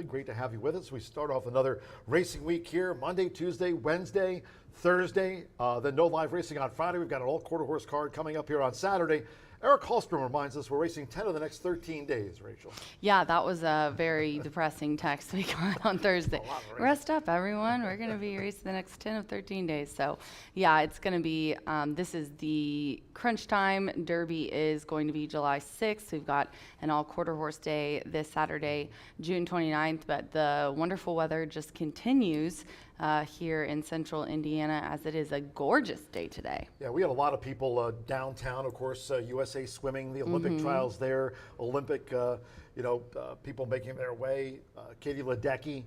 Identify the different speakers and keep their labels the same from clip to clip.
Speaker 1: Foley. Great to have you with us. We start off another racing week here, Monday, Tuesday, Wednesday, Thursday. Then no live racing on Friday. We've got an all quarter horse card coming up here on Saturday. Eric Hallstrom reminds us we're racing 10 of the next 13 days, Rachel.
Speaker 2: Yeah, that was a very depressing text we got on Thursday. Rest up, everyone. We're going to be racing the next 10 of 13 days. So, yeah, it's going to be, this is the crunch time. Derby is going to be July 6th. We've got an all quarter horse day this Saturday, June 29th. But the wonderful weather just continues here in central Indiana, as it is a gorgeous day today.
Speaker 1: Yeah, we had a lot of people downtown, of course, USA Swimming, the Olympic trials there, Olympic, people making their way. Katie Ledecky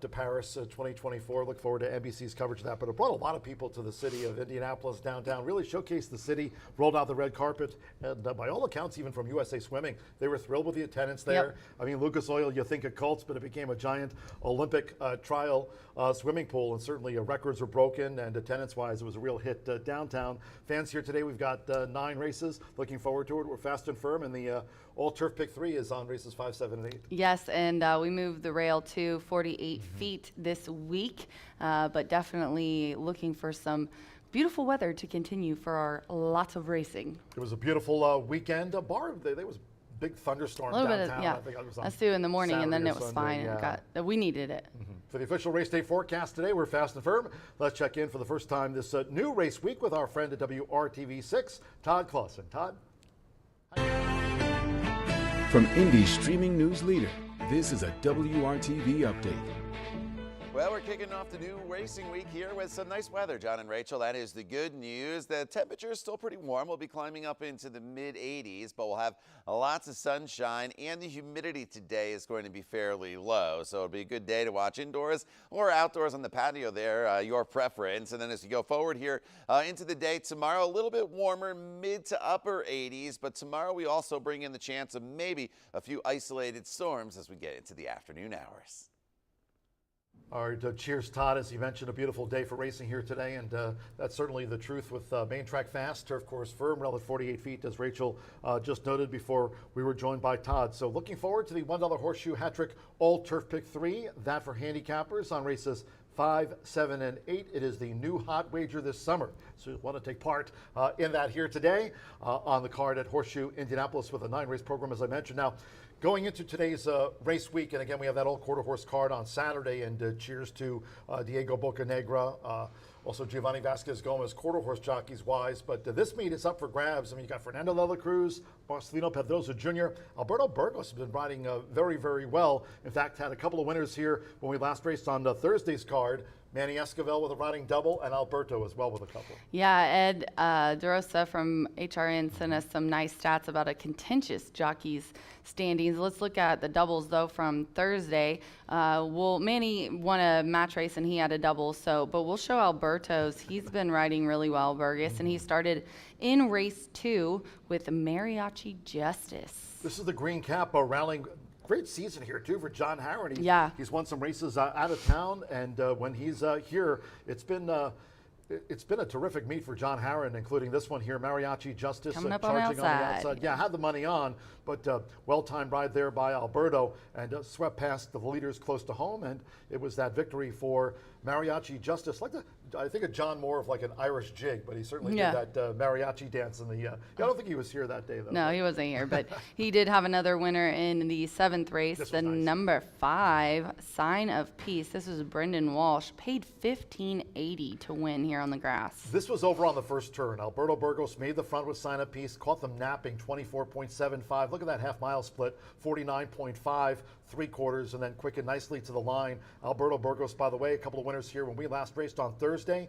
Speaker 1: to Paris 2024. Look forward to NBC's coverage of that. But it brought a lot of people to the city of Indianapolis downtown, really showcased the city, rolled out the red carpet, and by all accounts, even from USA Swimming, they were thrilled with the attendance there. Yep. I mean, Lucas Oil, you think of Colts, but it became a giant Olympic trial swimming pool, and certainly records were broken, and attendance-wise, it was a real hit downtown. Fans here today, we've got 9 races. Looking forward to it. We're fast and firm, and the all-turf pick 3 is on races 5, 7, and 8.
Speaker 2: Yes, and we moved the rail to 48 feet this week, but definitely looking for some beautiful weather to continue for our lots of racing.
Speaker 1: It was a beautiful weekend. There was a big thunderstorm downtown.
Speaker 2: Yeah,
Speaker 1: I think it was
Speaker 2: us too in the morning,
Speaker 1: Saturday
Speaker 2: and then it was
Speaker 1: Sunday,
Speaker 2: fine.
Speaker 1: yeah.
Speaker 2: We needed it.
Speaker 1: For the official race day forecast today, we're fast and firm. Let's check in for the first time this new race week with our friend at WRTV6, Todd Clausen. Todd?
Speaker 3: From Indy's streaming news leader, this is a WRTV update.
Speaker 4: Well, we're kicking off the new racing week here with some nice weather, John and Rachel. That is the good news. The temperature is still pretty warm. We'll be climbing up into the mid-80s, but we'll have lots of sunshine, and the humidity today is going to be fairly low. So it'll be a good day to watch indoors or outdoors on the patio there, your preference. And then as you go forward here into the day tomorrow, a little bit warmer, mid to upper 80s. But tomorrow we also bring in the chance of maybe a few isolated storms as we get into the afternoon hours.
Speaker 1: All right, cheers, Todd. As you mentioned, a beautiful day for racing here today, and that's certainly the truth with main track fast, turf course firm, rail at 48 feet, as Rachel just noted before we were joined by Todd. So looking forward to the $1 Horseshoe Hat-Trick All Turf Pick 3, that for handicappers on races 5, 7, and 8. It is the new hot wager this summer. So you want to take part in that here today on the card at Horseshoe Indianapolis with a 9-race program, as I mentioned. Now, going into today's race week, and again, we have that all quarter horse card on Saturday, and cheers to Diego Bocanegra, also Giovanni Vasquez Gomez, quarter horse jockeys wise. But this meet is up for grabs. I mean, you got Fernando de la Cruz, Marcelino Pedrosa Jr., Alberto Burgos has been riding very, very well. In fact, had a couple of winners here when we last raced on Thursday's card. Manny Esquivel with a riding double, and Alberto as well with a couple.
Speaker 2: Yeah, Ed DeRosa from HRN sent us some nice stats about a contentious jockeys standings. Let's look at the doubles, though, from Thursday. Manny won a match race, and he had a double, but we'll show Alberto's. He's been riding really well, Burgess, and he started in race 2 with Mariachi Justice.
Speaker 1: This is the green cap rallying. Great season here, too, for John Harron. He's won some races out of town, and when he's here, it's been a terrific meet for John Harron, including this one here, Mariachi Justice.
Speaker 2: Coming up
Speaker 1: charging
Speaker 2: on the outside.
Speaker 1: Yeah, had the money on, but well-timed ride there by Alberto, and swept past the leaders close to home, and it was that victory for Mariachi Justice. I think of John more of like an Irish jig, but he certainly did that mariachi dance in the. I don't think he was here that day, though.
Speaker 2: No, he wasn't here, but he did have another winner in the 7th race, the number 5, Sign of Peace. This was Brendan Walsh, paid $15.80 to win here on the grass.
Speaker 1: This was over on the first turn. Alberto Burgos made the front with Sign of Peace, caught them napping 24.75. Look at that half-mile split, 49.5. 3/4, and then quickened nicely to the line. Alberto Burgos, by the way, a couple of winners here when we last raced on Thursday.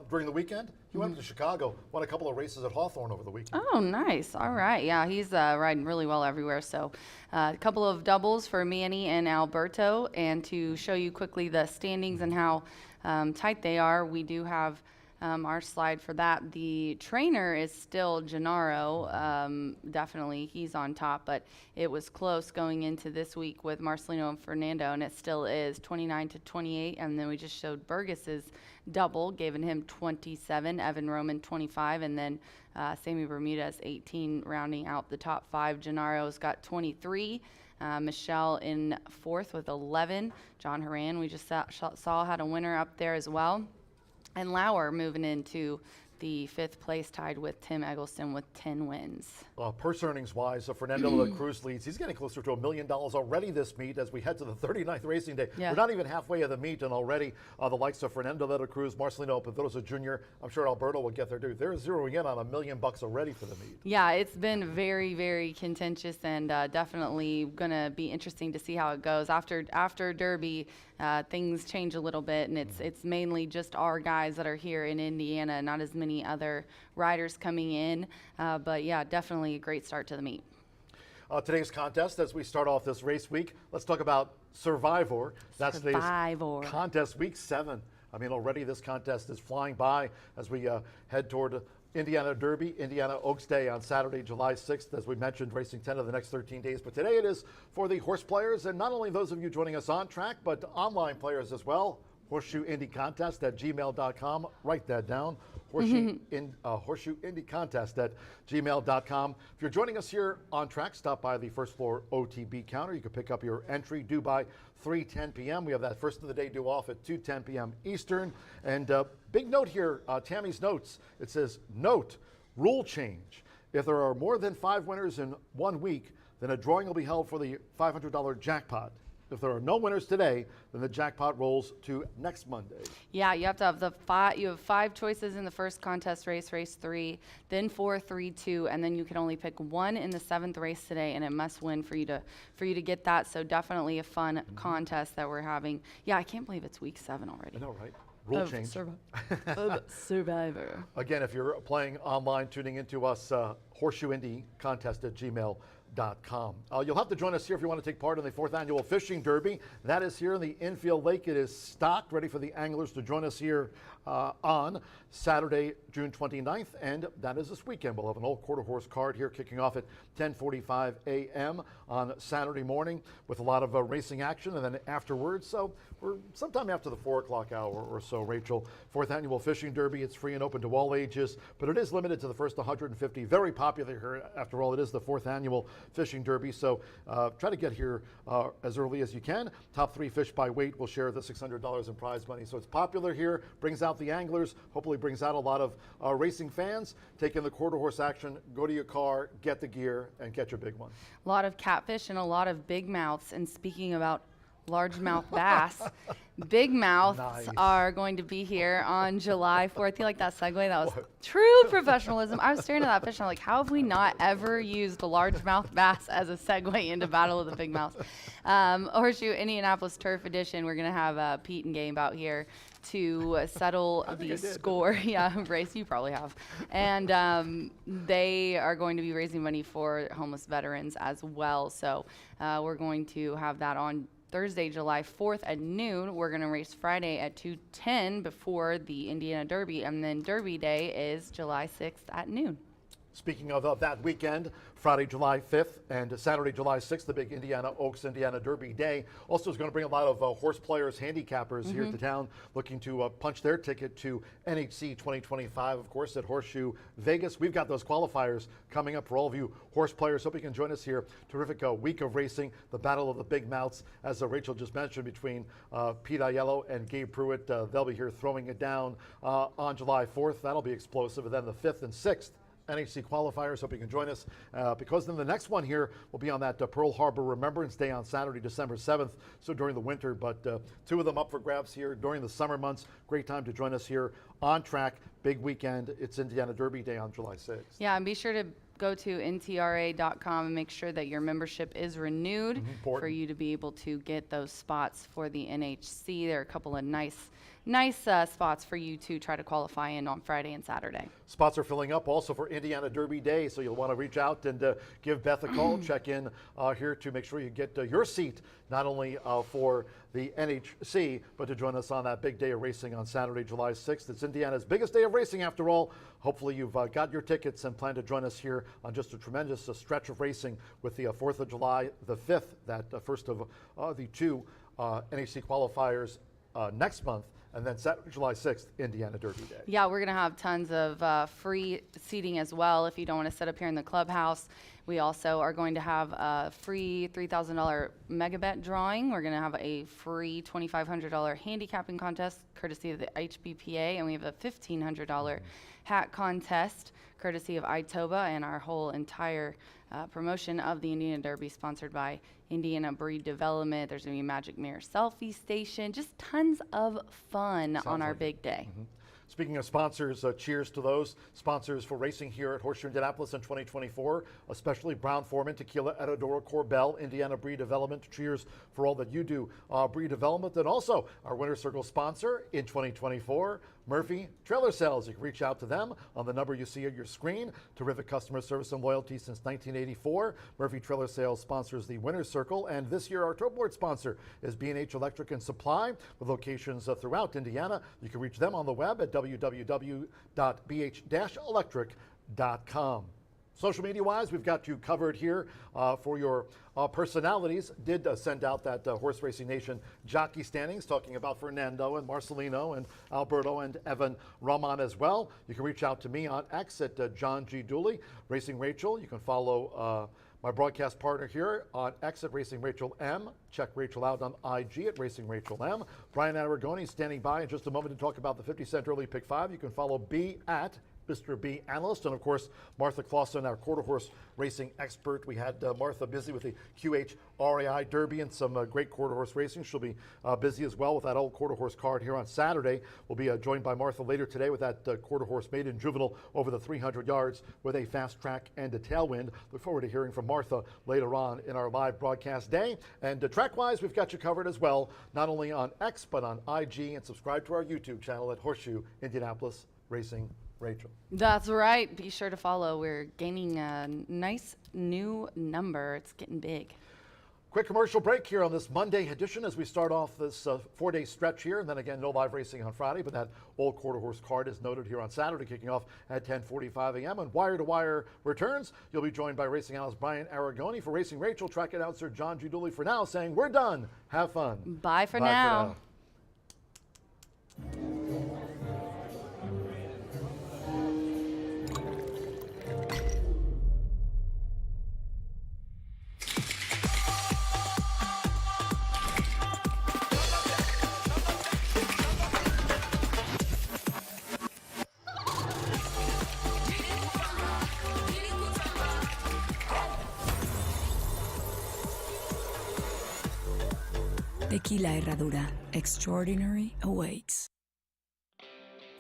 Speaker 1: During the weekend, he went to Chicago, won a couple of races at Hawthorne over the weekend.
Speaker 2: Oh, nice. All right. Yeah, he's riding really well everywhere. So a couple of doubles for Manny and Alberto. And to show you quickly the standings and how tight they are, we do have our slide for that. The trainer is still Gennaro. Definitely, he's on top, but it was close going into this week with Marcelino and Fernando, and it still is 29-28. And then we just showed Burgess's double, giving him 27, Evan Roman 25, and then Sammy Bermudez 18, rounding out the top 5. Gennaro's got 23. Michelle in 4th with 11. John Horan, we just saw had a winner up there as well. And Lauer moving into the 5th place, tied with Tim Eggleston with 10 wins.
Speaker 1: Purse earnings wise, Fernando de la Cruz leads. He's getting closer to $1 million already this meet as we head to the 39th racing day.
Speaker 2: Yeah.
Speaker 1: We're not even halfway of the meet, and already the likes of Fernando de la Cruz, Marcelino Pedrosa Jr., I'm sure Alberto will get there too. They're zeroing in on $1 million already for the meet.
Speaker 2: Yeah, it's been very, very contentious, and definitely going to be interesting to see how it goes. After Derby, things change a little bit, and it's mainly just our guys that are here in Indiana, not as many other riders coming in. But yeah, definitely a great start to the meet.
Speaker 1: Today's contest, as we start off this race week, let's talk about Survivor. That's
Speaker 2: Survivor.
Speaker 1: today's contest, week 7. I mean, already this contest is flying by as we head toward Indiana Derby, Indiana Oaks Day on Saturday, July 6th. As we mentioned, racing 10 of the next 13 days. But today it is for the horse players, and not only those of you joining us on track, but online players as well. Horseshoe Indy Contest at gmail.com. Write that down. Horseshoe Indy Contest at gmail.com. If you're joining us here on track, stop by the first floor OTB counter. You can pick up your entry due by 3:10 p.m. We have that first of the day due off at 2:10 p.m. Eastern. And big note here, Tammy's notes. It says, note, rule change. If there are more than 5 winners in 1 week, then a drawing will be held for the $500 jackpot. If there are no winners today, then the jackpot rolls to next Monday.
Speaker 2: Yeah, you have to have you have 5 choices in the first contest race, race 3, then 4, 3, 2, and then you can only pick 1 in the 7th race today, and it must win for you to get that. So definitely a fun contest that we're having. Yeah, I can't believe it's week 7 already.
Speaker 1: I know, right? Rule change.
Speaker 2: Survivor.
Speaker 1: Again, if you're playing online, tuning into us, Horseshoe Indy Contest at gmail.com. You'll have to join us here if you want to take part in the 4th annual fishing derby. That is here in the infield lake. It is stocked, ready for the anglers to join us here on Saturday, June 29th, and that is this weekend. We'll have an old quarter horse card here kicking off at 10:45 a.m. on Saturday morning with a lot of racing action, and then afterwards, so we're sometime after the 4 o'clock hour or so, Rachel. 4th annual fishing derby. It's free and open to all ages, but it is limited to the first 150. Very popular here. After all, it is the 4th annual fishing derby, so try to get here as early as you can. Top 3 fish by weight will share the $600 in prize money. So it's popular here, brings out the anglers, hopefully brings out a lot of racing fans. Take in the quarter horse action, go to your car, get the gear, and get your big one.
Speaker 2: A lot of catfish and a lot of big mouths. And speaking about largemouth bass, big mouths are going to be here on July 4th. You like that segue? That was true professionalism. I was staring at that fish and I'm like, how have we not ever used a largemouth bass as a segue into Battle of the Big Mouths? Horseshoe Indianapolis Turf Edition. We're going to have Pete and Gabe out here to settle the score. Yeah, race, you probably have. And they are going to be raising money for homeless veterans as well. So we're going to have that on Thursday, July 4th at noon. We're going to race Friday at 2:10 before the Indiana Derby, and then Derby Day is July 6th at noon.
Speaker 1: Speaking of that weekend, Friday, July 5th and Saturday, July 6th, the big Indiana Oaks, Indiana Derby Day. Also is going to bring a lot of horse players, handicappers here to town looking to punch their ticket to NHC 2025, of course, at Horseshoe Vegas. We've got those qualifiers coming up for all of you horse players. Hope you can join us here. Terrific week of racing, the Battle of the Big Mouths, as Rachel just mentioned, between Pete Aiello and Gabe Pruitt. They'll be here throwing it down on July 4th. That'll be explosive. And then the 5th and 6th NHC qualifiers. Hope you can join us because then the next one here will be on that Pearl Harbor Remembrance Day on Saturday, December 7th. So during the winter, but 2 of them up for grabs here during the summer months. Great time to join us here on track. Big weekend. It's Indiana Derby Day on July 6th.
Speaker 2: Yeah, and be sure to go to ntra.com and make sure that your membership is renewed for you to be able to get those spots for the NHC. There are a couple of nice spots for you to try to qualify in on Friday and Saturday.
Speaker 1: Spots are filling up also for Indiana Derby Day, so you'll want to reach out and give Beth a call, check in here to make sure you get your seat, not only for the NHC, but to join us on that big day of racing on Saturday, July 6th. It's Indiana's biggest day of racing after all. Hopefully you've got your tickets and plan to join us here on just a tremendous stretch of racing with the 4th of July, the 5th, that first of the 2 NHC qualifiers next month. And then Saturday, July 6th, Indiana Derby Day.
Speaker 2: Yeah, we're going to have tons of free seating as well if you don't want to sit up here in the clubhouse. We also are going to have a free $3,000 mega bet drawing. We're going to have a free $2,500 handicapping contest courtesy of the HBPA, and we have a $1,500 hat contest courtesy of Itoba, and our whole entire promotion of the Indiana Derby sponsored by Indiana Breed Development. There's going to be a Magic Mirror selfie station, just tons of fun on our big day.
Speaker 1: Speaking of sponsors, cheers to those sponsors for racing here at Horseshoe Indianapolis in 2024, especially Brown-Forman, Tequila, Etadoro, Corbel, Indiana Breed Development. Cheers for all that you do, Breed Development. And also our Winter Circle sponsor in 2024, Murphy Trailer Sales. You can reach out to them on the number you see on your screen. Terrific customer service and loyalty since 1984. Murphy Trailer Sales sponsors the Winter Circle, and this year our tote board sponsor is B&H Electric and Supply, with locations throughout Indiana. You can reach them on the web at www.bh-electric.com. Social media-wise, we've got you covered here for your personalities. Did send out that Horse Racing Nation jockey standings, talking about Fernando and Marcelino and Alberto and Evan Rahman as well. You can reach out to me on X at John G. Dooley. Racing Rachel, you can follow my broadcast partner here on X at Racing Rachel M. Check Rachel out on IG at Racing Rachel M. Brian Aragoni standing by in just a moment to talk about the 50-cent early pick 5. You can follow B at Mr. B Analyst, and of course Martha Clausen, our quarter horse racing expert. We had Martha busy with the QH RAI Derby and some great quarter horse racing. She'll be busy as well with that old quarter horse card here on Saturday. We'll be joined by Martha later today with that quarter horse maiden juvenile over the 300 yards with a fast track and a tailwind. Look forward to hearing from Martha later on in our live broadcast day. And track-wise, we've got you covered as well, not only on X but on IG, and subscribe to our YouTube channel at Horseshoe Indianapolis Racing Rachel.
Speaker 2: That's right. Be sure to follow. We're gaining a nice new number. It's getting big.
Speaker 1: Quick commercial break here on this Monday edition as we start off this 4-day stretch here, and then again no live racing on Friday, but that old quarter horse card is noted here on Saturday, kicking off at 10:45 a.m. And Wire to Wire returns. You'll be joined by racing analyst Brian Aragoni. For Racing Rachel, track announcer John G. Dooley for now, saying we're done. Have fun.
Speaker 2: Bye for now.
Speaker 5: Tequila Herradura. Extraordinary awaits.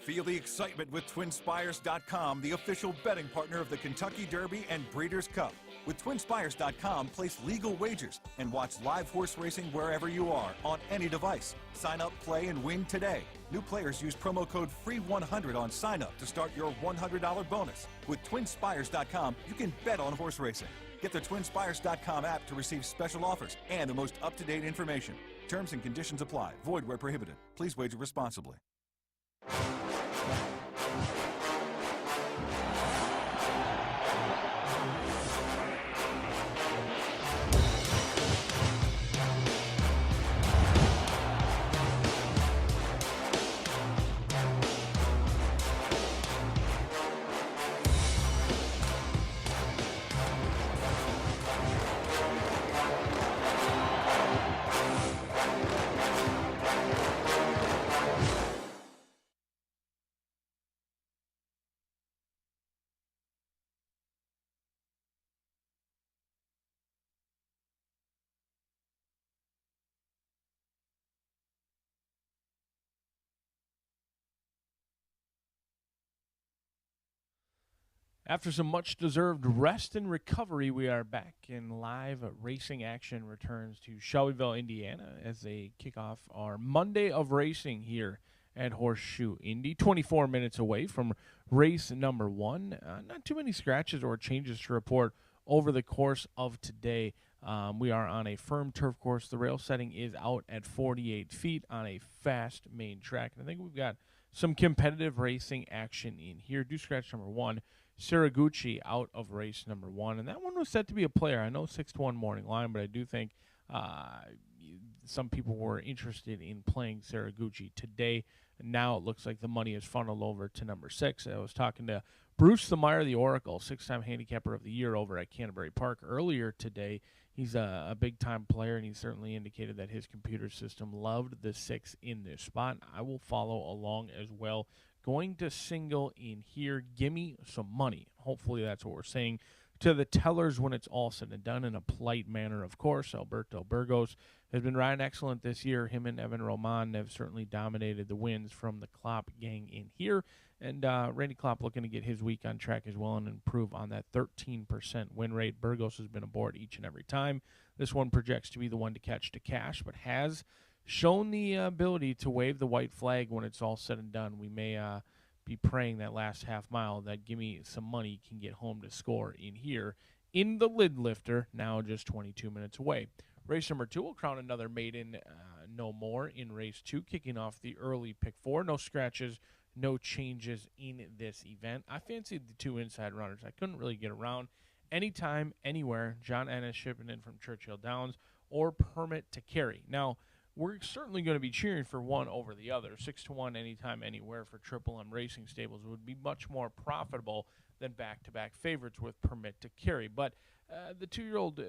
Speaker 6: Feel the excitement with TwinSpires.com, the official betting partner of the Kentucky Derby and Breeders' Cup. With TwinSpires.com, place legal wagers and watch live horse racing wherever you are on any device. Sign up, play, and win today. New players use promo code FREE100 on sign up to start your $100 bonus. With TwinSpires.com, you can bet on horse racing. Get the TwinSpires.com app to receive special offers and the most up-to-date information. Terms and conditions apply. Void where prohibited. Please wager responsibly.
Speaker 7: After some much-deserved rest and recovery, we are back in live racing action. Returns to Shelbyville, Indiana, as they kick off our Monday of racing here at Horseshoe Indy. 24 minutes away from race number 1. Not too many scratches or changes to report over the course of today. We are on a firm turf course. The rail setting is out at 48 feet on a fast main track. And I think we've got some competitive racing action in here. Do scratch number 1. Saraguchi out of race number 1, and that one was set to be a player. I know 6-1 morning line, but I do think some people were interested in playing Saraguchi today. Now it looks like the money is funneled over to number 6. I was talking to Bruce the Meyer, the Oracle, 6-time handicapper of the year over at Canterbury Park earlier today. He's a big-time player, and he certainly indicated that his computer system loved the 6 in this spot. I will follow along as well. Going to single in here. Gimme some money. Hopefully that's what we're saying to the tellers when it's all said and done in a polite manner, of course. Alberto Burgos has been riding excellent this year. Him and Evan Roman have certainly dominated the wins from the Klopp gang in here. And Randy Klopp looking to get his week on track as well and improve on that 13% win rate. Burgos has been aboard each and every time. This one projects to be the one to catch to cash, but has shown the ability to wave the white flag when it's all said and done. We may be praying that last half mile that Gimme Some Money can get home to score in here in the lid lifter, now just 22 minutes away. Race number 2 will crown another maiden no more in race 2, kicking off the early pick 4. No scratches, no changes in this event. I fancied the 2 inside runners. I couldn't really get around. Anytime, anywhere, John Ennis shipping in from Churchill Downs or Permit to Carry. Now, we're certainly going to be cheering for one over the other. 6-1 anytime, anywhere for Triple M Racing Stables would be much more profitable than back-to-back favorites with Permit to Carry. But the 2-year-old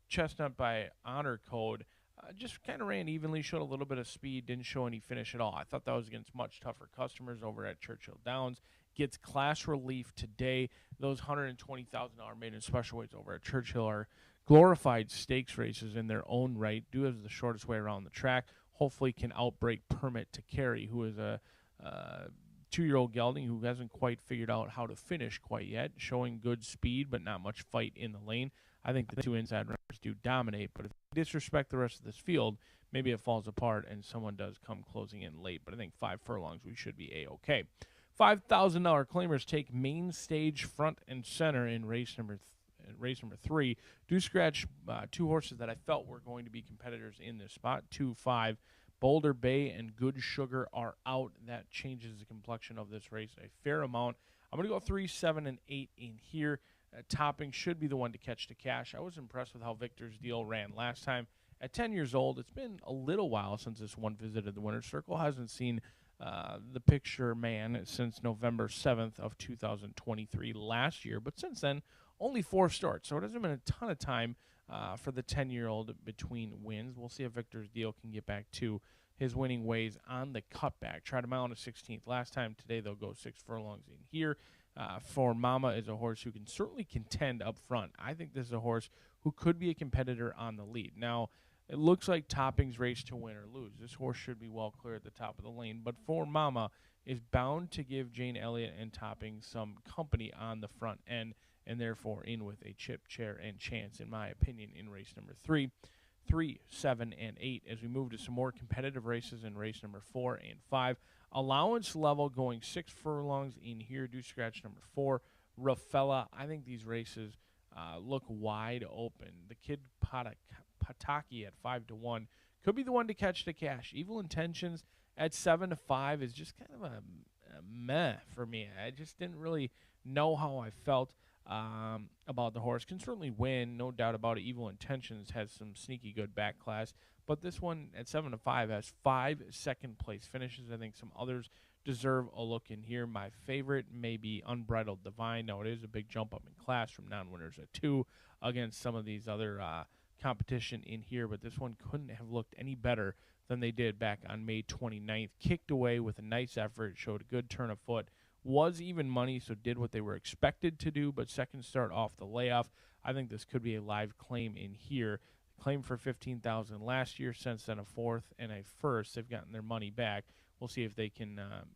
Speaker 7: Chestnut by Honor Code just kind of ran evenly, showed a little bit of speed, didn't show any finish at all. I thought that was against much tougher customers over at Churchill Downs. Gets class relief today. Those $120,000 maiden special weights over at Churchill are glorified stakes races in their own right. Do have the shortest way around the track. Hopefully can outbreak Permit to Carry, who is a 2-year-old gelding who hasn't quite figured out how to finish quite yet, showing good speed but not much fight in the lane. I think the 2 inside runners do dominate, but if you disrespect the rest of this field, maybe it falls apart and someone does come closing in late. But I think 5 furlongs, we should be A-okay. $5,000 claimers take main stage front and center in race number 3. Do scratch 2 horses that I felt were going to be competitors in this spot. 2-5. Boulder Bay and Good Sugar are out. That changes the complexion of this race a fair amount. I'm going to go 3, 7, and 8 in here. Topping should be the one to catch the cash. I was impressed with how Victor's Deal ran last time. At 10 years old, it's been a little while since this one visited the winner's circle. Hasn't seen the picture man since November 7th of 2023 last year. But since then, only 4 starts. So it hasn't been a ton of time for the 10-year-old between wins. We'll see if Victor's Deal can get back to his winning ways on the cutback. Tried a mile and a 16th last time. Today they'll go 6 furlongs in here. For Mama is a horse who can certainly contend up front. I think this is a horse who could be a competitor on the lead. Now, it looks like Topping's race to win or lose. This horse should be well clear at the top of the lane. But For Mama is bound to give Jane Elliott and Topping some company on the front end, and therefore in with a chip, chair, and chance, in my opinion, in race number 3. 3, 7, and 8 as we move to some more competitive races in race number 4 and 5. Allowance level going 6 furlongs in here. Do scratch number 4. Rafella. I think these races look wide open. The Kid Pataki at 5-1 could be the one to catch the cash. Evil Intentions at 7-5 is just kind of a meh for me. I just didn't really know how I felt about the horse. Can certainly win, no doubt about it. Evil Intentions has some sneaky good back class, but this one at 7-5 has 5 second-place finishes. I think some others deserve a look in here. My favorite may be Unbridled Divine. Now, it is a big jump up in class from non-winners at 2 against some of these other competition in here, but this one couldn't have looked any better than they did back on May 29th. Kicked away with a nice effort, showed a good turn of foot, was even money, so did what they were expected to do, but second start off the layoff. I think this could be a live claim in here. Claim for $15,000 last year, since then a 4th and a 1st. They've gotten their money back. We'll see if they can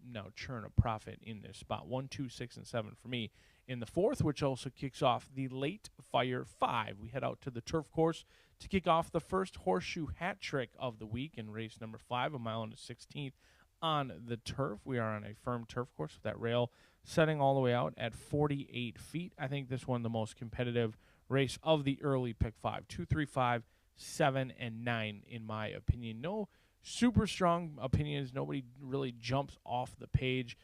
Speaker 7: now churn a profit in this spot. 1, 2, 6, and 7 for me. In the 4th, which also kicks off the Late Fire 5. We head out to the turf course to kick off the first horseshoe hat trick of the week in race number 5, a mile and a 16th. On the turf, we are on a firm turf course with that rail setting all the way out at 48 feet. I think this one the most competitive race of the early pick 5. 2, 3, 5, 7, and 9, in my opinion. No super strong opinions. Nobody really jumps off the page.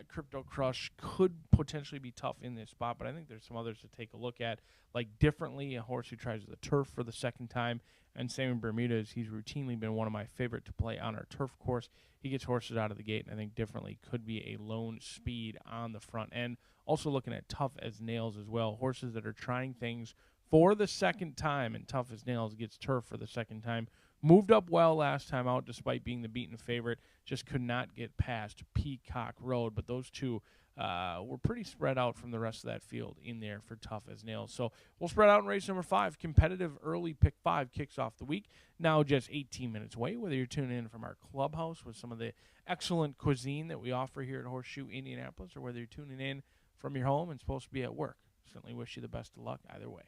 Speaker 7: Crypto Crush could potentially be tough in this spot, but I think there's some others to take a look at. Like Differently, a horse who tries the turf for the second time, and Sam Bermudez, he's routinely been one of my favorite to play on our turf course. He gets horses out of the gate, and I think Differently could be a lone speed on the front end. Also looking at Tough as Nails as well, horses that are trying things for the second time, and Tough as Nails gets turf for the second time. Moved up well last time out despite being the beaten favorite. Just could not get past Peacock Road. But those two were pretty spread out from the rest of that field in there for Tough as Nails. So we'll spread out in race number 5. Competitive early pick 5 kicks off the week. Now just 18 minutes away, whether you're tuning in from our clubhouse with some of the excellent cuisine that we offer here at Horseshoe Indianapolis, or whether you're tuning in from your home and supposed to be at work. Certainly wish you the best of luck either way.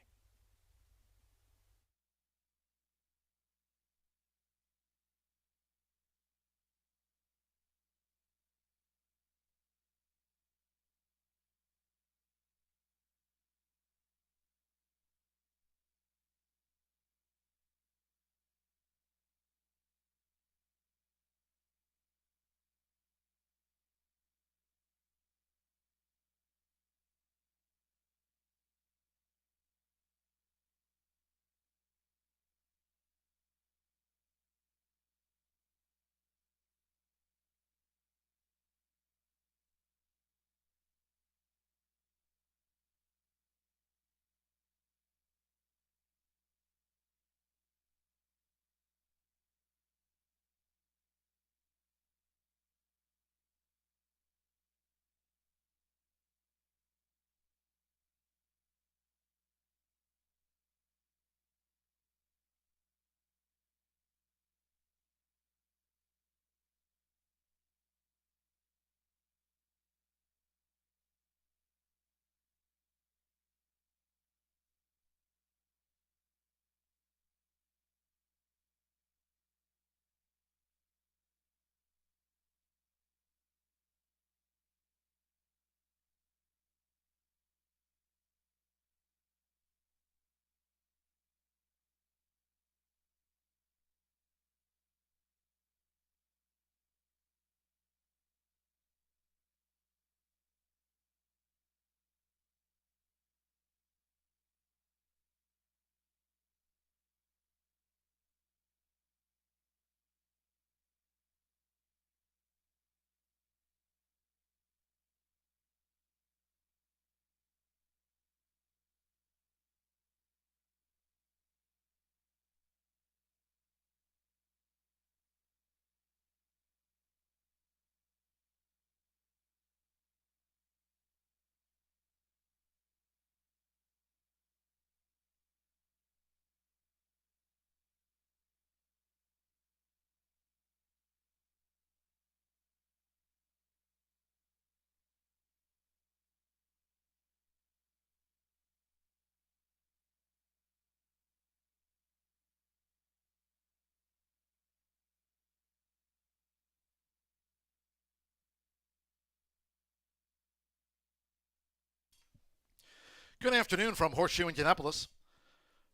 Speaker 1: Good afternoon from Horseshoe Indianapolis.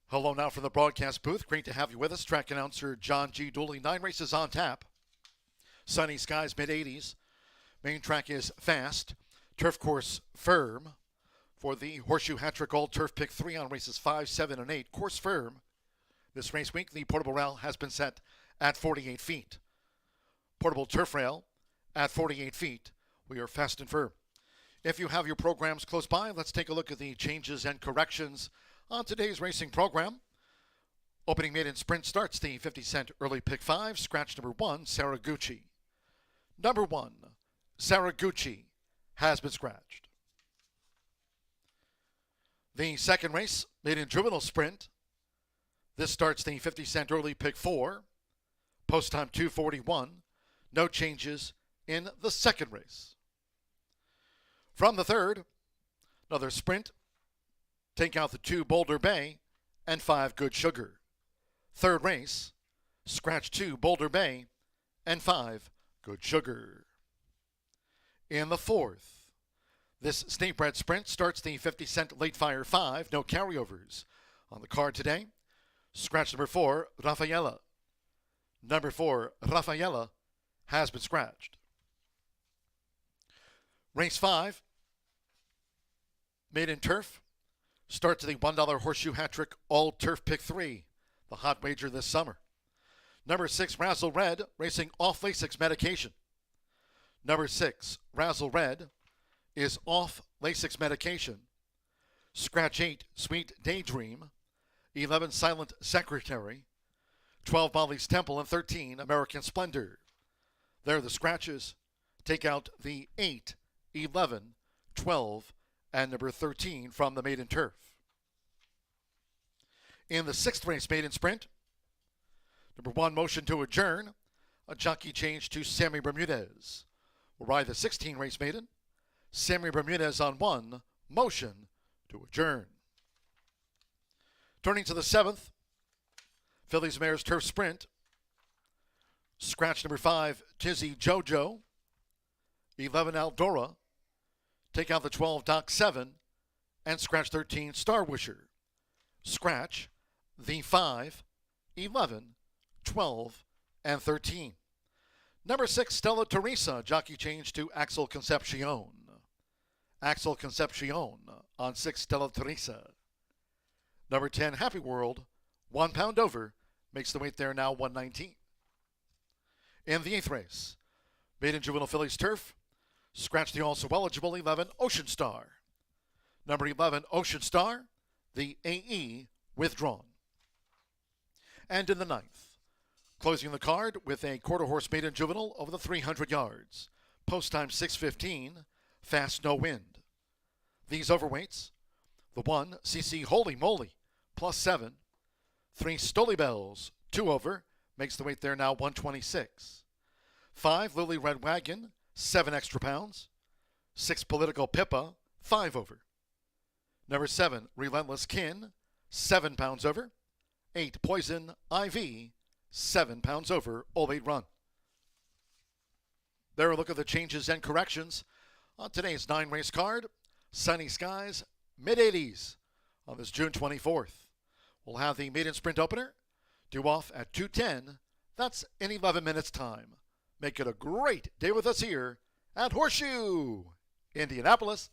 Speaker 1: Hello now from the broadcast booth. Great to have you with us. Track announcer John G. Dooley. 9 races on tap. Sunny skies, mid-80s. Main track is fast. Turf course firm. For the Horseshoe Hat-Trick All Turf Pick 3 on races 5, 7, and 8. Course firm. This race week, the portable rail has been set at 48 feet. Portable turf rail at 48 feet. We are fast and firm. If you have your programs close by, let's take a look at the changes and corrections on today's racing program. Opening maiden sprint starts the 50-cent early pick 5, scratch number 1, Saraguchi. Number 1, Saraguchi, has been scratched. The second race, maiden juvenile sprint. This starts the 50-cent early pick 4, post time 2:41. No changes in the second race. From the third, another sprint. Take out the 2 Boulder Bay and 5 Good Sugar. Third race, scratch 2 Boulder Bay and 5 Good Sugar. In the fourth, this state bred sprint starts the 50-cent late fire 5, no carryovers. On the card today, scratch number 4, Rafaela. Number 4, Rafaela, has been scratched. Race 5, Maiden Turf. Start to the $1 Horseshoe Hat Trick All Turf Pick 3, the hot wager this summer. Number 6, Razzle Red, racing off Lasix medication. Number 6, Razzle Red, is off Lasix medication. Scratch 8, Sweet Daydream. 11, Silent Secretary. 12, Molly's Temple. And 13, American Splendor. There are the scratches. Take out the 8, 11, 12, and number 13 from the Maiden Turf. In the 6th race, Maiden Sprint, number 1, Motion to Adjourn. A jockey change to Sammy Bermudez. Will ride the 16 race Maiden. Sammy Bermudez on 1, Motion to Adjourn. Turning to the 7th, Fillies Mares Turf Sprint. Scratch number 5, Tizzy Jojo. 11, Aldora. Take out the 12, Doc 7. And scratch 13, Star Wisher. Scratch the 5, 11, 12, and 13. Number 6, Stella Teresa. Jockey change to Axel Concepcion. Axel Concepcion on 6, Stella Teresa. Number 10, Happy World. 1 pound over. Makes the weight there now 119. In the 8th race, Maiden Juvenile Fillies Turf. Scratch the also eligible 11, Ocean Star. Number 11, Ocean Star. The AE withdrawn. And in the 9th, closing the card with a quarter horse Maiden Juvenile over the 300 yards. Post time 6:15. Fast no wind. These overweights, the 1, CC Holy Moly, +7. 3, Stoli Bells, 2 over, makes the weight there now 126. 5, Lily Red Wagon, 7 extra pounds. 6, Political Pippa, 5 over. Number 7, Relentless Kin, 7 pounds over. 8, Poison IV, 7 pounds over, all 8 run. There a look at the changes and corrections on today's 9-race card. Sunny skies, mid-80s on this June 24th. We'll have the Maiden Sprint opener due off at 2:10. That's in 11 minutes' time. Make it a great day with us here at Horseshoe Indianapolis.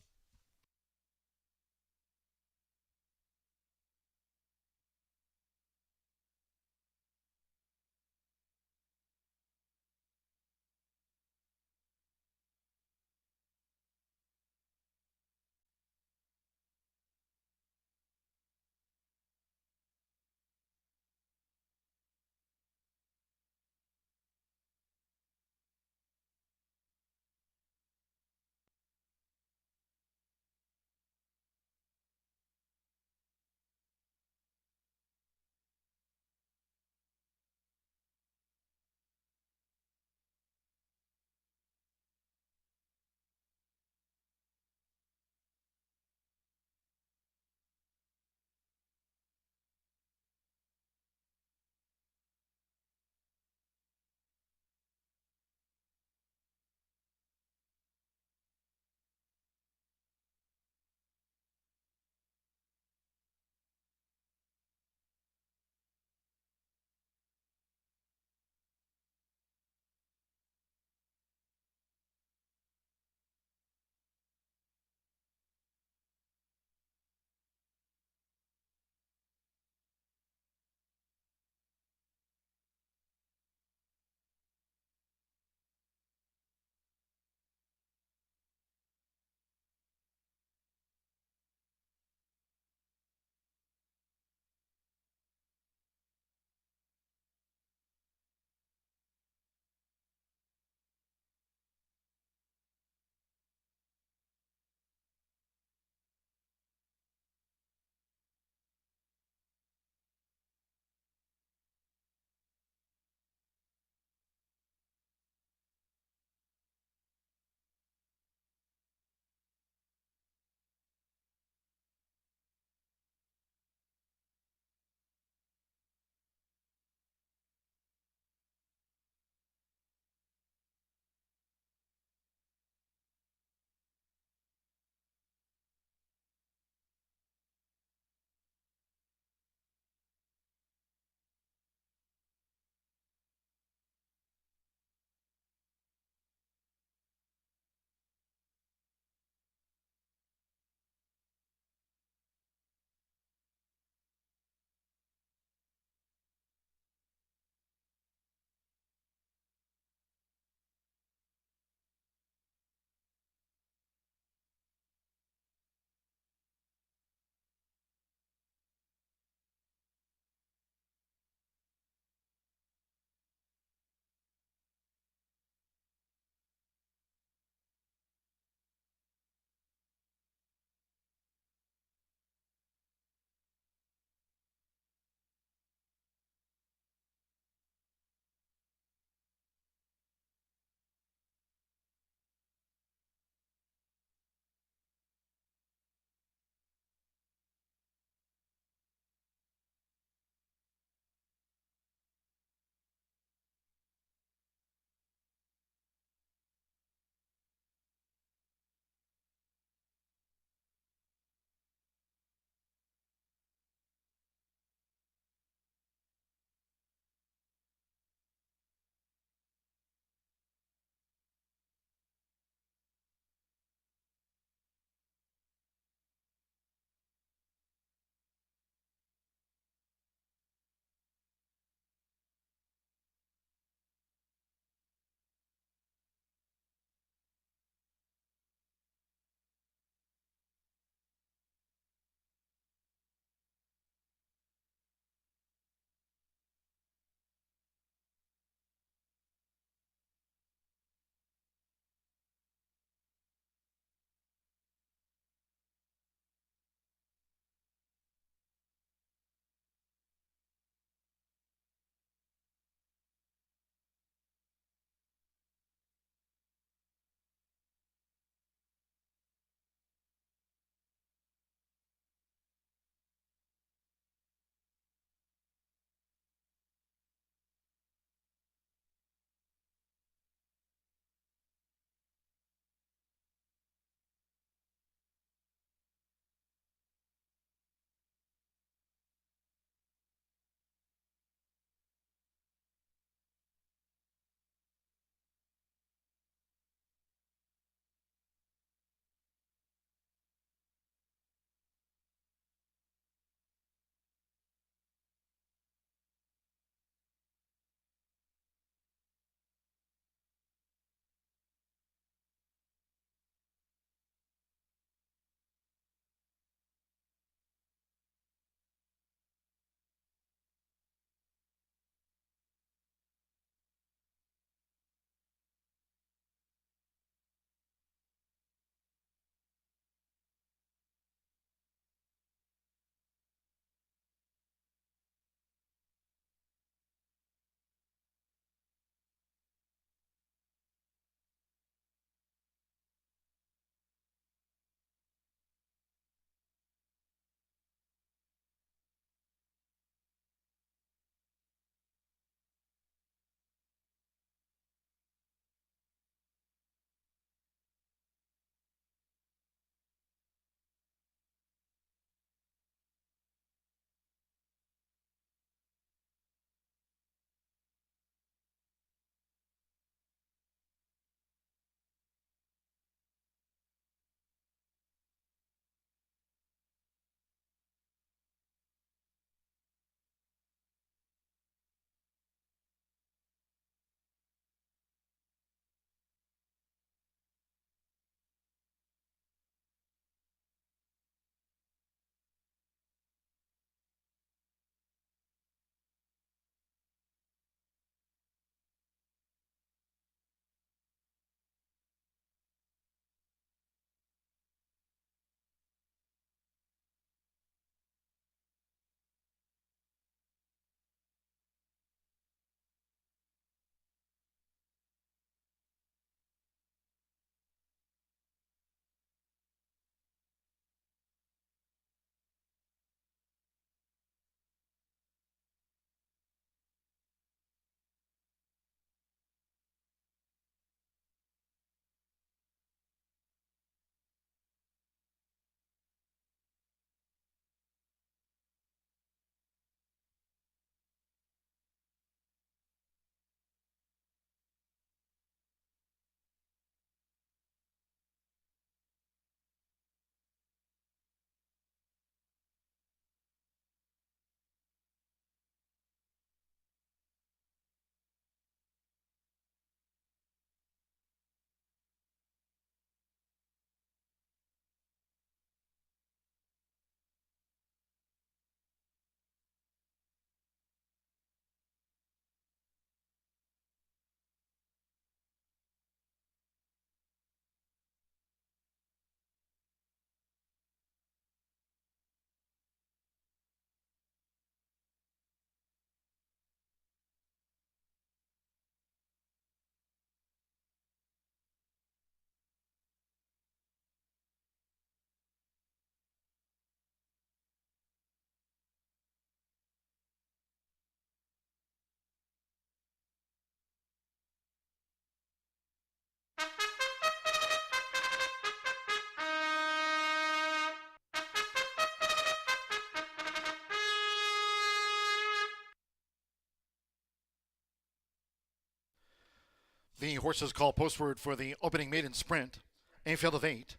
Speaker 1: The horses call postword for the opening maiden sprint. A field of 8.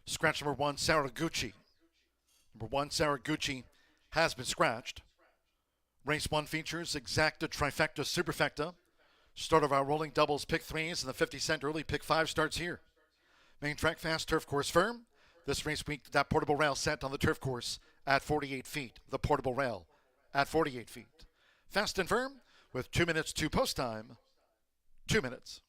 Speaker 1: Scratch number 1, Saraguchi. Number 1, Saraguchi has been scratched. Race 1 features exacta, trifecta, superfecta. Start of our rolling doubles, pick 3s, and the 50-cent early pick 5 starts here. Main track fast, turf course firm. This race week, that portable rail set on the turf course at 48 feet. The portable rail at 48 feet. Fast and firm with 2 minutes to post time. 2 minutes.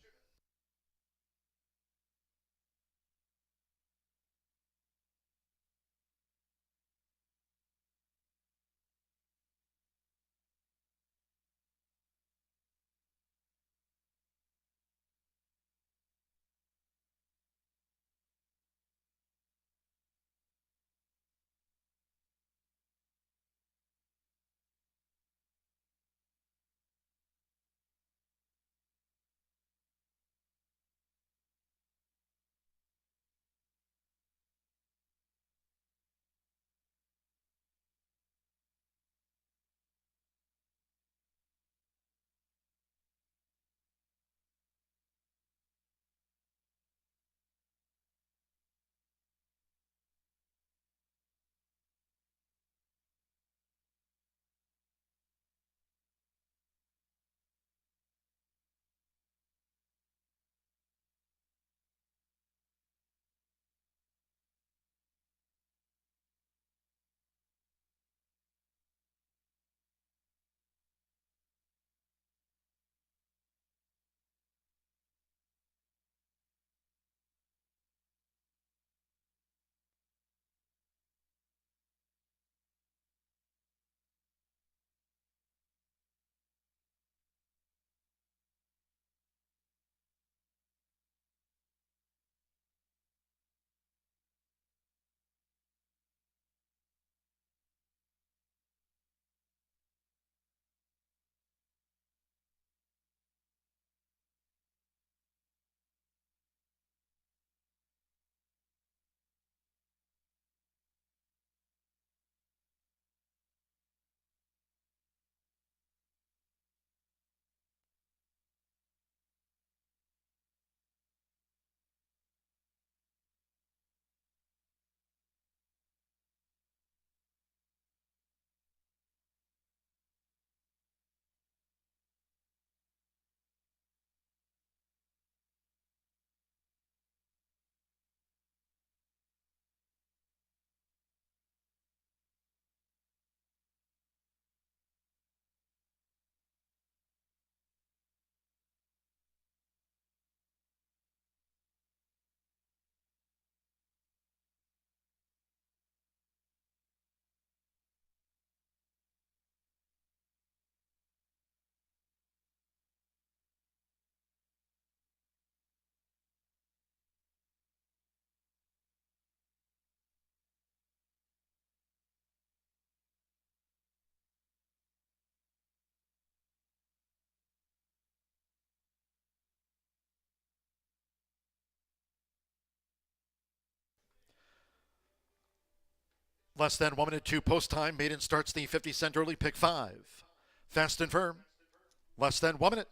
Speaker 1: Less than 1 minute to post time. Maiden starts the 50-cent early pick 5. Fast and firm. Less than 1 minute.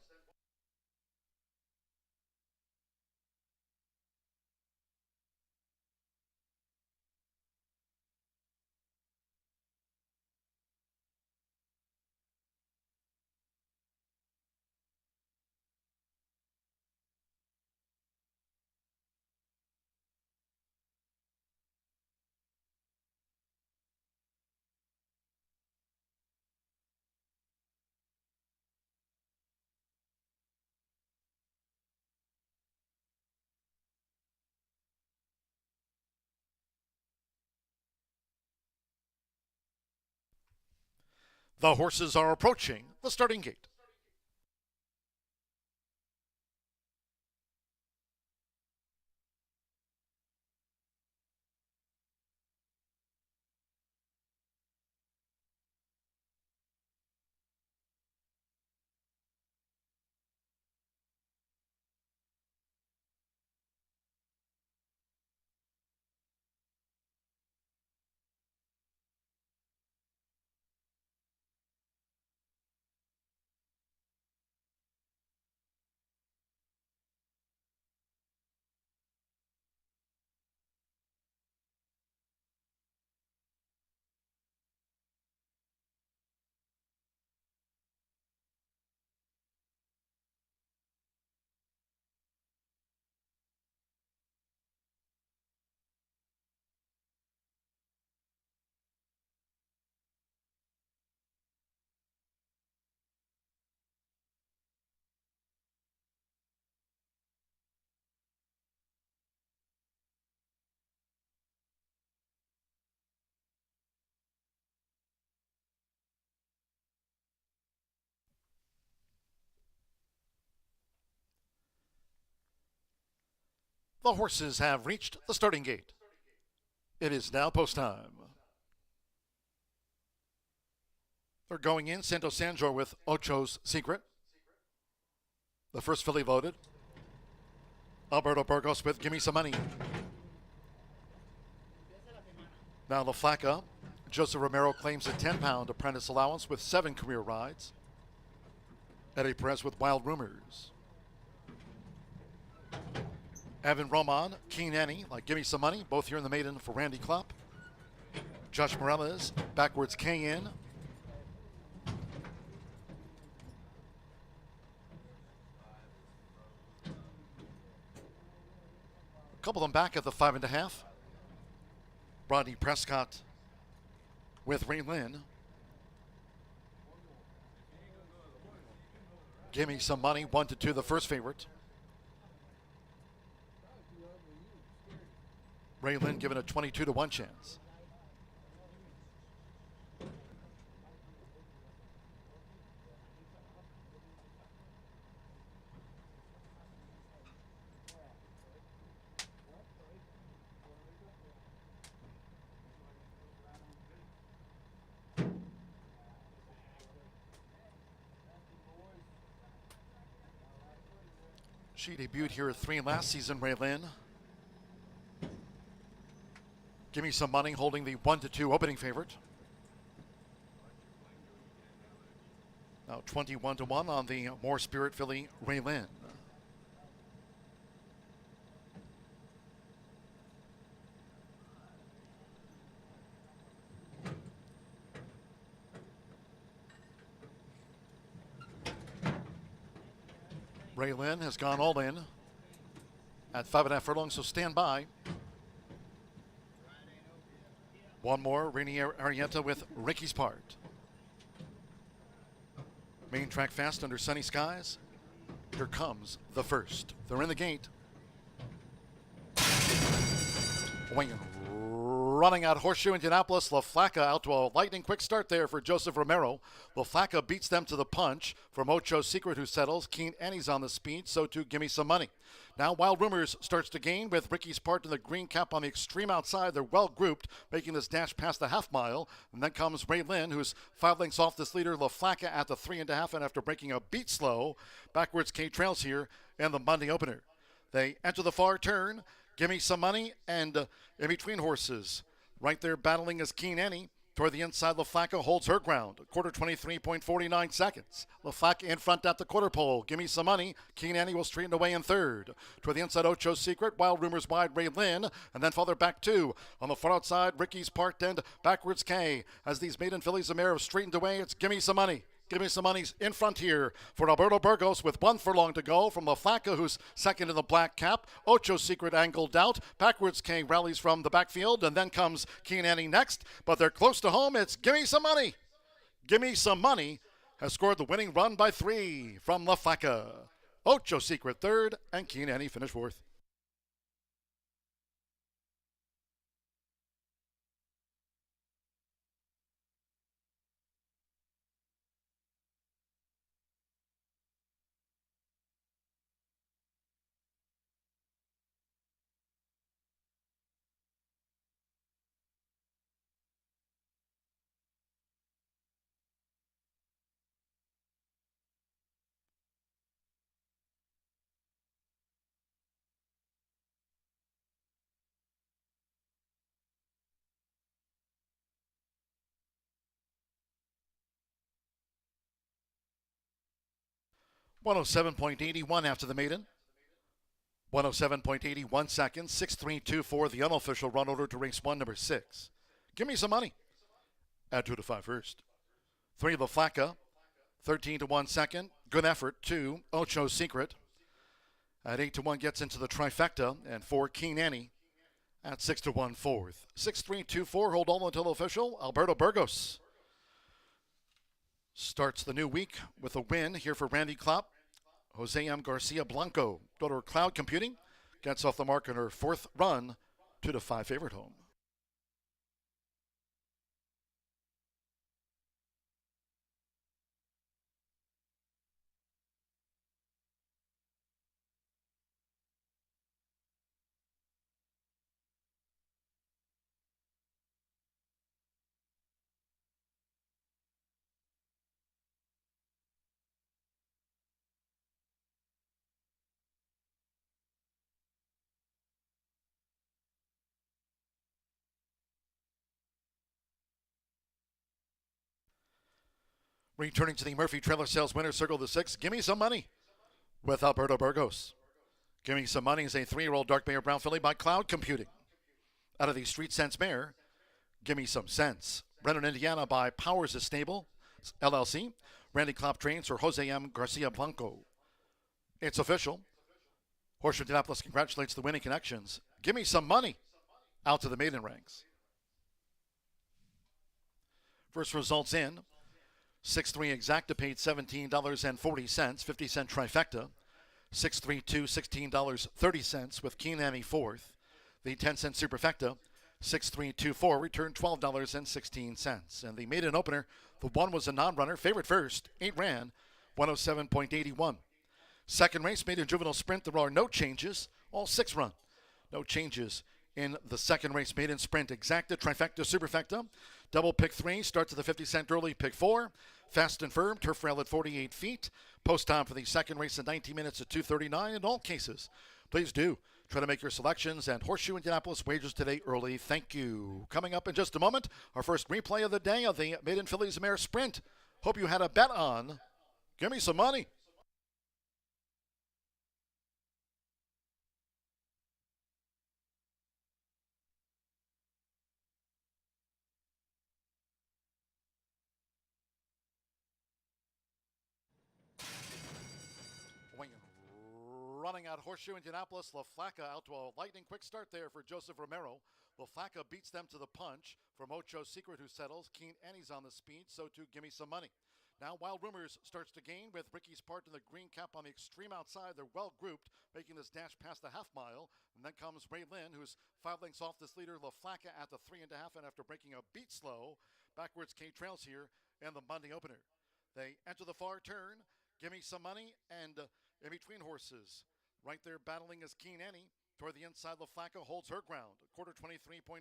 Speaker 1: The horses are approaching the starting gate. The horses have reached the starting gate. It is now post time. They're going in Santo Sandro with Ocho's Secret. The first filly voted. Alberto Burgos with Gimme Some Money. Now La Flaca. Joseph Romero claims a 10-pound apprentice allowance with 7 career rides. Eddie Perez with Wild Rumors. Evan Roman, Keen Annie, like Gimme Some Money, both here in the maiden for Randy Klopp. Josh Morales, Backwards K-In. A couple of them back at the 5.5. Rodney Prescott with Ray Lynn. Gimme Some Money, 1-2, the first favorite. Ray Lynn given a 22-1 chance. She debuted here at 3 last season, Ray Lynn. Give Me Some Money holding the 1-2 opening favorite. Now 21-1 on the More Spirit filly, Ray Lynn. Ray Lynn has gone all in at 5.5 furlongs, so stand by. One more, Rainier Arietta with Ricky's Part. Main track fast under sunny skies. Here comes the first. They're in the gate. Wayne running out Horseshoe Indianapolis. La Flaca out to a lightning quick start there for Joseph Romero. La Flaca beats them to the punch from Ocho's Secret, who settles. Keen Annie's on the speed, so too Gimme Some Money. Now Wild Rumors starts to gain with Ricky's Part in the green cap on the extreme outside. They're well grouped, making this dash past the half mile. And then comes Ray Lynn, who's 5 lengths off this leader, La Flaca, at the 3.5, and after breaking a beat slow, Backwards K trails here in the Monday opener. They enter the far turn. Gimme Some Money, and in between horses, right there battling is Keen Annie. Toward the inside, La Flaca holds her ground. Quarter 23.49 seconds. La Flaca in front at the quarter pole. Gimme Some Money. Keen Annie will straighten away in third. Toward the inside, Ocho's Secret. Wild Rumors wide, Ray Lynn. And then farther back two. On the far outside, Ricky's Part and Backwards K. As these maiden fillies of mare have straightened away, it's Gimme Some Money. Give Me Some Money's in front here for Alberto Burgos with 1 furlong to go from La Flaca, who's second in the black cap. Ocho's Secret angled out. Backwards King rallies from the backfield, and then comes Keen Annie next. But they're close to home. It's Give Me Some Money. Give Me Some Money has scored the winning run by 3 from La Flaca. Ocho's Secret third, and Keen Annie finished fourth. .107.81 after the maiden. 107.81 seconds. 6.324 the unofficial run order to race 1, number 6. Give Me Some Money. Add 2 to 5 first. 3 La Flaca. 13-1 second. Good effort. 2 Ocho's Secret. At 8-1 gets into the trifecta. And 4 Keen Annie. At 6-1 fourth. 6.324 hold all until official. Alberto Burgos starts the new week with a win here for Randy Klopp. Jose M. Garcia Blanco, daughter Cloud Computing, gets off the mark in her 4th run, 2-5 favorite home. Returning to the Murphy Trailer Sales Winner Circle of the Six, Gimme Some Money with Alberto Burgos. Gimme Some Money is a 3-year-old dark Mayor Brown filly by Cloud Computing. Out of the Street Sense mare, Gimme Some Sense. Brennan, Indiana by Powers' Stable, LLC. Randy Klopp trains for Jose M. Garcia Blanco. It's official. Horseshoe Indianapolis congratulates the winning connections. Gimme Some Money out to the maiden ranks. First results in. 6-3 exacta paid $17.40, 50-cent trifecta. 6-3-2, $16.30 with Keen Annie fourth. The 10-cent superfecta, 6-3-2-4, returned $12.16. And the maiden opener, the one was a non-runner, favorite first, 8 ran, 107.81. Second race, maiden juvenile sprint, there are no changes, all 6 run. No changes in the second race, maiden sprint, exacta, trifecta, superfecta. Double pick 3, starts at the 50-cent early, pick 4. Fast and firm, turf rail at 48 feet. Post time for the second race in 19 minutes at 2:39 in all cases. Please do try to make your selections and Horseshoe Indianapolis wagers today early. Thank you. Coming up in just a moment, our first replay of the day of the Maiden Fillies Mare Sprint. Hope you had a bet on. Give me some money. Running out Horseshoe Indianapolis, LaFlaca out to a lightning quick start there for Joseph Romero. LaFlaca beats them to the punch from Ocho Secret, who settles. Keen Annie's on the speed, so too Gimme Some Money. Now Wild Rumors starts to gain with Ricky's Part in the green cap on the extreme outside. They're well grouped, making this dash past the half mile. And then comes Ray Lynn, who's 5 lengths off this leader, LaFlaca at the 3.5, and after breaking a beat slow, backwards K trails here in the Monday opener. They enter the far turn. Gimme Some Money, and in between horses, right there battling is Keen Annie. Toward the inside, LaFlaca holds her ground. A quarter 23.49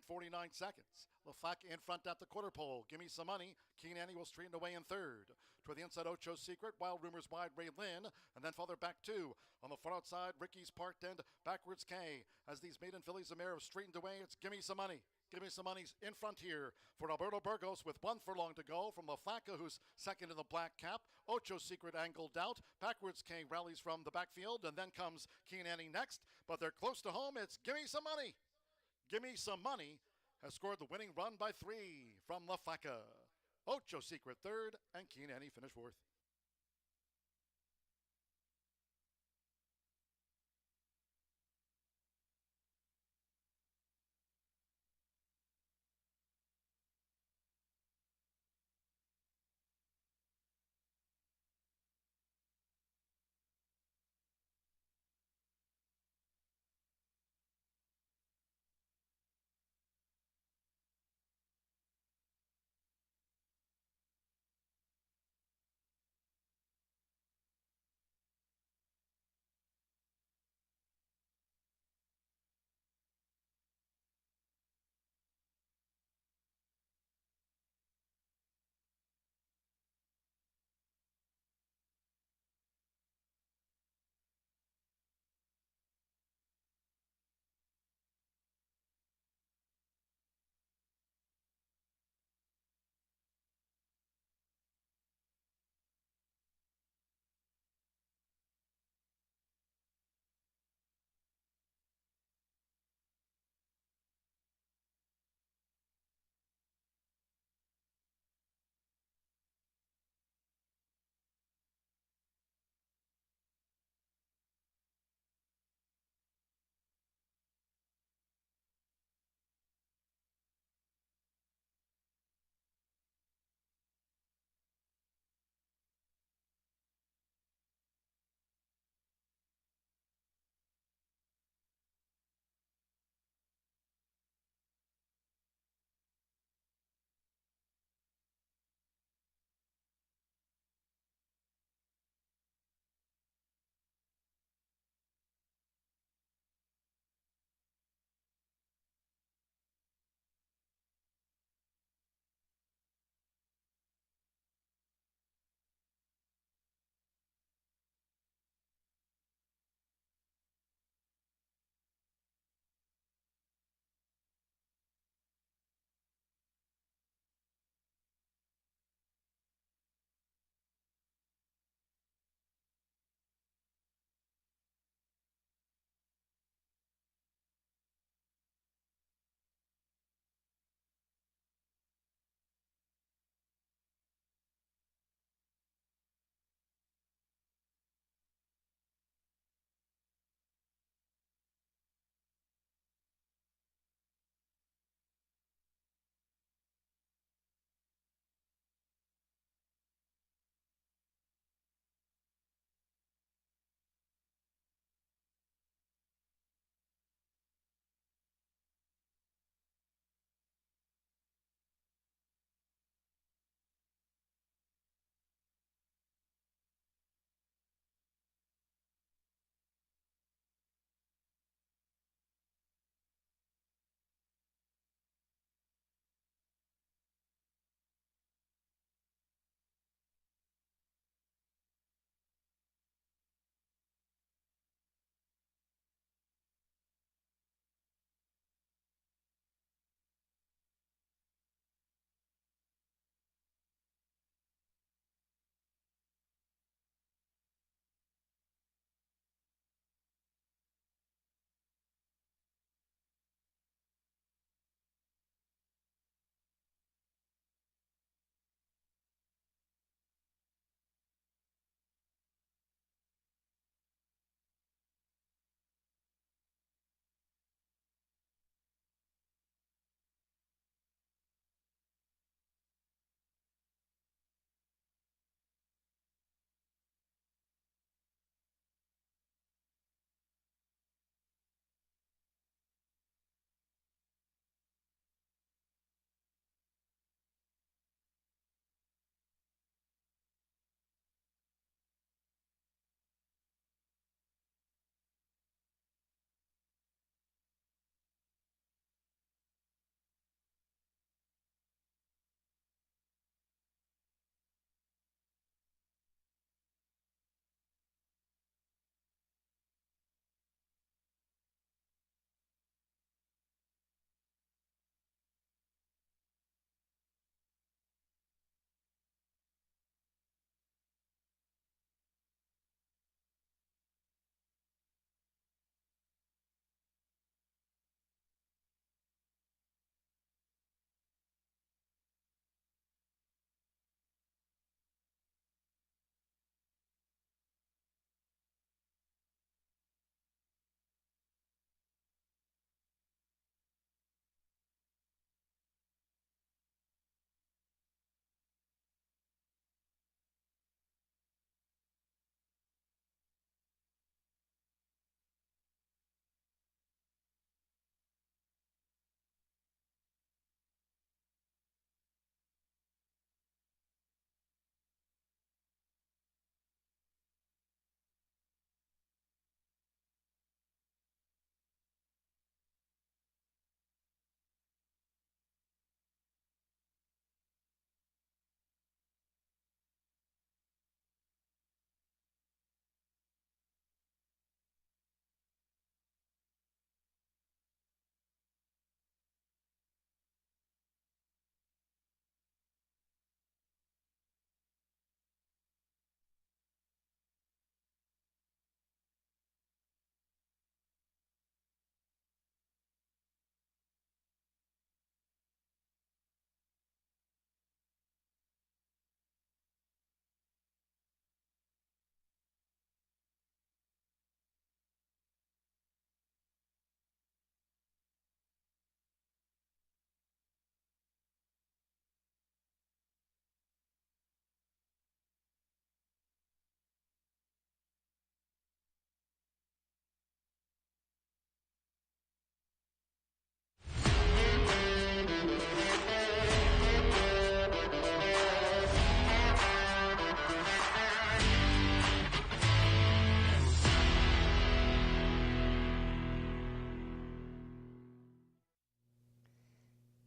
Speaker 1: seconds. LaFlaca in front at the quarter pole. Gimme Some Money. Keen Annie will straighten away in third. Toward the inside, Ocho Secret. Wild Rumors wide, Ray Lynn. And then farther back two. On the far outside, Ricky's Part and backwards K. As these maiden fillies of mare have straightened away, it's Gimme Some Money. Gimme Some Money's in front here for Alberto Burgos with 1 furlong to go from LaFlaca, who's second in the black cap. Ocho Secret angled out. Backwards King rallies from the backfield, and then comes Keen Annie next. But they're close to home. It's Gimme Some Money. Gimme Some Money has scored the winning run by 3 from LaFlaca. Ocho Secret third, and Keen Annie finished fourth.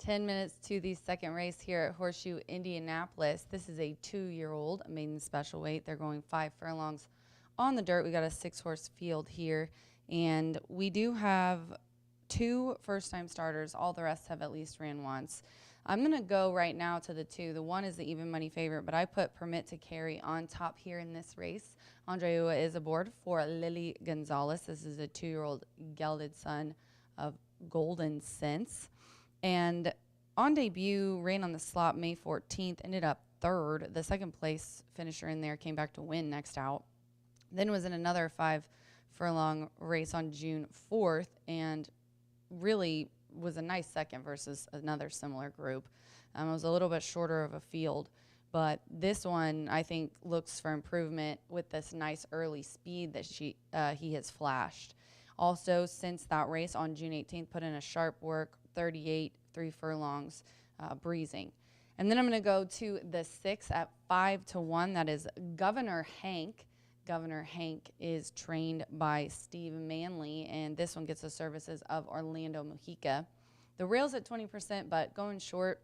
Speaker 2: 10 minutes to the second race here at Horseshoe Indianapolis. This is a 2-year-old maiden special weight. They're going 5 furlongs on the dirt. We got a 6-horse field here, and we do have 2 first-time starters. All the rest have at least ran once. I'm going to go right now to the 2. The 1 is the even money favorite, but I put Permit to Carry on top here in this race. Andre Ua is aboard for Lily Gonzalez. This is a 2-year-old gelded son of Golden Sense. And on debut, ran on the slot May 14th, ended up 3rd. The second place finisher in there came back to win next out. Then was in another 5 furlong race on June 4th and really was a nice second versus another similar group. It was a little bit shorter of a field, but this one I think looks for improvement with this nice early speed that he has flashed. Also, since that race on June 18th, put in a sharp work, 38, 3 furlongs, breezing. And then I'm going to go to the 6 at 5-1. That is Governor Hank. Governor Hank is trained by Steve Manley, and this one gets the services of Orlando Mujica. The rail's at 20%, but going short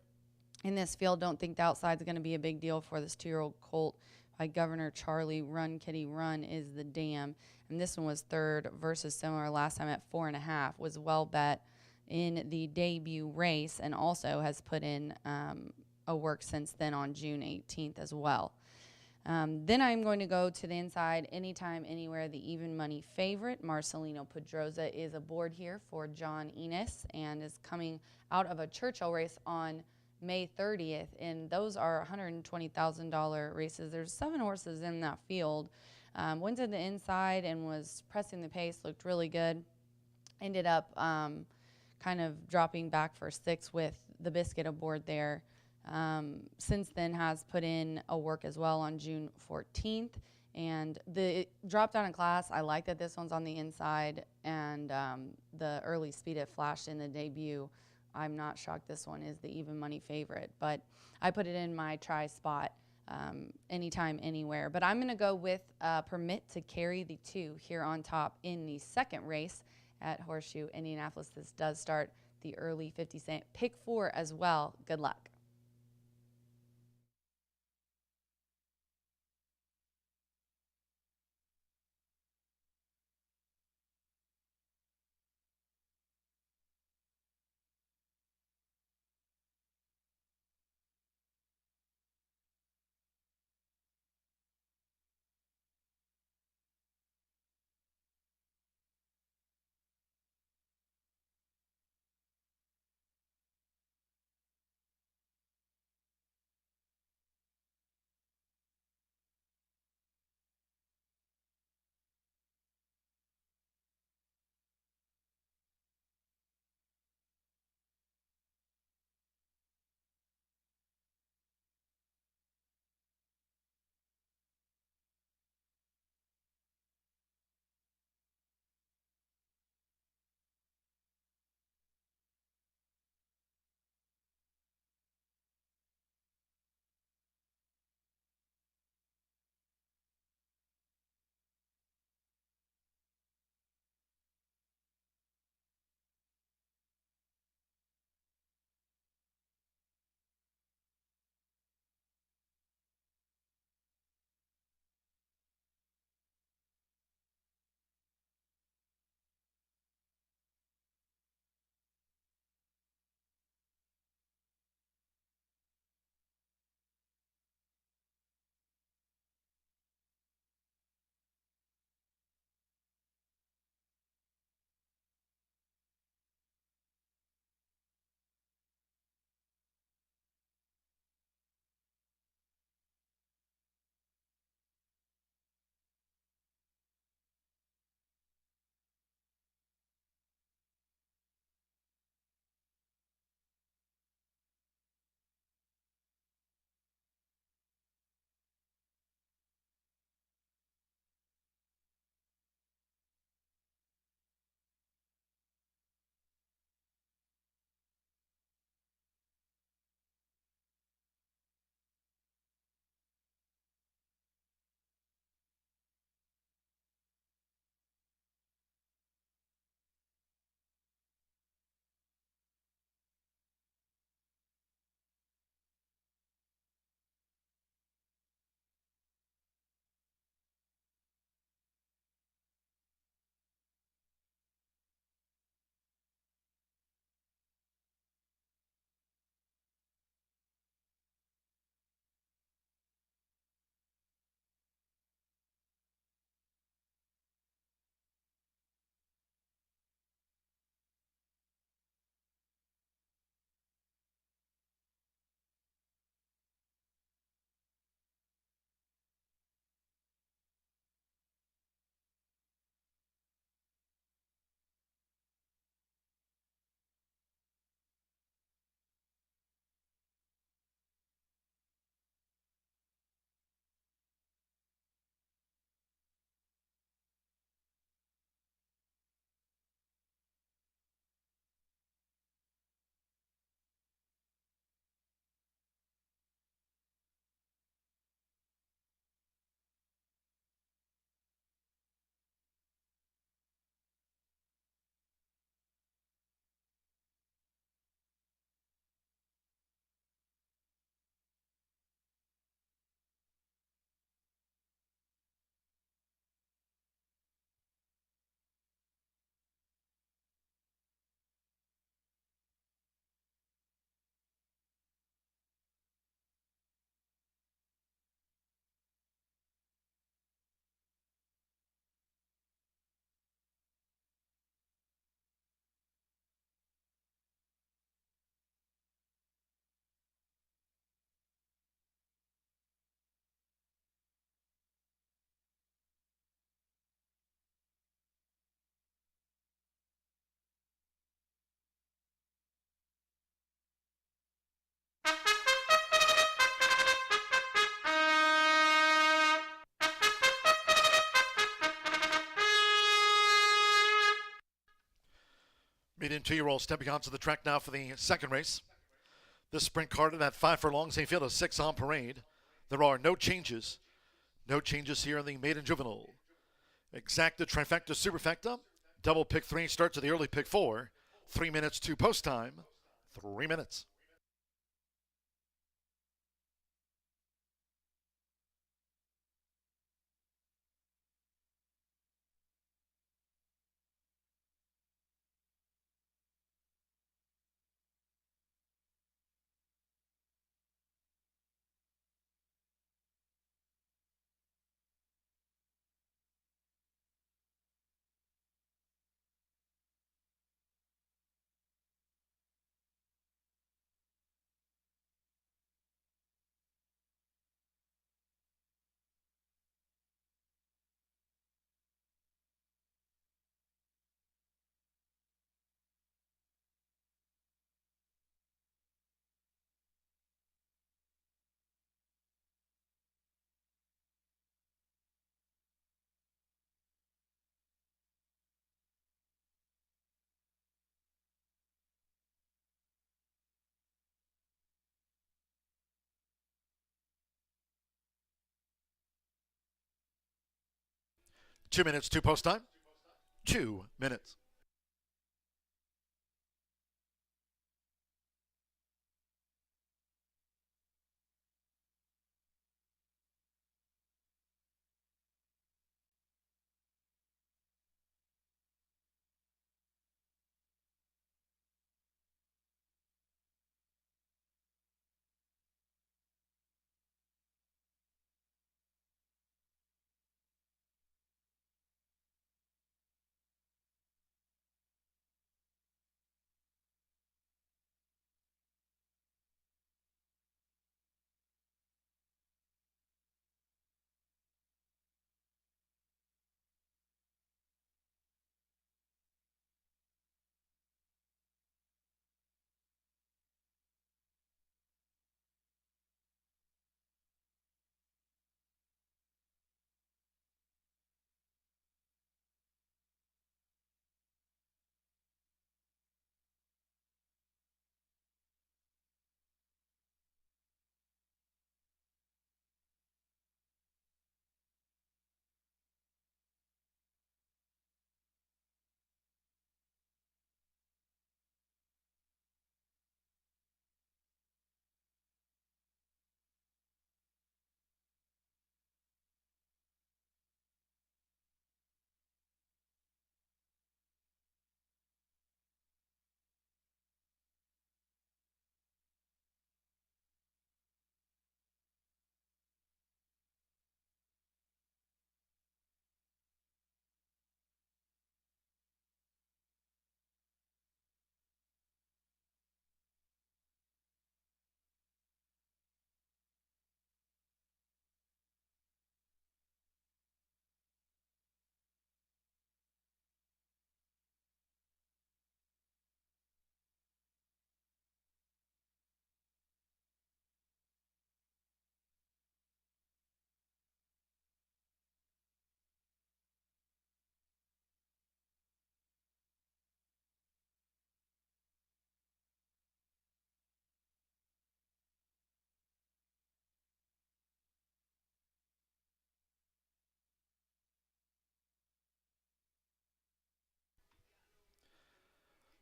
Speaker 2: in this field, don't think the outside's going to be a big deal for this 2-year-old colt by Governor Charlie. Run, Kitty, Run is the dam. And this one was 3rd versus similar last time at 4.5. Was well bet in the debut race and also has put in a work since then on June 18th as well. Then I'm going to go to the inside, Anytime, Anywhere, the even money favorite. Marcelino Pedroza is aboard here for John Enos and is coming out of a Churchill race on May 30th, and those are $120,000 races. There's 7 horses in that field. Went to the inside and was pressing the pace, looked really good. Ended up kind of dropping back for 6 with the Biscuit aboard there. Since then has put in a work as well on June 14th. And the drop down in class, I like that this one's on the inside, and the early speed it flashed in the debut. I'm not shocked this one is the even money favorite, but I put it in my try spot, Anytime, Anywhere. But I'm going to go with Permit to Carry, the 2 here on top in the second race at Horseshoe Indianapolis. This does start the early 50 cent. Pick 4 as well. Good luck.
Speaker 1: Median 2-year-old stepping onto the track now for the second race. This sprint carded at 5 furlongs, a field of 6 on parade. There are no changes. No changes here in the maiden juvenile. Exacta, trifecta, superfecta. Double pick 3 start to the early pick 4. 3 minutes to post time. 3 minutes. Two minutes to post time. 2 minutes.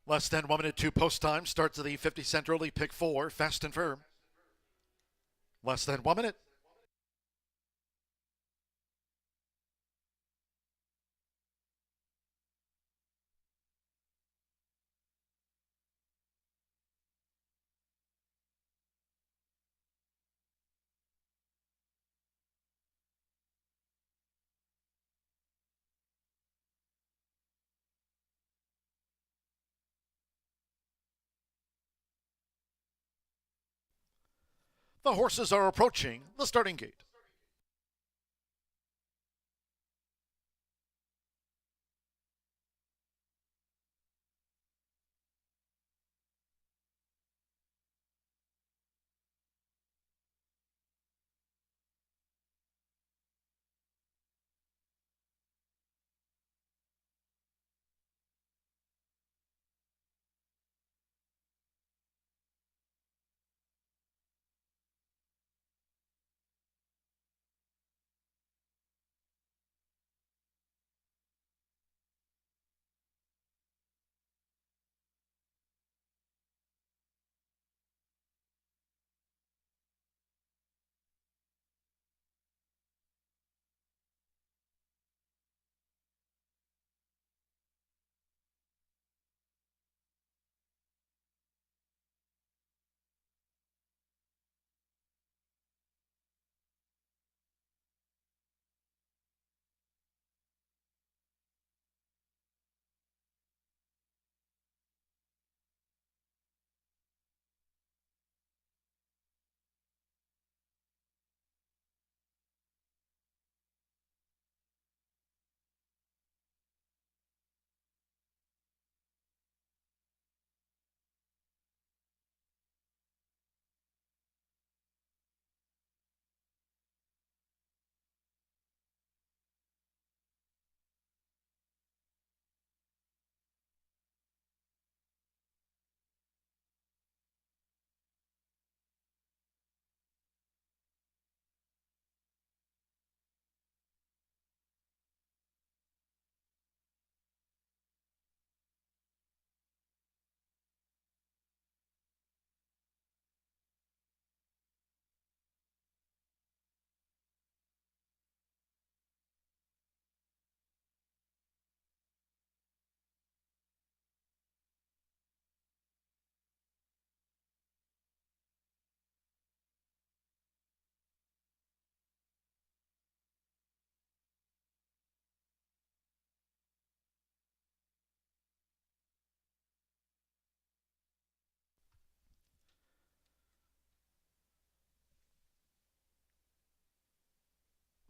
Speaker 1: Less than 1 minute to post time. Start to the 50-cent early pick 4. Fast and firm. Less than 1 minute. The horses are approaching the starting gate.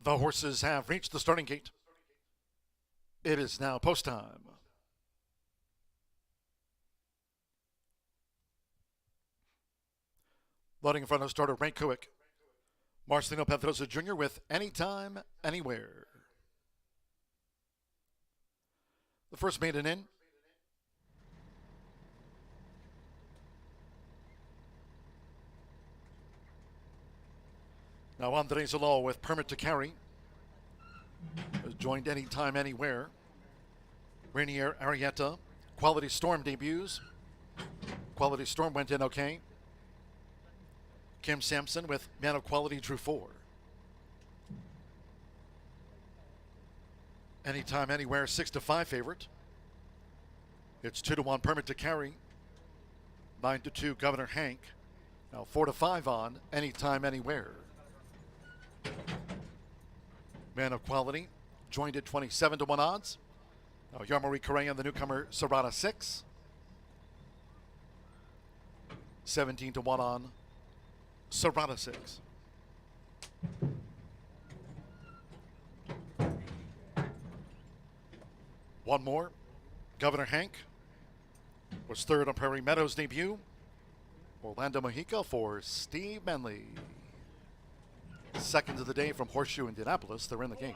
Speaker 1: The horses have reached the starting gate. It is now post time. Loading in front of starter Ray Kuick. Marcelino Pedrosa Jr. with Anytime, Anywhere. The first maiden in. Now Andres Alou with Permit to Carry. Has joined Anytime, Anywhere. Rainier Arietta. Quality Storm debuts. Quality Storm went in okay. Kim Sampson with Man of Quality drew 4. Anytime, Anywhere, 6-5 favorite. It's 2-1 Permit to Carry. 9-2 Governor Hank. Now 4-5 on Anytime, Anywhere. Man of Quality joined at 27-1 odds. Now Yarmari Correa and the newcomer Serrata 6. 17-1 on Serrata 6. One more. Governor Hank was third on Prairie Meadows' debut. Orlando Mojica for Steve Menley. Second of the day from Horseshoe Indianapolis. They're in the gate.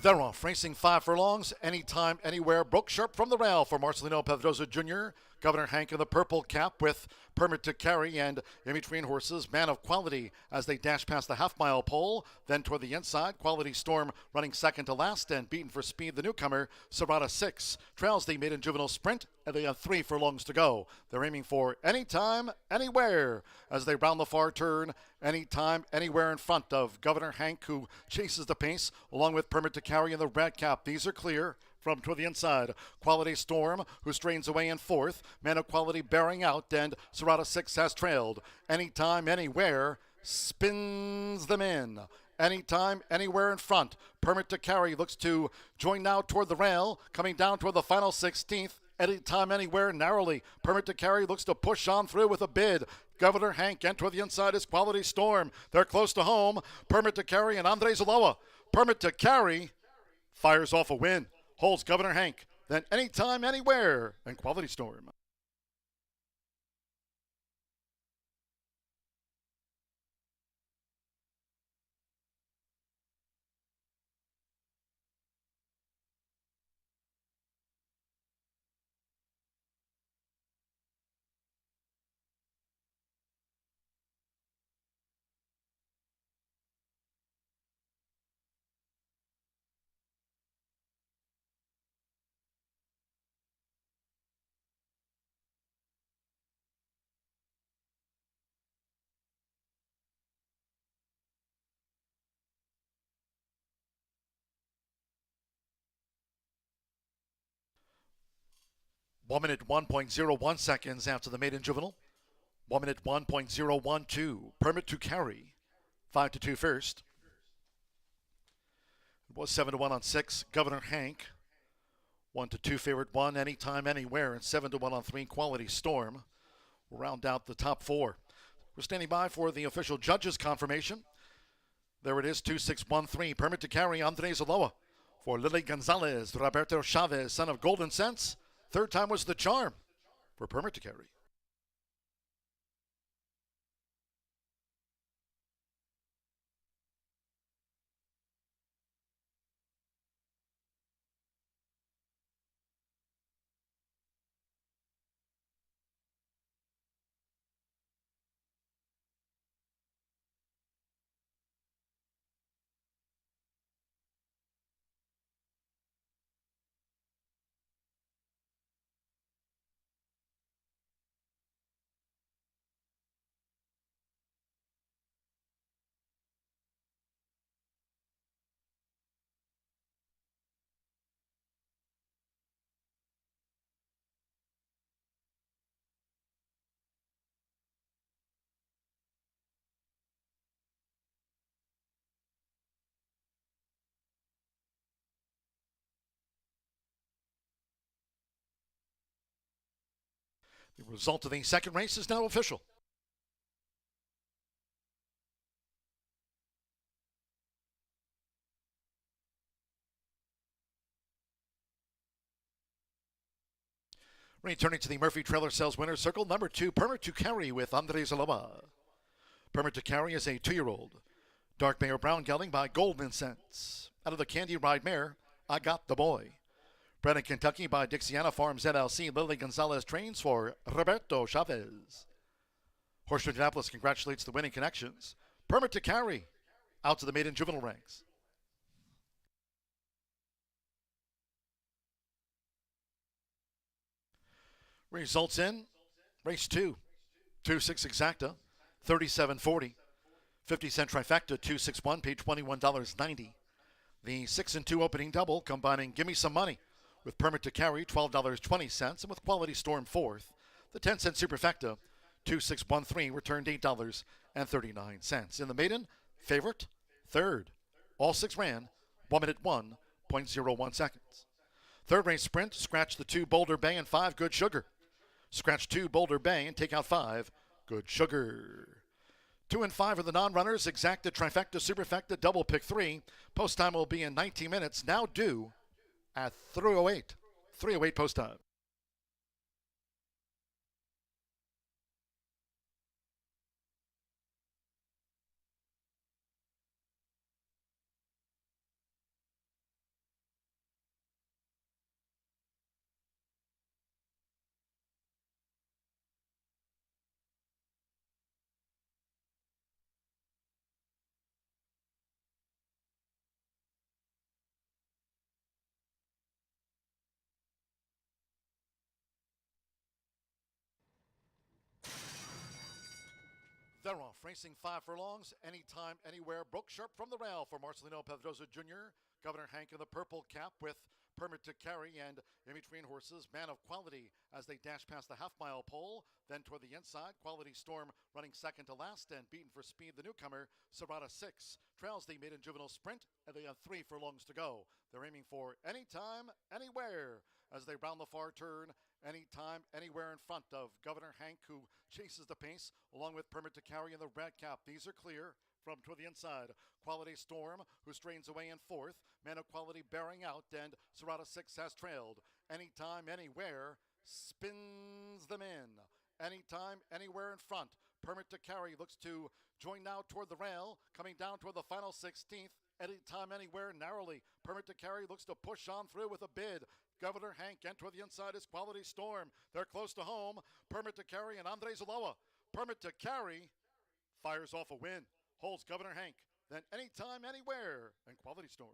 Speaker 1: They're off, racing 5 furlongs, Anytime, Anywhere. Broke sharp from the rail for Marcelino Pedrosa Jr. Governor Hank in the purple cap with Permit to Carry, and in between horses, Man of Quality as they dash past the half-mile pole. Then toward the inside, Quality Storm running second to last, and beaten for speed, the newcomer, Serrata 6. Trails the maiden juvenile sprint, and they have 3 furlongs to go. They're aiming for Anytime, Anywhere as they round the far turn. Anytime, Anywhere in front of Governor Hank, who chases the pace, along with Permit to Carry in the red cap. These are clear. From to the inside, Quality Storm, who strains away in fourth. Man of Quality bearing out, and Serrata 6 has trailed. Anytime, Anywhere spins them in. Anytime, Anywhere in front. Permit to Carry looks to join now toward the rail, coming down toward the final 16th. Anytime, Anywhere narrowly. Permit to Carry looks to push on through with a bid. Governor Hank, and toward the inside is Quality Storm. They're close to home. Permit to Carry and Andres Alou. Permit to Carry fires off a win. Holds Governor Hank, then Anytime, Anywhere, and Quality Storm. One minute 1.01 seconds after the maiden juvenile. 1 minute 1.012. Permit to Carry. 5-2 first. It was 7-1 on 6. Governor Hank. 1-2 favorite 1. Anytime, Anywhere. And 7-1 on 3. Quality Storm. We'll round out the top 4. We're standing by for the official judges' confirmation. There it is, 2-6-1-3. Permit to Carry. Andres Alou. For Lily Gonzalez. Roberto Chavez, son of Golden Sense. Third time was the charm for Permit to Carry. The result of the second race is now official. Returning to the Murphy Trailer Sales Winner's Circle, number 2, Permit to Carry with Andres Aloha. Permit to Carry is a 2-year-old. Dark Mayor Brown gelding by Goldman Sense. Out of the Candy Ride Mare, I Got the Boy. Bred in Kentucky by Dixiana Farms LLC, Lily Gonzalez trains for Roberto Chavez. Horseshoe Indianapolis congratulates the winning connections. Permit to Carry, out to the maiden juvenile ranks. Results in race 2, 2-6 exacta, 37.40. 50-cent trifecta, 261, paid $21.90. The 6 and 2 opening double, combining Gimme Some Money with Permit to Carry, $12.20, and with Quality Storm fourth. The 10-cent superfecta, 2613, returned $8.39. In the maiden, favorite, third. All 6 ran, 1 minute 1.01 seconds. Third race sprint, scratch the 2 Boulder Bay and 5 Good Sugar. Scratch 2 Boulder Bay and take out 5 Good Sugar. 2 and 5 are the non-runners. Exacta, trifecta, superfecta, double pick 3. Post time will be in 19 minutes, now due at 3:08. 3:08 post time. They're off, racing 5 furlongs, anytime, anywhere. Broke sharp from the rail for Marcelino Pedrosa Jr. Governor Hank in the purple cap with Permit to Carry, and in between horses, Man of Quality as they dash past the half-mile pole. Then toward the inside, Quality Storm running second to last, and beaten for speed, the newcomer, Serrata 6. Trails the maiden juvenile sprint, and they have 3 furlongs to go. They're aiming for anytime, anywhere as they round the far turn. Anytime, anywhere in front of Governor Hank, who chases the pace, along with Permit to Carry in the red cap. These are clear from toward the inside. Quality Storm, who strains away in fourth. Man of Quality bearing out, and Serrata 6 has trailed. Anytime, anywhere, spins them in. Anytime, anywhere in front. Permit to Carry looks to join now toward the rail, coming down toward the final 16th. Anytime, anywhere, narrowly. Permit to Carry looks to push on through with a bid. Governor Hank, and toward the inside is Quality Storm. They're close to home. Permit to Carry and Andres Aloha. Permit to Carry fires off a win. Holds Governor Hank. Then anytime, anywhere, and Quality Storm.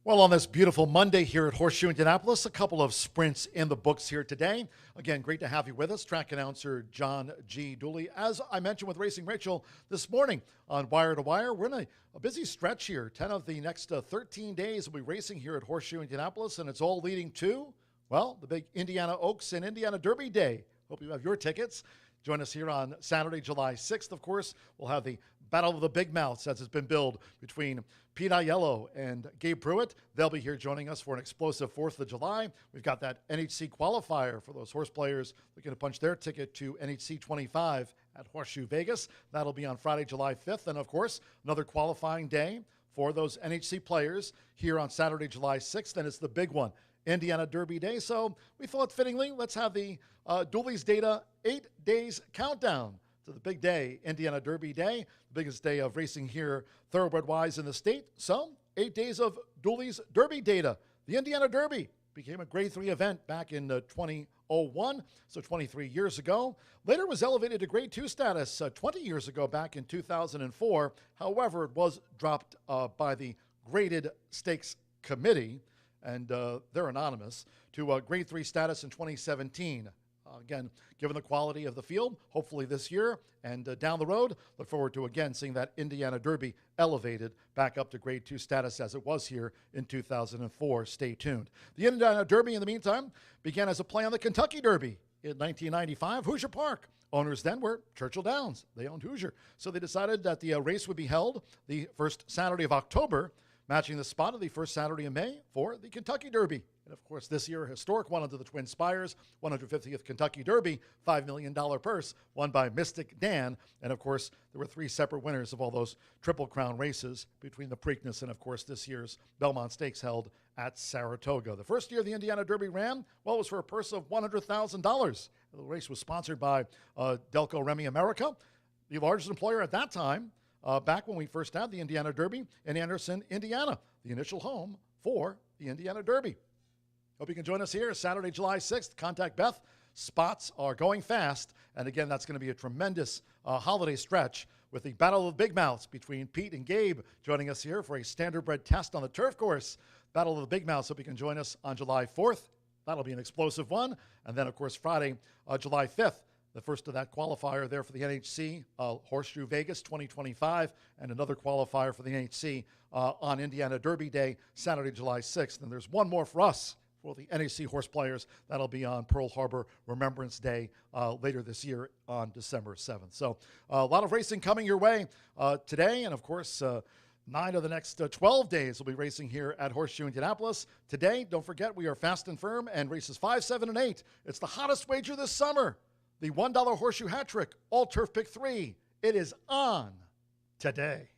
Speaker 1: Well, on this beautiful Monday here at Horseshoe Indianapolis, a couple of sprints in the books here today. Again, great to have you with us. Track announcer John G. Dooley. As I mentioned with Racing Rachel this morning on Wire to Wire, we're in a busy stretch here. 10 of the next 13 days will be racing here at Horseshoe Indianapolis, and it's all leading to, well, the big Indiana Oaks and Indiana Derby Day. Hope you have your tickets. Join us here on Saturday, July 6th, of course. We'll have the Battle of the Big Mouths, as it's been billed, between Pete Aiello and Gabe Pruitt. They'll be here joining us for an explosive 4th of July. We've got that NHC qualifier for those horse players looking to punch their ticket to NHC 25 at Horseshoe Vegas. That'll be on Friday, July 5th. And, of course, another qualifying day for those NHC players here on Saturday, July 6th. And it's the big one, Indiana Derby Day. So we thought fittingly, let's have the Dooley's Data 8 days countdown to the big day, Indiana Derby Day, the biggest day of racing here thoroughbred-wise in the state. So 8 days of Dooley's Derby data. The Indiana Derby became a Grade 3 event back in 2001, so 23 years ago. Later was elevated to Grade 2 status 20 years ago back in 2004. However, it was dropped by the Graded Stakes Committee, and they're anonymous, to Grade 3 status in 2017. Again, given the quality of the field, hopefully this year and down the road, look forward to again seeing that Indiana Derby elevated back up to Grade 2 status as it was here in 2004. Stay tuned. The Indiana Derby, in the meantime, began as a play on the Kentucky Derby in 1995, Hoosier Park. Owners then were Churchill Downs. They owned Hoosier. So they decided that the race would be held the first Saturday of October, matching the spot of the first Saturday of May for the Kentucky Derby. And, of course, this year, a historic one under the Twin Spires, 150th Kentucky Derby, $5 million purse, won by Mystic Dan. And, of course, there were 3 separate winners of all those Triple Crown races between the Preakness and, of course, this year's Belmont Stakes held at Saratoga. The first year the Indiana Derby ran, well, it was for a purse of $100,000. The race was sponsored by Delco Remy America, the largest employer at that time, back when we first had the Indiana Derby in Anderson, Indiana, the initial home for the Indiana Derby. Hope you can join us here Saturday, July 6th. Contact Beth. Spots are going fast. And again, that's going to be a tremendous holiday stretch with the Battle of the Big Mouths between Pete and Gabe joining us here for a standardbred test on the turf course. Battle of the Big Mouths. Hope you can join us on July 4th. That'll be an explosive one. And then, of course, Friday, July 5th. The first of that qualifier there for the NHC, Horseshoe Vegas 2025, and another qualifier for the NHC on Indiana Derby Day, Saturday, July 6th. And there's one more for us, for the NHC horse players. That'll be on Pearl Harbor Remembrance Day later this year on December 7th. So a lot of racing coming your way today, and of course, 9 of the next 12 days will be racing here at Horseshoe Indianapolis. Today, don't forget, we are fast and firm, and races 5, 7, and 8. It's the hottest wager this summer. The $1 Horseshoe Hat Trick, All Turf Pick 3. It is on today.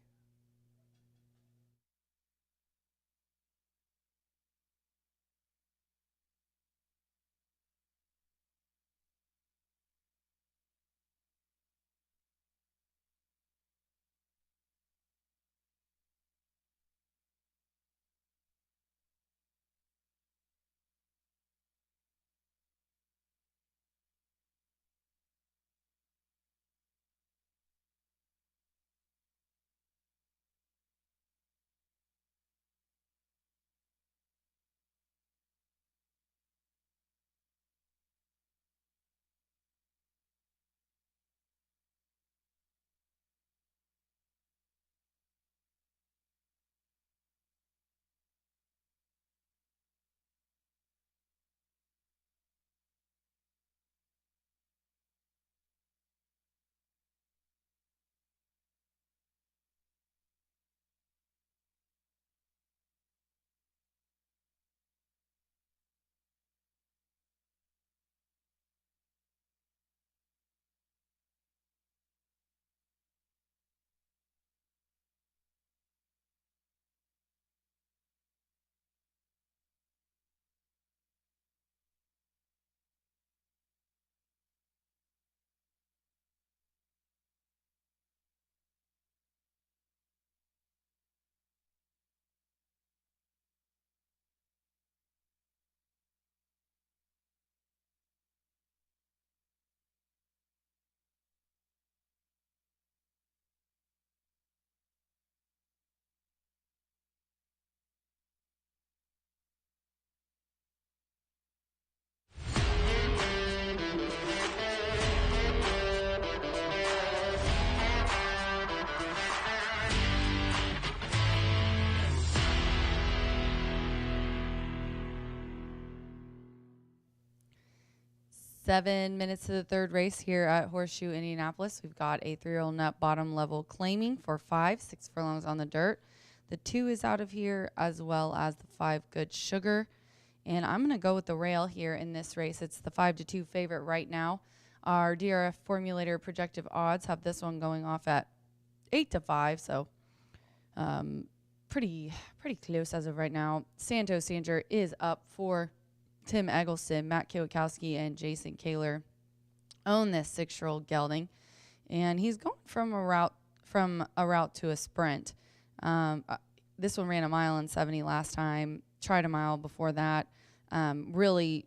Speaker 2: 7 minutes to the third race here at Horseshoe Indianapolis. We've got a 3-year-old nut bottom level claiming for 5, 6 furlongs on the dirt. The 2 is out of here, as well as the 5 Good Sugar. And I'm going to go with the rail here in this race. It's the 5-2 favorite right now. Our DRF formulator projective odds have this one going off at 8-5, so pretty close as of right now. Santos Sanger is up for Tim Eggleston, Matt Kwiatkowski, and Jason Kaler own this 6-year-old gelding, and he's going from a route to a sprint. This one ran 1 mile and 70 last time. Tried a mile before that. Really,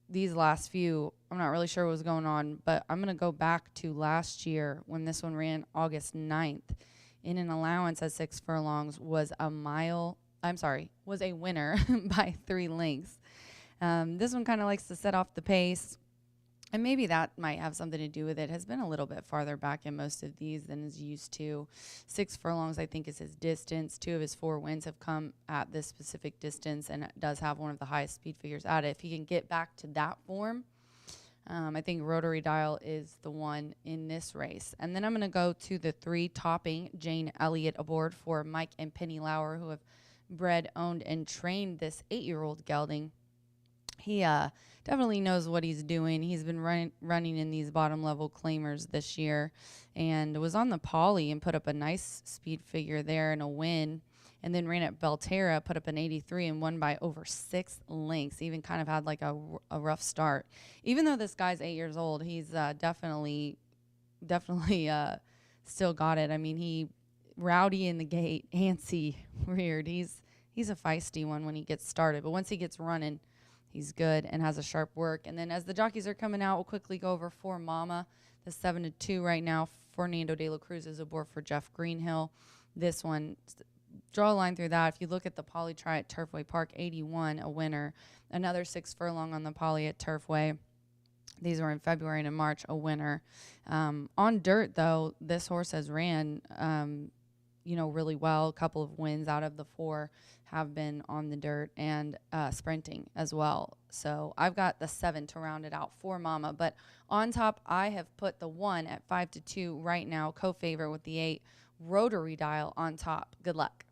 Speaker 2: these last few, I'm not really sure what was going on, but I'm going to go back to last year when this one ran August 9th in an allowance at 6 furlongs, was a winner by 3 lengths. This one kind of likes to set off the pace, and maybe that might have something to do with it. Has been a little bit farther back in most of these than is used to. 6 furlongs, I think, is his distance. 2 of his 4 wins have come at this specific distance, and it does have one of the highest speed figures at it. If he can get back to that form, I think Rotary Dial is the one in this race. And then I'm going to go to the 3 topping Jane Elliott aboard for Mike and Penny Lauer, who have bred, owned, and trained this 8-year-old gelding. He definitely knows what he's doing. He's been running in these bottom level claimers this year, and was on the Poly and put up a nice speed figure there and a win, and then ran at Belterra, put up an 83 and won by over 6 lengths. Even kind of had like a rough start. Even though this guy's 8 years old, he's definitely still got it. I mean, he rowdy in the gate, antsy, weird. He's a feisty one when he gets started, but once he gets running, he's good and has a sharp work. And then as the jockeys are coming out, we'll quickly go over For Mama, the 7-2 right now. Fernando de la Cruz is aboard for Jeff Greenhill. This one, draw a line through that. If you look at the Poly Try at Turfway Park, 81, a winner. Another 6 furlong on the Poly at Turfway. These were in February and in March, a winner. On dirt, though, this horse has ran, really well. A couple of wins out of the 4 have been on the dirt and sprinting as well. So I've got the 7 to round it out for Mama. But on top, I have put the 1 at 5-2 right now, co-favorite with the 8, Rotary Dial on top. Good luck.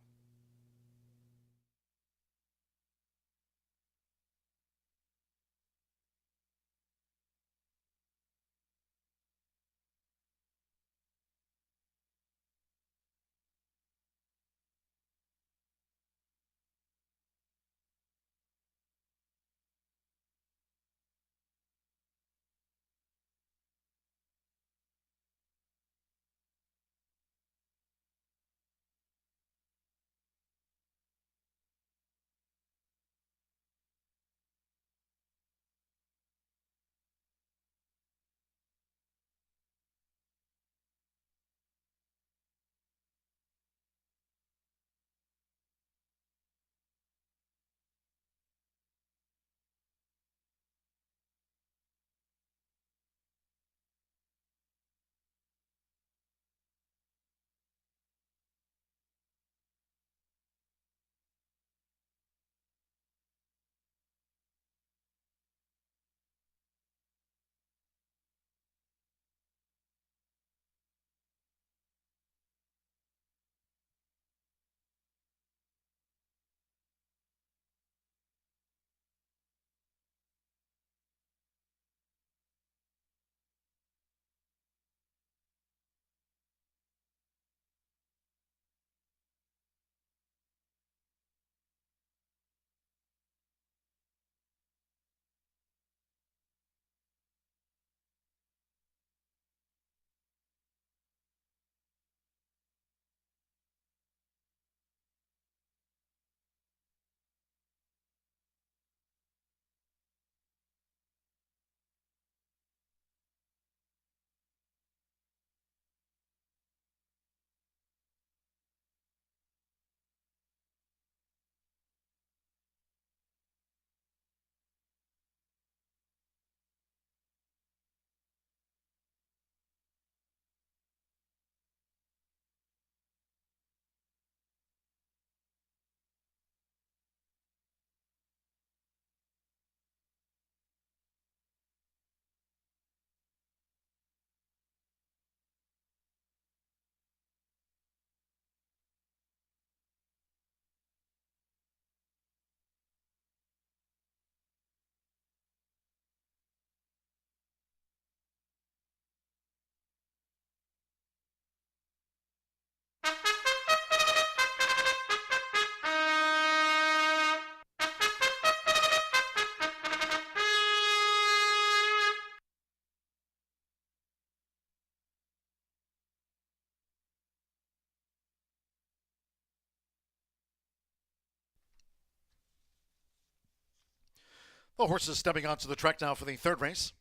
Speaker 1: The horses stepping onto the track now for the third race.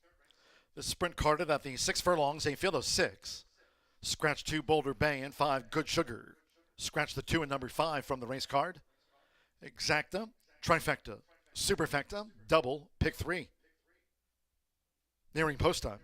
Speaker 1: The sprint carded at the 6 furlongs, a field of 6. Scratch 2, Boulder Bay, and 5, Good Sugar. Scratch the 2 and number 5 from the race card. Exacta, Trifecta, Superfecta, Double, Pick 3. Nearing post time.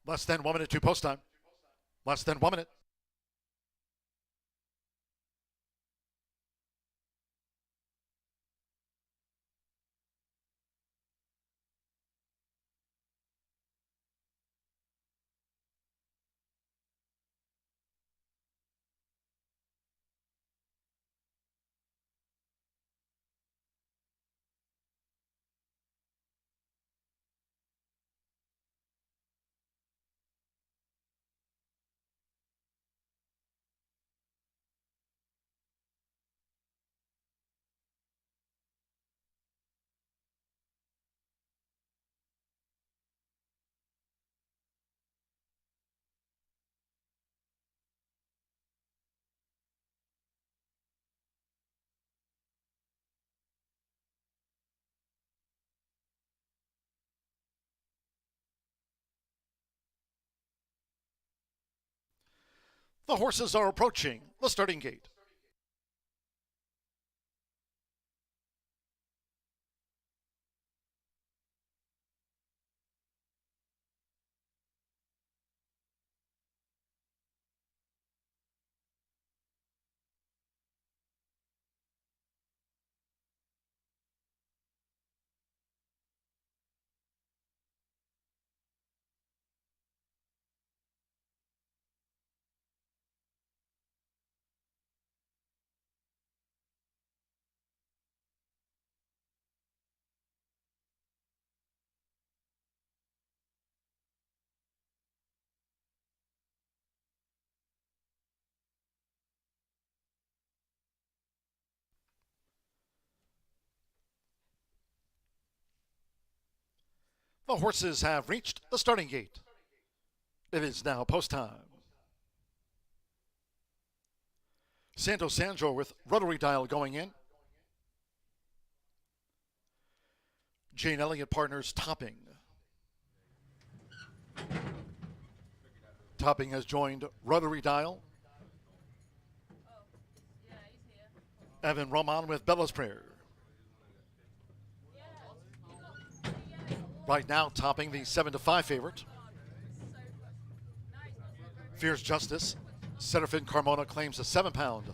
Speaker 1: Less than 1 minute to post time. Less than 1 minute. The horses are approaching the starting gate. The horses have reached the starting gate. It is now post time. Santos Sanjor with rotary dial going in. Jane Elliott Partners topping. Topping has joined rotary dial. Evan Roman with Bella's Prayer. Right now topping the 7-5 favorite. Fierce Justice. Centerfin Carmona claims a 7-pound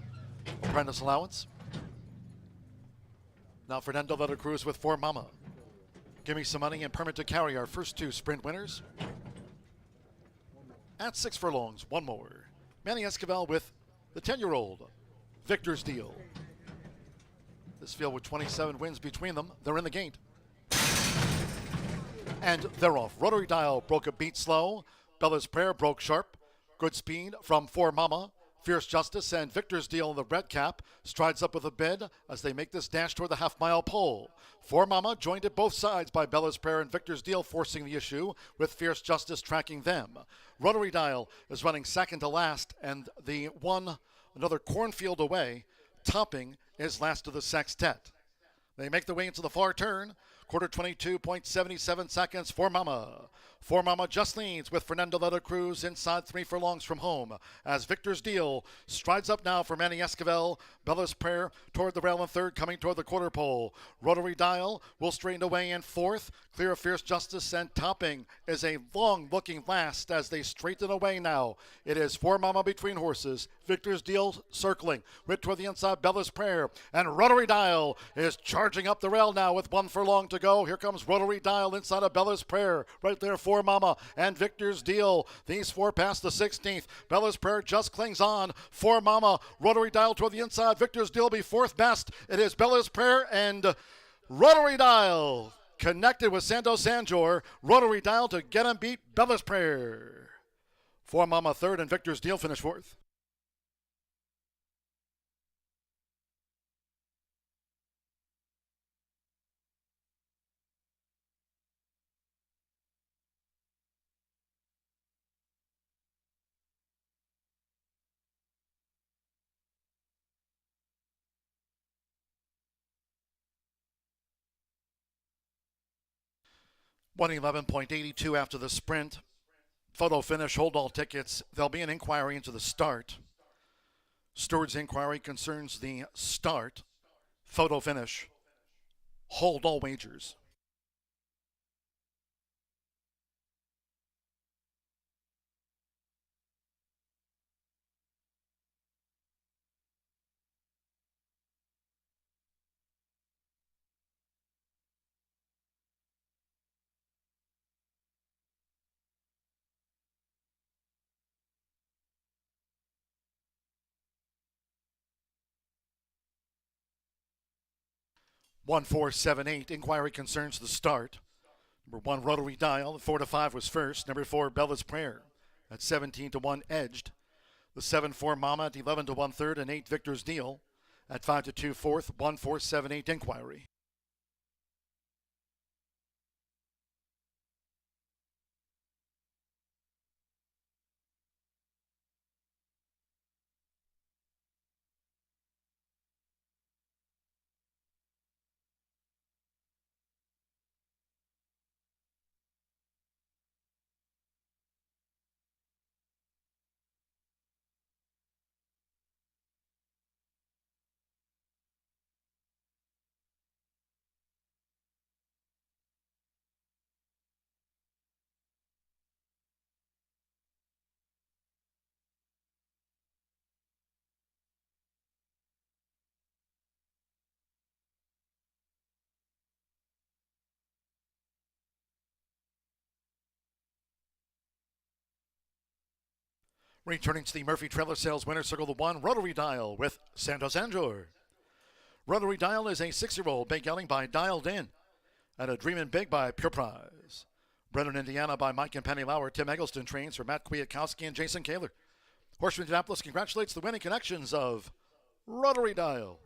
Speaker 1: apprentice allowance. Now Fernando Veta Cruz with For Mama. Give Me Some Money and Permit to Carry, our first two sprint winners. At 6 furlongs, one more. Manny Esquivel with the 10-year-old Victor's Deal. This field with 27 wins between them. They're in the gate. And they're off. Rotary Dial broke a beat slow. Bella's Prayer broke sharp. Good speed from For Mama. Fierce Justice and Victor's Deal in the red cap strides up with a bid as they make this dash toward the half-mile pole. For Mama joined at both sides by Bella's Prayer and Victor's Deal forcing the issue, with Fierce Justice tracking them. Rotary Dial is running second to last, and the one another cornfield away, topping is last of the sextet. They make their way into the far turn. Quarter 22.77 seconds for Mama. For Mama just leads with Fernando Veta Cruz inside 3 furlongs from home as Victor's Deal strides up now for Manny Esquivel. Bella's Prayer toward the rail in third, coming toward the quarter pole. Rotary Dial will straighten away in fourth. Clear of Fierce Justice and topping is a long-looking last as they straighten away now. It is For Mama between horses. Victor's Deal circling. With toward the inside, Bella's Prayer. And Rotary Dial is charging up the rail now with 1 furlong to go. Here comes Rotary Dial inside of Bella's Prayer. Right there, For Mama and Victor's Deal. These four past the 16th. Bella's Prayer just clings on. For Mama, Rotary Dial toward the inside. Victor's Deal be fourth best. It is Bella's Prayer and Rotary Dial connected with Santos Sanjor. Rotary Dial to get him beat Bella's Prayer. For Mama third and Victor's Deal finish fourth. $111.82 after the sprint. Photo finish, hold all tickets. There'll be an inquiry into the start. Steward's inquiry concerns the start. Photo finish, hold all wagers. One, 4, 7, 8. Inquiry concerns the start. Number 1, Rotary Dial. 4 to 5 was first. Number 4, Bella's Prayer. At 17 to 1, Edged. The 7, 4, Mama at 11 to 1 third, and 8, Victor's Deal. At 5 to 2 fourth. 1, 4, 7, 8. Inquiry. Returning to the Murphy Trailer Sales winner circle, the 1, Rotary Dial with Santos Sanjor. Rotary Dial is a 6-year-old big yelling by Dialed In and a Dreamin' Big by Pure Prize. Bred in Indiana by Mike and Penny Lauer. Tim Eggleston trains for Matt Kwiatkowski and Jason Kaler. Horseshoe Indianapolis congratulates the winning connections of Rotary Dial.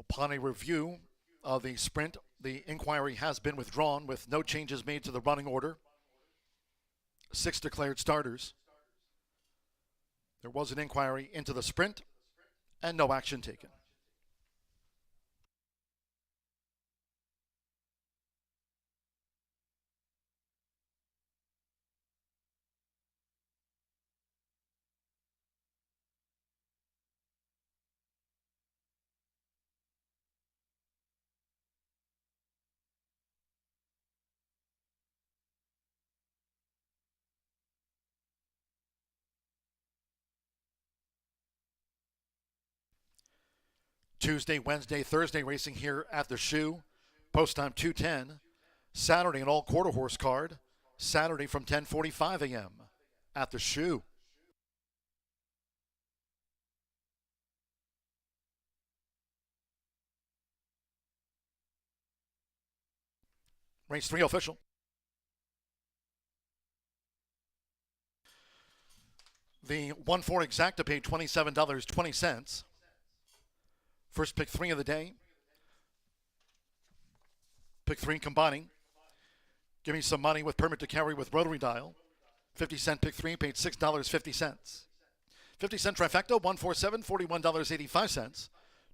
Speaker 1: Upon a review of the sprint, the inquiry has been withdrawn with no changes made to the running order. 6 declared starters. There was an inquiry into the sprint and no action taken. Tuesday, Wednesday, Thursday racing here at the Shoe. Post time 2:10. Saturday an all quarter horse card. Saturday from 10:45 a.m. at the Shoe. Race 3 official. The 1-4 exacta paid $27.20. First pick 3 of the day. Pick 3 combining. Give me some money with permit to carry with rotary dial. 50-cent pick 3 paid $6.50. 50-cent trifecta, 147, $41.85.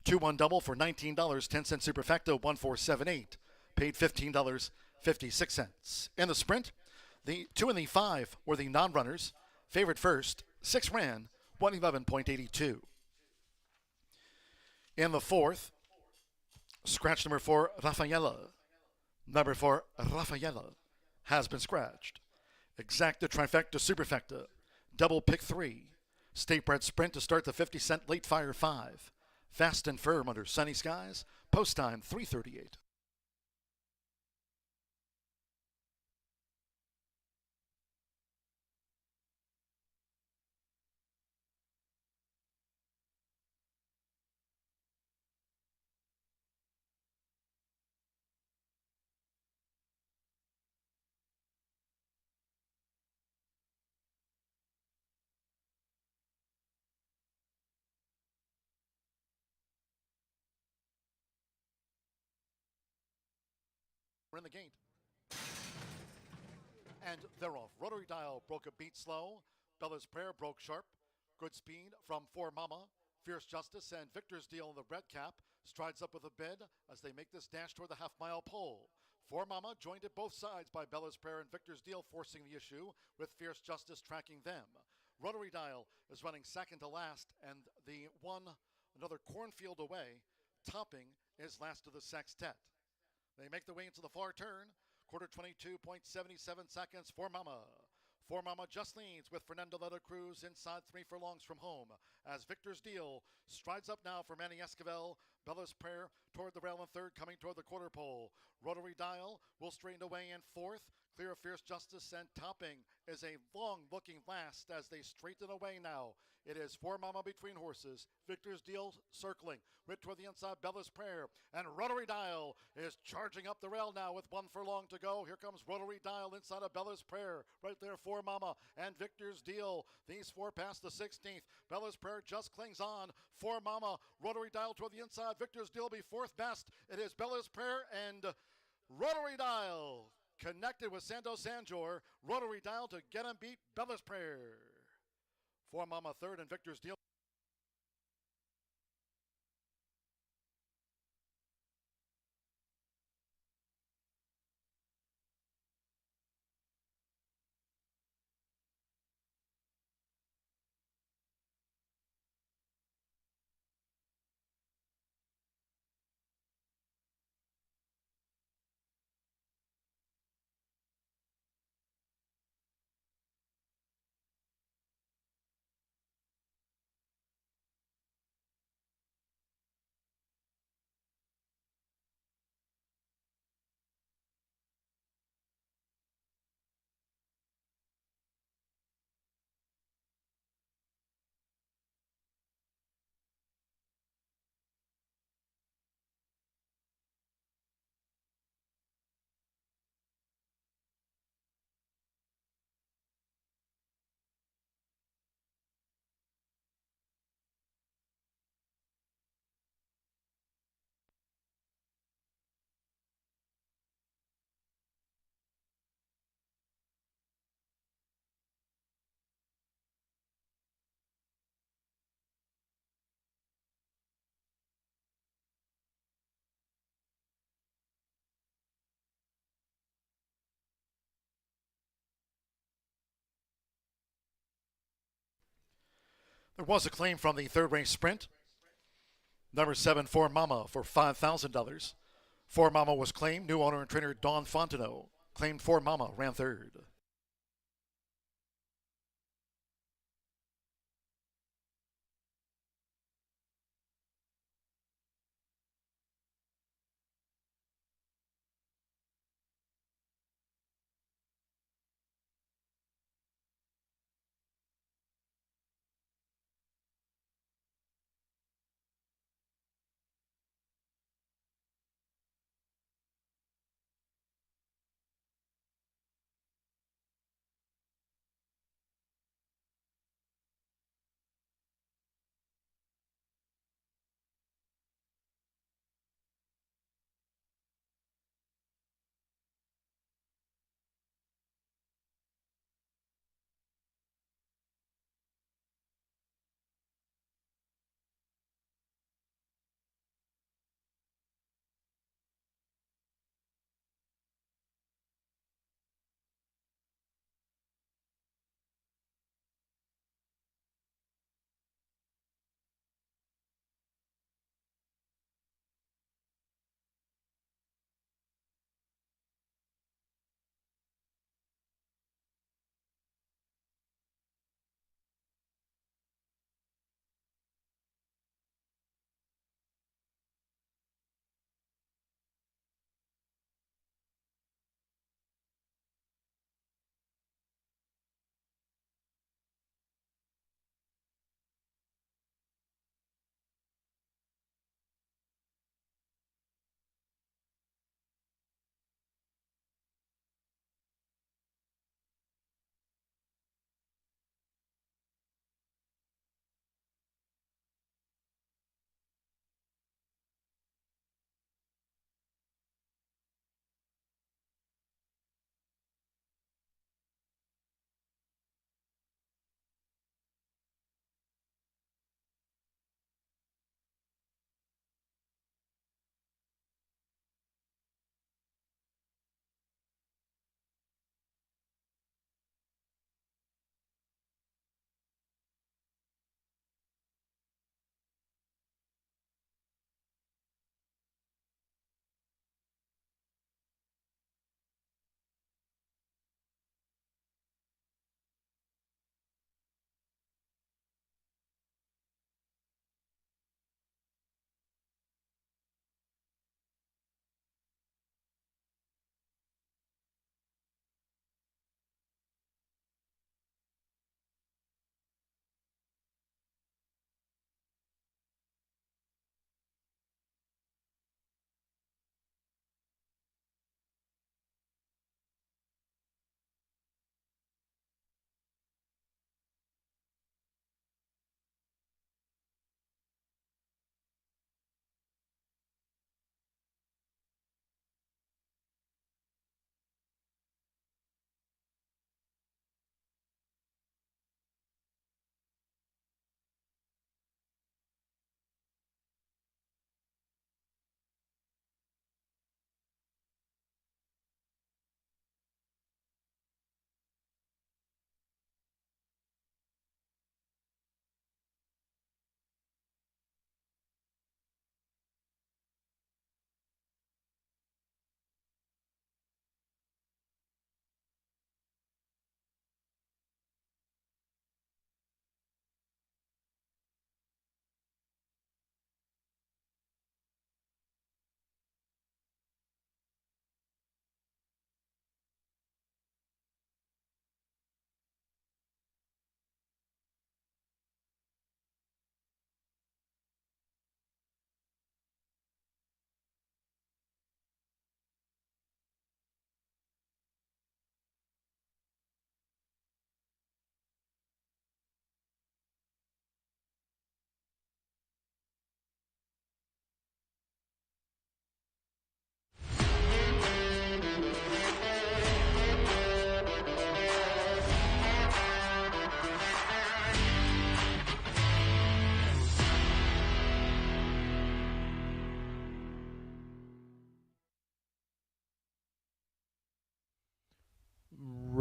Speaker 1: 2-1 double for $19, 10-cent superfecta, 1478, paid $15.56. In the sprint, the 2 and the 5 were the non-runners. Favorite first, 6 ran, 111.82. In the fourth, scratch number 4, Rafaela. Number 4, Rafaela, has been scratched. Exacta, trifecta, superfecta, double pick 3. State bred sprint to start the 50-cent late fire 5. Fast and firm under sunny skies. Post time 3:38. We're in the gate. And they're off. Rotary dial broke a beat slow. Bella's Prayer broke sharp. Good speed from For Mama. Fierce Justice and Victor's Deal in the red cap strides up with a bid as they make this dash toward the half-mile pole. For Mama joined at both sides by Bella's Prayer and Victor's Deal forcing the issue, with Fierce Justice tracking them. Rotary dial is running second to last, and the one another cornfield away, topping is last of the sextet. They make their way into the far turn. Quarter 22.77 seconds for Mama. For Mama just leads with Fernando Letta Cruz inside 3 furlongs from home. As Victor's Deal strides up now for Manny Esquivel. Bella's Prayer toward the rail in third, coming toward the quarter pole. Rotary dial will straighten away in fourth. Clear of Fierce Justice and topping is a long-looking last as they straighten away now. It is For Mama between horses. Victor's Deal circling. Wit toward the inside, Bella's Prayer. And Rotary Dial is charging up the rail now with 1 furlong to go. Here comes Rotary Dial inside of Bella's Prayer. Right there, For Mama and Victor's Deal. These 4 past the 16th. Bella's Prayer just clings on. For Mama, Rotary Dial toward the inside. Victor's Deal be 4th best. It is Bella's Prayer and Rotary Dial connected with Santos Sanjor. Rotary Dial to get him beat Bella's Prayer. For Mama 3rd and Victor's Deal. There was a claim from the third race sprint. Number 7, For Mama, for $5,000. For Mama was claimed. New owner and trainer Dawn Fontenot claimed For Mama, ran third.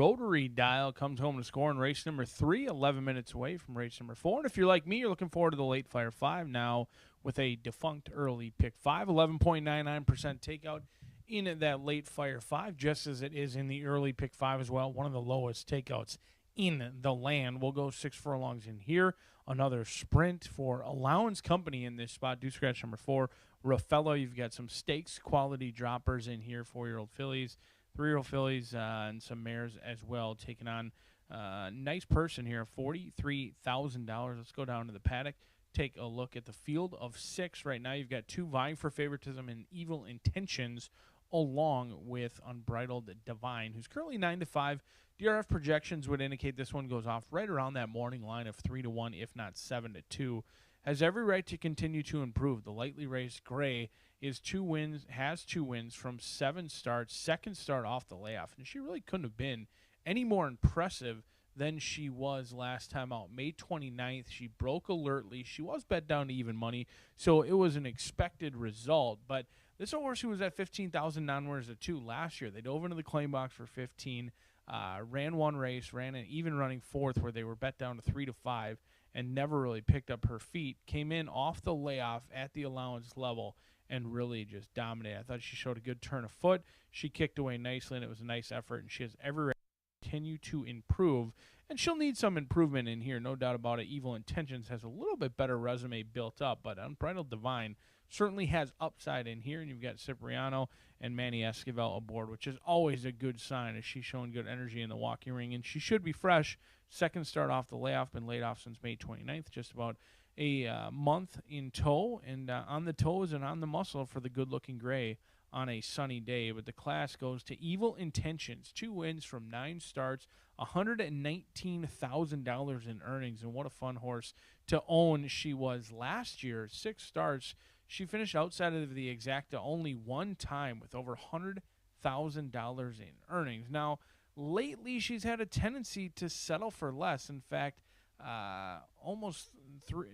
Speaker 7: rotary dial comes home to score in race number 3, 11 minutes away from race number 4. And if you're like me, you're looking forward to the late Fire 5 now with a defunct early pick 5, 11.99% takeout in that late Fire 5, just as it is in the early pick 5 as well. One of the lowest takeouts in the land. We'll go 6 furlongs in here. Another sprint for Allowance Company in this spot. Do scratch number 4. Raffello, you've got some stakes quality droppers in here, 4-year-old fillies, 3-year-old fillies, and some mares as well, taking on nice person here, $43,000. Let's go down to the paddock, take a look at the field of 6 right now. You've got 2 vying for favoritism and Evil Intentions, along with Unbridled Divine, who's currently 9-5. DRF projections would indicate this one goes off right around that morning line of 3-1, if not 7-2. Has every right to continue to improve. The lightly raced Gray has 2 wins from 7 starts, second start off the layoff, and she really couldn't have been any more impressive than she was last time out. May 29th, she broke alertly. She was bet down to even money, so it was an expected result, but this horse who was at 15,000 non-winners at 2 last year, they dove into the claim box for 15, ran one race, ran an even running 4th where they were bet down to 3-5, and never really picked up her feet. Came in off the layoff at the allowance level and really just dominated. I thought she showed a good turn of foot. She kicked away nicely, and it was a nice effort, and she has every right to continue to improve, and she'll need some improvement in here, no doubt about it. Evil Intentions has a little bit better resume built up, but Unbridled Divine certainly has upside in here, and you've got Cipriano and Manny Esquivel aboard, which is always a good sign as she's showing good energy in the walking ring, and she should be fresh. Second start off the layoff, been laid off since May 29th, just about a month in tow, and on the toes and on the muscle for the good-looking Gray on a sunny day. But the class goes to Evil Intentions, 2 wins from 9 starts, $119,000 in earnings, and what a fun horse to own she was last year. 6 starts. She finished outside of the exacta only 1 time with over $100,000 in earnings. Now, lately she's had a tendency to settle for less. In fact,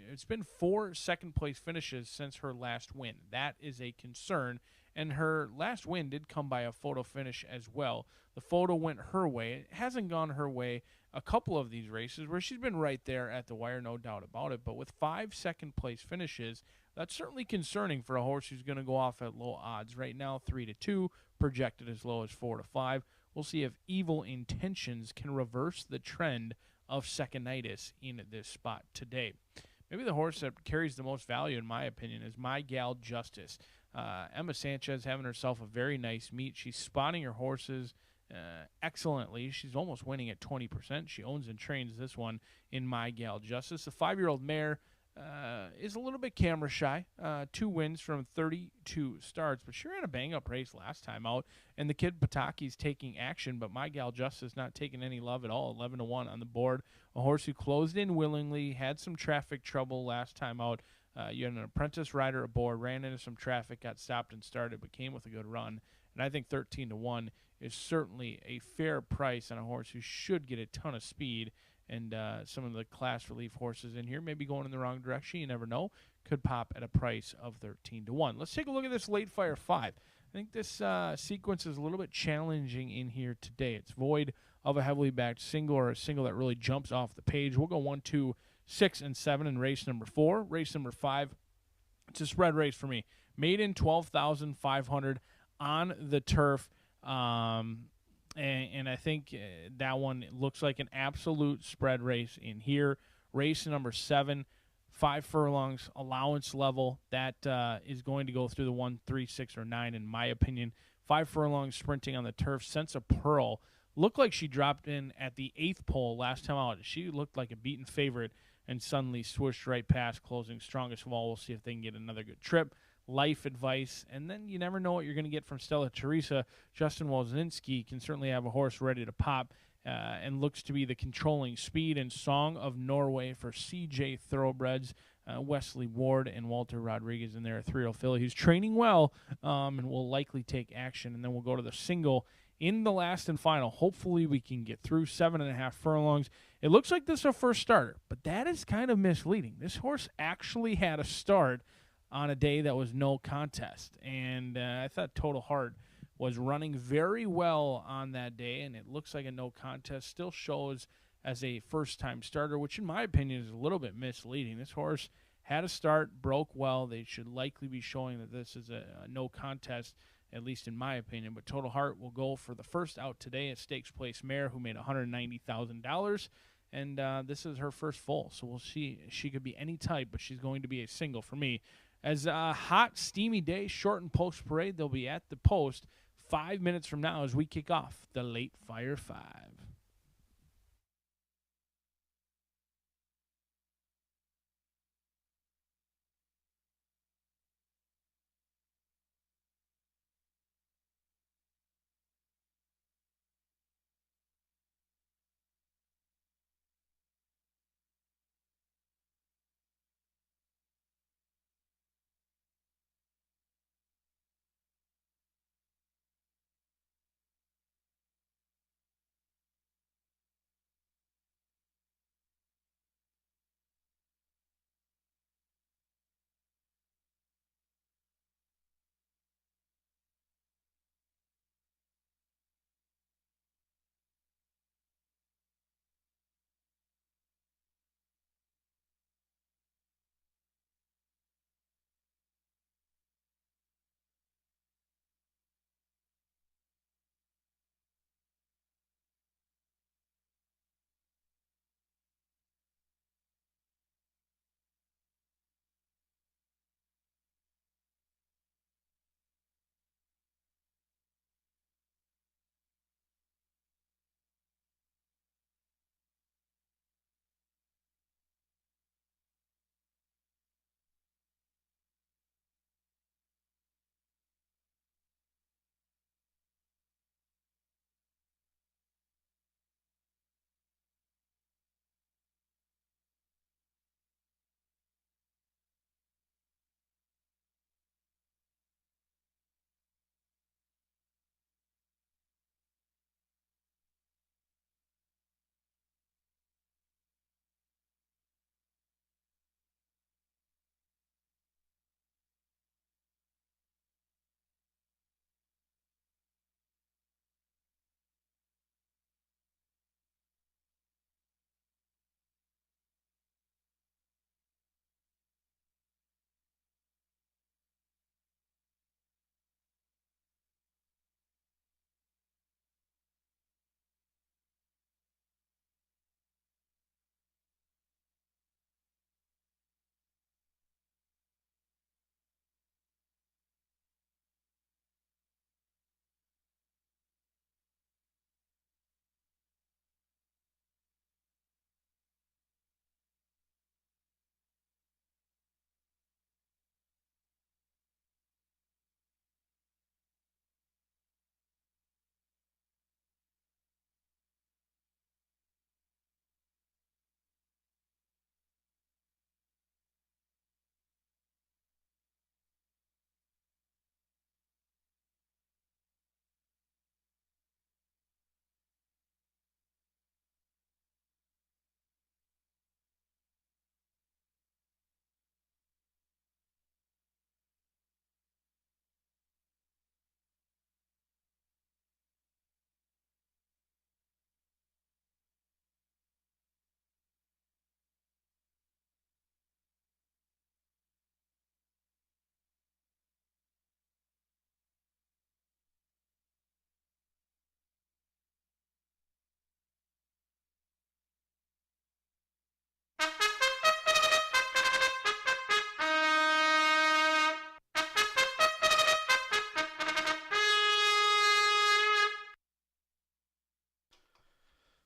Speaker 7: it's been 4 second-place finishes since her last win. That is a concern, and her last win did come by a photo finish as well. The photo went her way. It hasn't gone her way a couple of these races where she's been right there at the wire, no doubt about it, but with 5 second-place finishes, that's certainly concerning for a horse who's going to go off at low odds. Right now, 3-2, projected as low as 4-5. We'll see if Evil Intentions can reverse the trend of second-itis in this spot today. Maybe the horse that carries the most value, in my opinion, is My Gal Justice. Emma Sanchez having herself a very nice meet. She's spotting her horses excellently. She's almost winning at 20%. She owns and trains this one in My Gal Justice. The 5-year-old mare is a little bit camera shy. 2 wins from 32 starts, but she ran a bang-up race last time out, and the kid Pataki's taking action, but My Gal Justice not taking any love at all, 11-1 on the board. A horse who closed in willingly, had some traffic trouble last time out. You had an apprentice rider aboard, ran into some traffic, got stopped and started, but came with a good run. And I think 13-1 is certainly a fair price on a horse who should get a ton of speed. And some of the class relief horses in here may be going in the wrong direction. You never know. Could pop at a price of 13-1. Let's take a look at this late Fire 5. I think this sequence is a little bit challenging in here today. It's void of a heavily backed single or a single that really jumps off the page. We'll go 1, 2, 6, and 7 in race number 4. Race number 5, it's a spread race for me. Maiden 12,500 on the turf. And I think that one looks like an absolute spread race in here. Race number 7, 5 furlongs, allowance level. That is going to go through the 1, 3, 6, or 9, in my opinion. 5 furlongs sprinting on the turf. Sense of Pearl looked like she dropped in at the 8th pole last time out. She looked like a beaten favorite and suddenly swooshed right past, closing strongest of all. We'll see if they can get another good trip. Life advice, and then you never know what you're going to get from Stella Teresa. Justin Wozinski can certainly have a horse ready to pop and looks to be the controlling speed. And Song of Norway for CJ Thoroughbreds, Wesley Ward and Walter Rodriguez in there, a 3-year-old filly who's training well and will likely take action. And then we'll go to the single in the last and final. Hopefully we can get through 7.5 furlongs. It looks like this is a first starter, but that is kind of misleading. This horse actually had a start on a day that was no contest, and I thought Total Heart was running very well on that day, and it looks like a no contest. Still shows as a first-time starter, which in my opinion is a little bit misleading. This horse had a start, broke well. They should likely be showing that this is a no contest, at least in my opinion. But Total Heart will go for the first out today, a stakes place mare who made $190,000. And this is her first full, so we'll see. She could be any type, but she's going to be a single for me. As a hot, steamy day, shortened post parade, they'll be at the post 5 minutes from now as we kick off the Late Fire 5.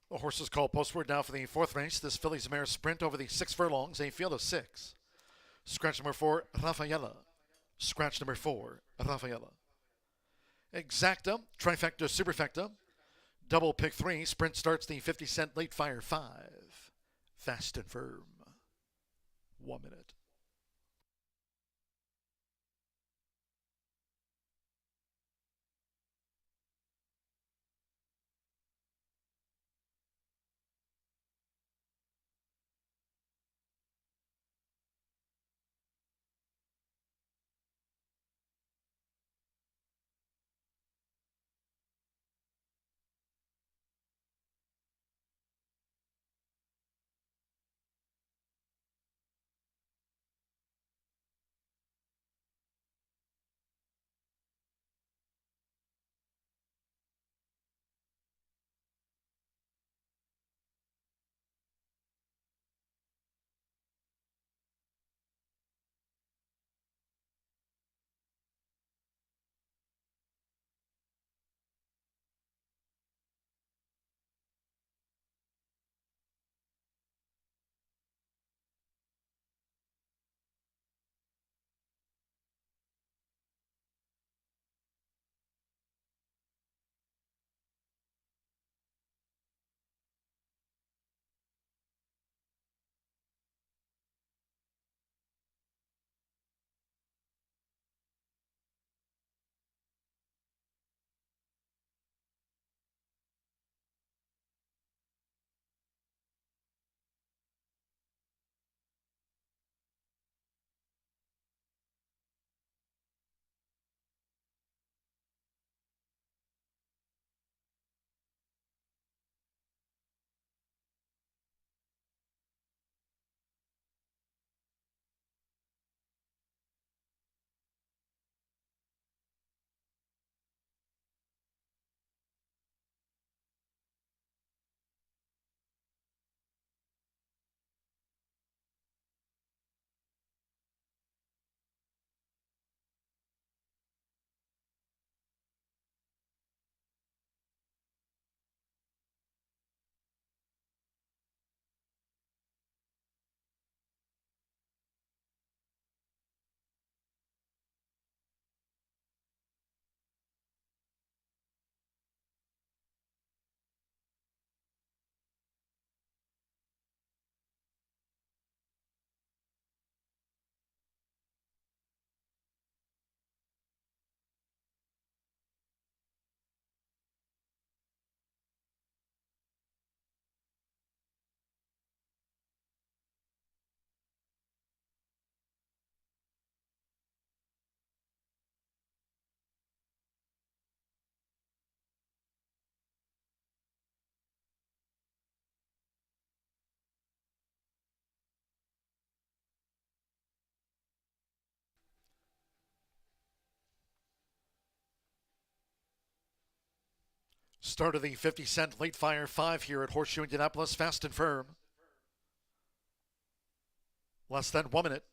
Speaker 1: The horse is called Postword now for the fourth race. This filly's mare sprint over the 6 furlongs, a field of 6. Scratch number 4, Rafaela. Scratch number 4, Rafaela. Exacta, trifecta, superfecta. Double pick 3, sprint starts the 50-cent late fire 5. Fast and firm. 1 minute. Start of the 50-cent late fire 5 here at Horseshoe Indianapolis, fast and firm. Less than 1 minute.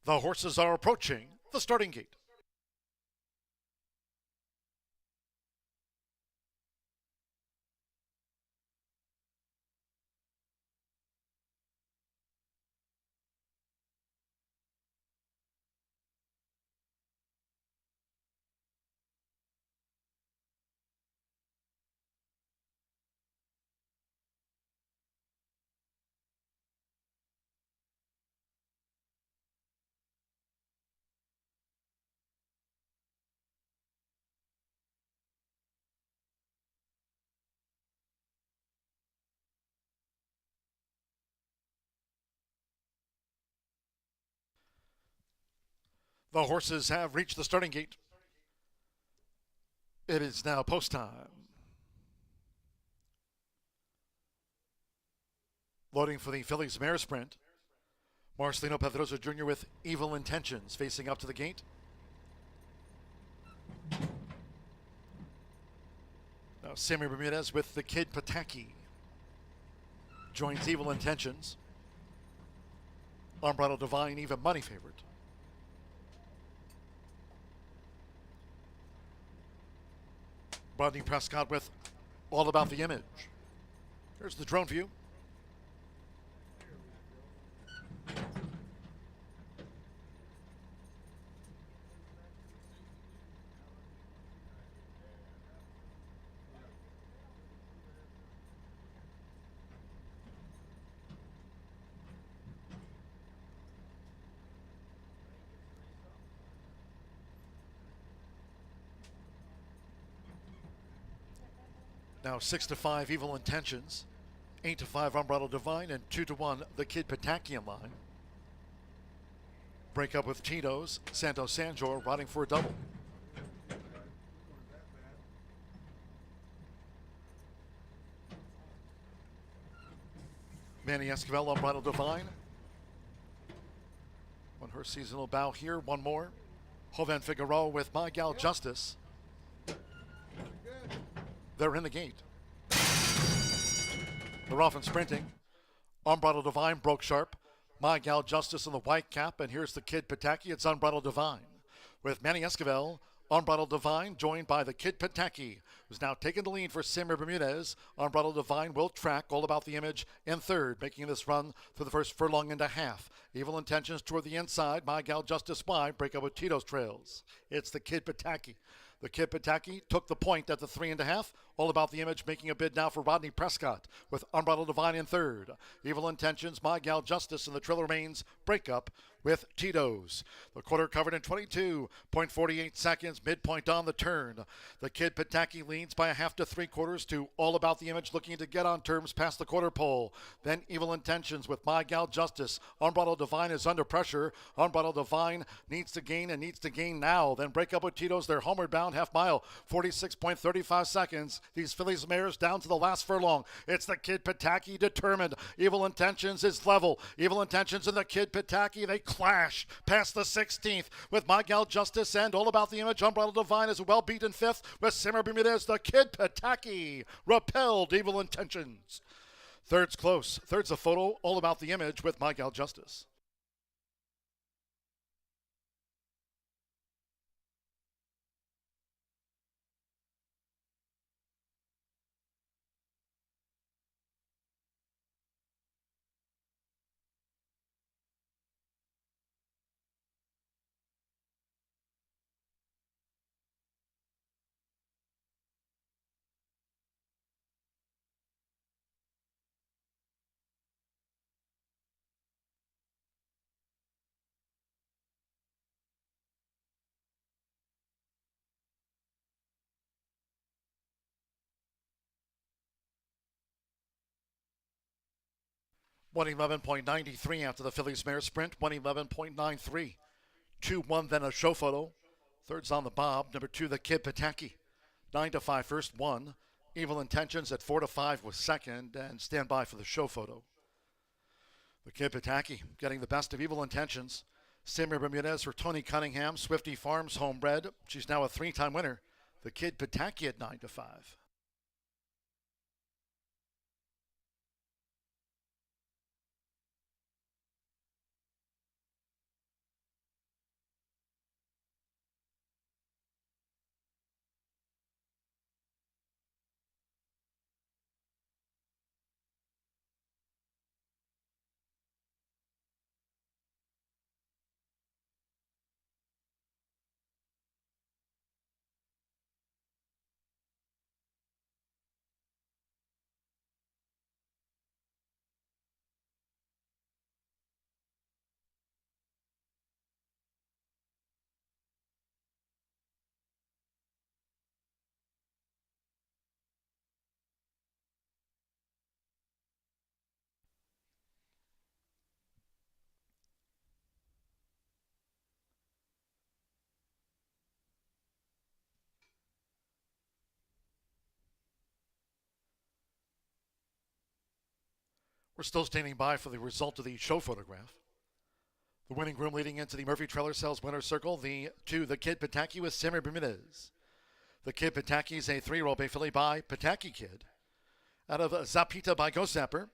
Speaker 1: The horses are approaching the starting gate. The horses have reached the starting gate. It is now post time. Loading for the Phillies Mare Sprint. Marcelino Pedrosa Jr. with Evil Intentions facing up to the gate. Now Sammy Bermudez with the Kid Pataki joins Evil Intentions. Unbridled Divine, even money favorite. Rodney Prescott with All About the Image. Here's the drone view. Now 6-5 Evil Intentions, 8-5 Unbridled Divine, and 2-1 the Kid Patakian line. Break up with Tito's, Santos Sanjor riding for a double. Manny Esquivel, Unbridled Divine. On her seasonal bow here, one more. Joven Figueroa with My Gal Justice. They're in the gate. They're off and sprinting. Unbridled Divine broke sharp. My Gal Justice in the white cap, and here's the Kid Pataki. It's Unbridled Divine with Manny Esquivel. Unbridled Divine joined by the Kid Pataki, who's now taken the lead for Sammy Bermudez. Unbridled Divine will track All About the Image in third, making this run through the first furlong and a half. Evil Intentions toward the inside. My Gal Justice wide. Break up with Tito's trails. It's the Kid Pataki. The Kid Pataki took the point at the 3.5. All About the Image making a bid now for Rodney Prescott with Unbridled Divine in third. Evil Intentions, My Gal Justice, and the trail remains Breakup with Tito's. The quarter covered in 22.48 seconds, midpoint on the turn. The Kid Pataki leads by a half to 3/4 to All About the Image, looking to get on terms past the quarter pole. Then Evil Intentions with My Gal Justice. Unbridled Divine is under pressure. Unbridled Divine needs to gain now. Then Breakup with Tito's, their homeward bound half mile, 46.35 seconds. These Phillies mares down to the last furlong. It's the Kid Pataki determined. Evil Intentions is level. Evil Intentions and the Kid Pataki, they clash past the 16th with My Gal Justice and All About the Image. Unbridled Divine is well beaten fifth with Sammy Bermudez. The Kid Pataki repelled Evil Intentions. Third's close. Third's a photo. All About the Image with My Gal Justice. 111.93 after the Phillies mare sprint. 111.93. 2-1 then a show photo. Third's on the bob. Number 2, the Kid Pataki. 9-5 first, 1. Evil Intentions at 4-5 was second, and stand by for the show photo. The Kid Pataki getting the best of Evil Intentions. Samir Bermudez for Tony Cunningham. Swifty Farms homebred. She's now a 3-time winner. The Kid Pataki at 9-5. We're still standing by for the result of the show photograph. The winning groom leading into the Murphy Trailer Sales winner's circle. The Kid Pataki with Samir Bermudez. The Kid Pataki is a 3-year-old bay filly by Pataki Kid. Out of Zapita by Go Zapper.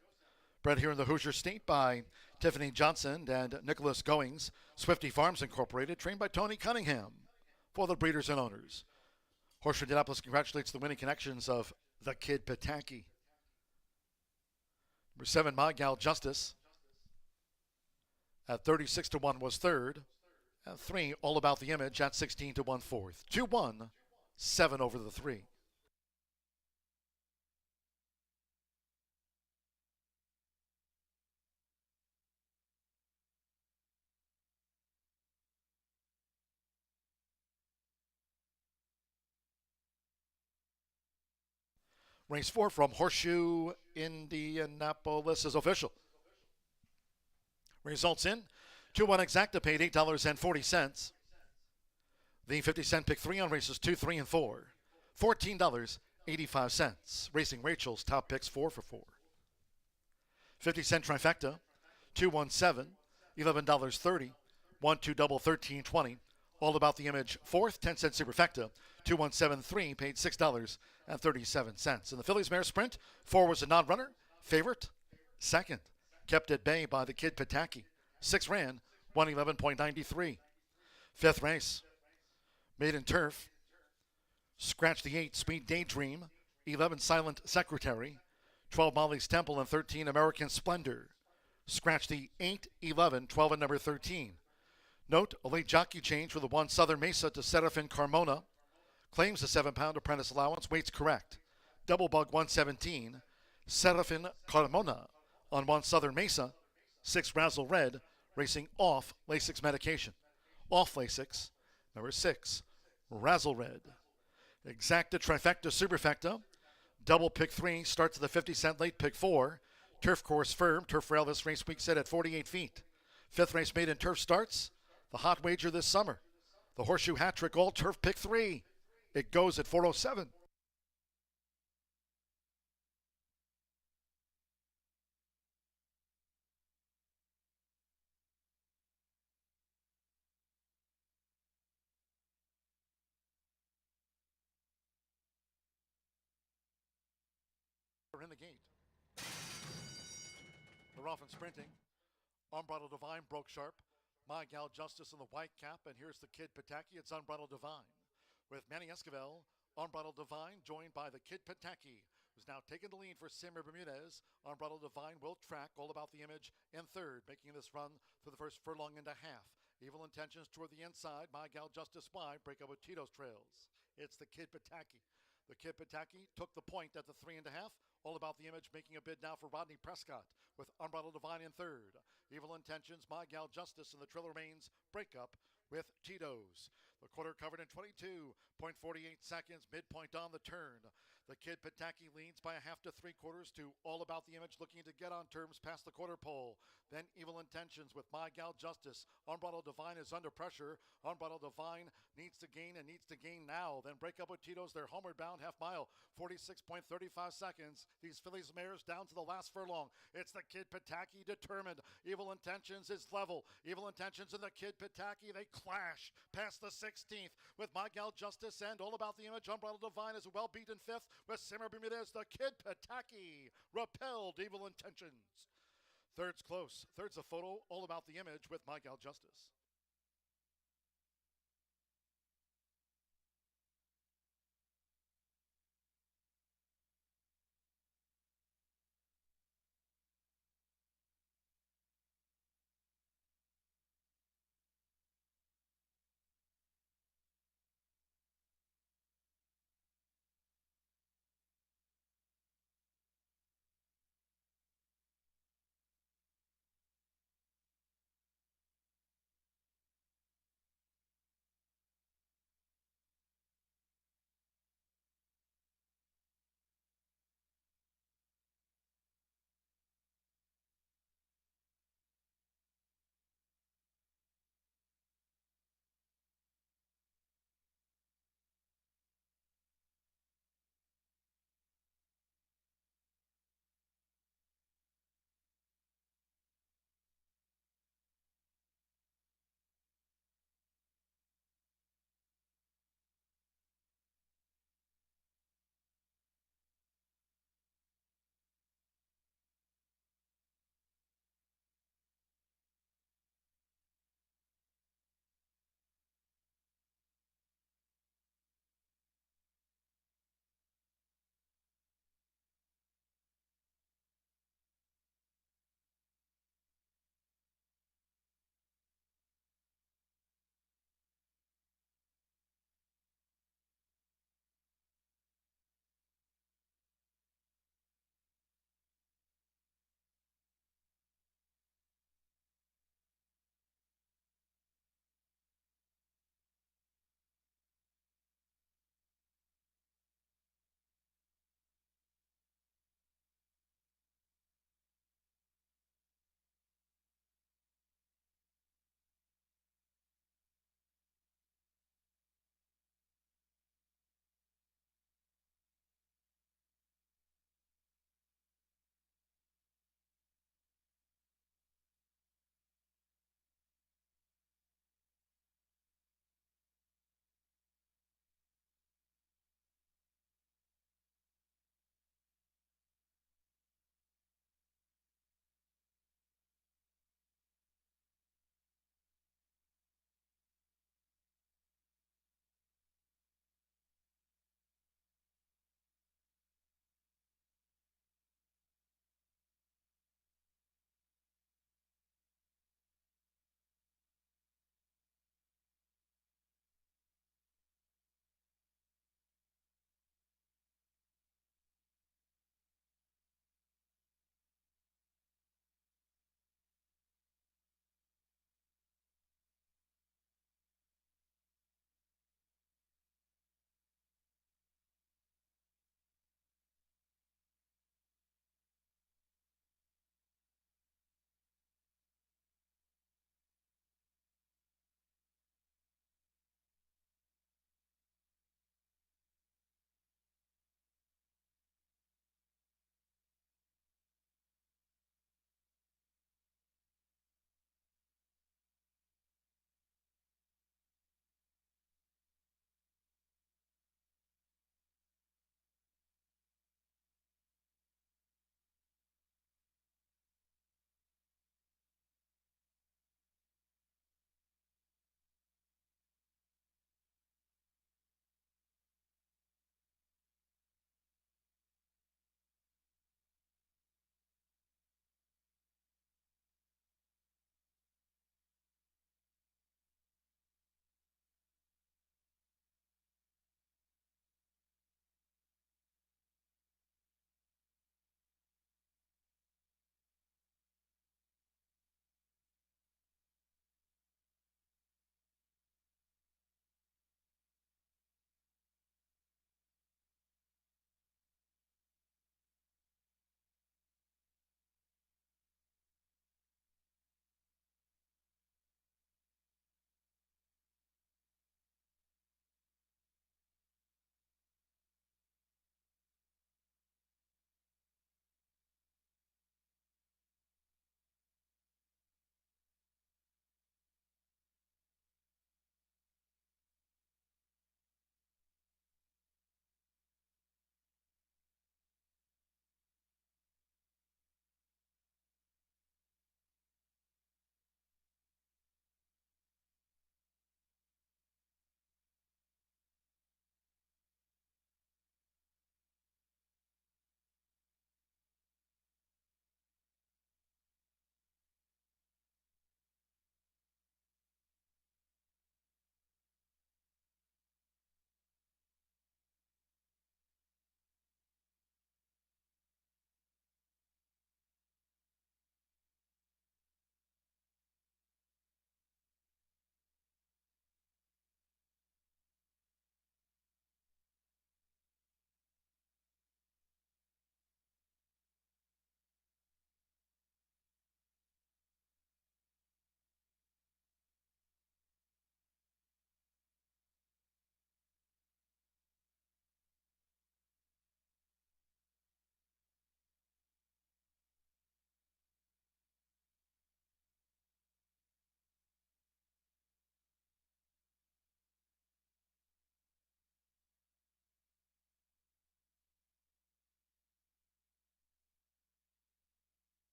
Speaker 1: Bred here in the Hoosier State by Tiffany Johnson and Nicholas Goings. Swifty Farms Incorporated, trained by Tony Cunningham for the breeders and owners. Horseshoe Indianapolis congratulates the winning connections of the Kid Pataki. Number 7, My Gal Justice. At 36-1 was third. At 3, All About the Image at 16-1 fourth. 2-1, 7 over the 3. Race 4 from Horseshoe Indianapolis is official. Results in. 2-1 exacta paid $8.40. The 50-cent pick 3 on races 2, 3, and 4. $14.85. Racing Rachel's top picks 4 for 4. 50-cent trifecta. 2-1-7. $11.30. 1-2 double 13.20. All About the Image, 4th, 10-cent superfecta, 2-1-7-3, paid $6.37. In the Phillies mare sprint, 4 was a non-runner, favorite, 2nd, kept at bay by the Kid Pataki. 6 ran, 111.93. 5th race, Maiden Turf, scratch the 8, Sweet Daydream, 11, Silent Secretary, 12, Molly's Temple, and 13, American Splendor. Scratch the 8, 11, 12, and number 13. Note, a late jockey change for the 1 Southern Mesa to Serafin Carmona. Claims a 7-pound apprentice allowance. Weights correct. Double bug 117. Serafin Carmona on 1 Southern Mesa. 6 Razzle Red, racing off Lasix medication. Off Lasix, number 6, Razzle Red. Exacta trifecta superfecta. Double pick 3 starts at the 50-cent late pick 4. Turf course firm. Turf rail this race week set at 48 feet. 5th race Maiden Turf starts. The hot wager this summer. The Horseshoe Hat Trick All Turf pick 3. It goes at 407. We're in the gate. They're off and sprinting. Unbridled Divine broke sharp. My Gal Justice in the white cap, and here's the Kid Pataki. It's Unbridled Divine. With Manny Esquivel, Unbridled Divine joined by the Kid Pataki, who's now taken the lead for Samir Bermudez. Unbridled Divine will track All About the Image in third, making this run through the first furlong and a half. Evil Intentions toward the inside. My Gal Justice wide. Break up with Tito's Trails. It's the Kid Pataki. The Kid Pataki took the point at the 3.5. All About the Image making a bid now for Rodney Prescott with Unbridled Divine in third. Evil Intentions, My Gal Justice, and the trail remains breakup with Tito's. The quarter covered in 22.48 seconds, midpoint on the turn. The Kid Pataki leads by a half to 3/4 to All About the Image, looking to get on terms past the quarter pole. Then Evil Intentions with My Gal Justice. Unbridled Divine is under pressure. Unbridled Divine needs to gain and needs to gain now. Then Break Up with Tito's, they're homeward bound half mile, 46.35 seconds. These Phillies mares down to the last furlong. It's the Kid Pataki determined. Evil Intentions is level. Evil Intentions and the Kid Pataki, they clash past the 16th with My Gal Justice and All About the Image. Unbridled Divine is well beaten 5th with Simmer Bermudez. The Kid Pataki repelled Evil Intentions. Third's close. Third's a photo, All About the Image with My Gal Justice.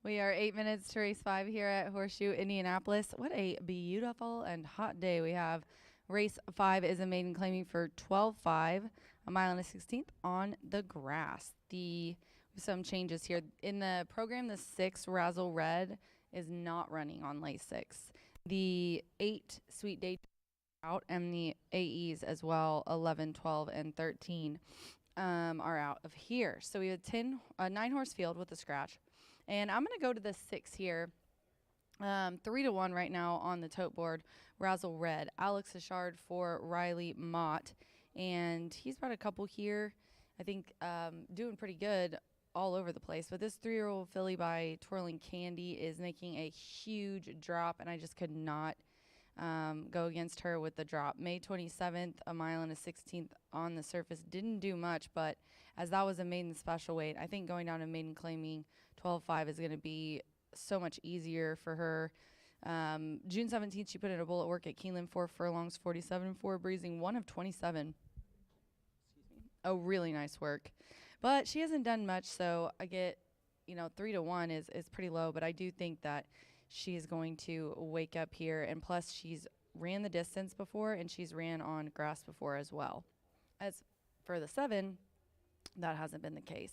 Speaker 2: We are 8 minutes to race 5 here at Horseshoe Indianapolis. What a beautiful and hot day we have. Race 5 is a maiden claiming for 12.5, a mile and a 16th on the grass. Some changes here. In the program, the 6 Razzle Red is not running on lane 6. The 8 Sweet Day out, and the AEs as well, 11, 12, and 13 are out of here. So we have a 9-horse field with a scratch. And I'm going to go to the 6 here. 3-1 right now on the tote board. Razzle Red. Alex Ashard for Riley Mott. And he's brought a couple here. I think doing pretty good all over the place. But this 3-year-old filly by Twirling Candy is making a huge drop, and I just could not go against her with the drop. May 27th, a mile and a 16th on the surface. Didn't do much, but as that was a maiden special weight, I think going down to maiden claiming 12.5 is going to be so much easier for her. June 17th, she put in a bullet work at Keeneland, 4 furlongs, 47.4, breezing 1 of 27. Oh, really nice work. But she hasn't done much, so I get, 3-1 is pretty low, but I do think that she is going to wake up here, and plus she's ran the distance before, and she's ran on grass before as well. As for the 7, that hasn't been the case.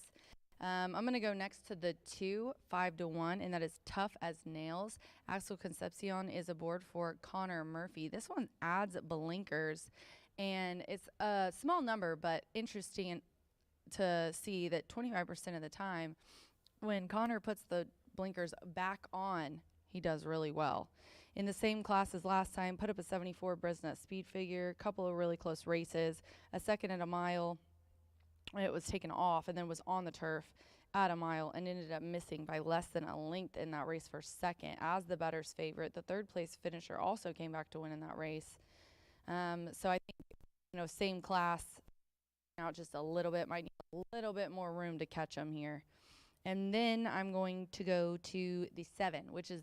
Speaker 2: I'm going to go next to the 2, 5-1, and that is Tough as Nails. Axel Concepcion is aboard for Connor Murphy. This one adds blinkers, and it's a small number, but interesting to see that 25% of the time when Connor puts the blinkers back on, he does really well. In the same class as last time, put up a 74 Brisnet speed figure, couple of really close races, a second at a mile. It was taken off and then was on the turf at a mile and ended up missing by less than a length in that race for second as the bettor's favorite. The third place finisher also came back to win in that race. So I think, same class, out just a little bit, might need a little bit more room to catch them here. And then I'm going to go to the 7, which is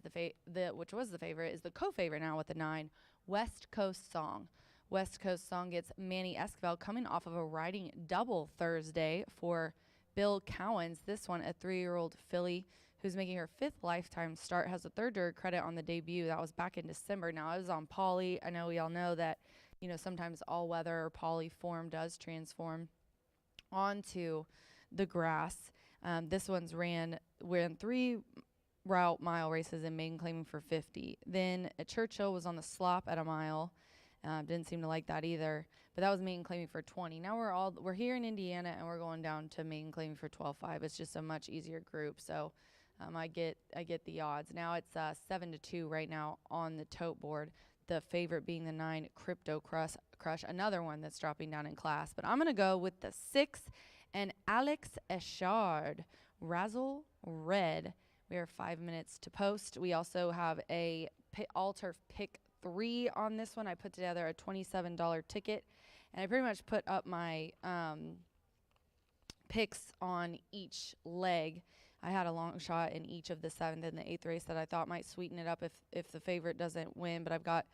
Speaker 2: which was the favorite, is the co-favorite now with the 9, West Coast Song. West Coast Song gets Manny Esquivel coming off of a riding double Thursday for Bill Cowens. This one, a 3-year-old filly who's making her 5th lifetime start, has a 3rd dirt credit on the debut. That was back in December. Now, it was on poly. I know we all know that, sometimes all weather or poly form does transform onto the grass. This one's ran 3 route mile races and maiden claiming for 50. Then Churchill was on the slop at a mile. Didn't seem to like that either, but that was maiden claiming for 20. Now we're here in Indiana and we're going down to maiden claiming for 12.5. It's just a much easier group, so I get the odds. Now it's 7-2 right now on the tote board. The favorite being the 9 Crypto Crush, another one that's dropping down in class. But I'm going to go with the 6 and Alex Eshard, Razzle Red. We are 5 minutes to post. We also have a all-turf pick 3 on this one. I put together a $27 ticket, and I pretty much put up my picks on each leg. I had a long shot in each of the 7th and the 8th race that I thought might sweeten it up if the favorite doesn't win. But I've got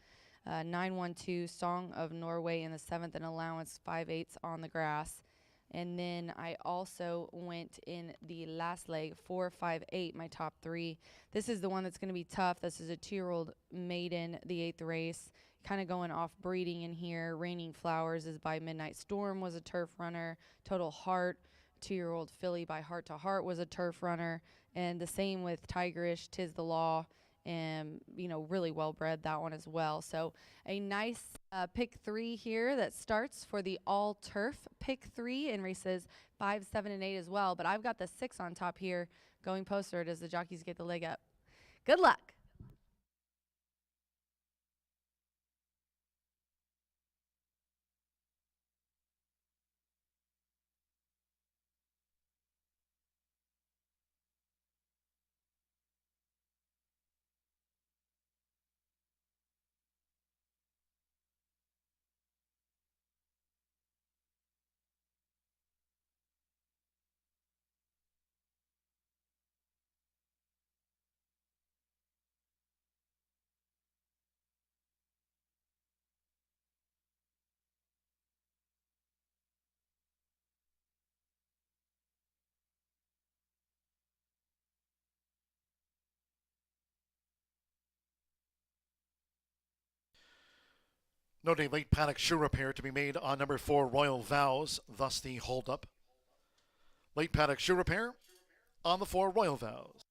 Speaker 2: 912 Song of Norway in the 7th and Allowance 5/8 on the grass. And then I also went in the last leg, 4, 5, 8, my top 3. This is the one that's going to be tough. This is a 2-year-old maiden, the 8th race, kind of going off breeding in here. Raining Flowers is by Midnight Storm, was a turf runner. Total Heart, 2-year-old filly by Heart to Heart, was a turf runner. And the same with Tigerish, 'Tis the Law, and really well bred, that one as well. So a nice pick 3 here that starts for the all turf pick 3 in races 5, 7, and 8 as well. But I've got the 6 on top here going postward as the jockeys get the leg up. Good luck.
Speaker 1: Note a late paddock shoe repair to be made on number 4 Royal Vows, thus the holdup. Late paddock shoe repair on the 4 Royal Vows.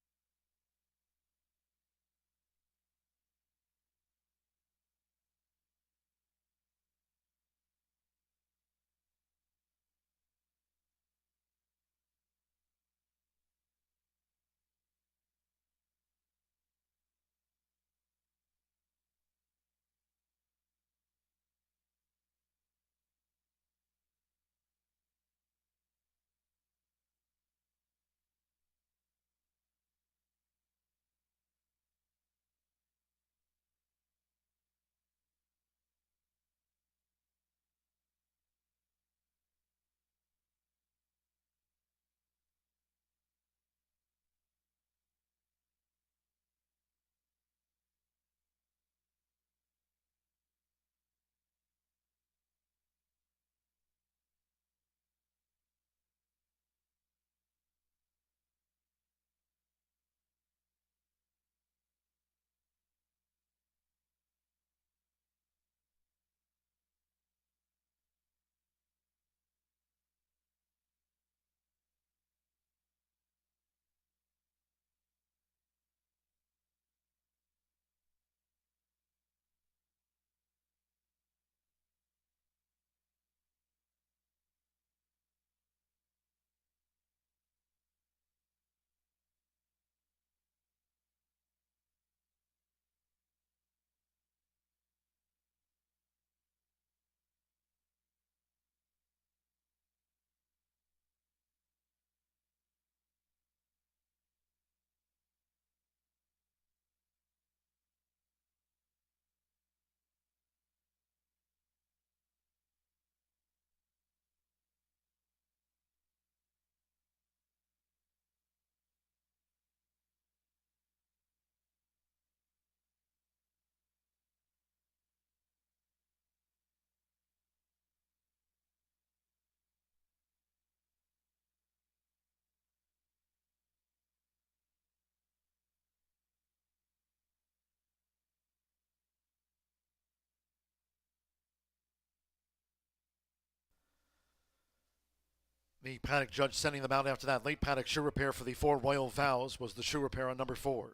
Speaker 1: The paddock judge sending them out after that late paddock shoe repair for the 4 Royal Vows was the shoe repair on number 4.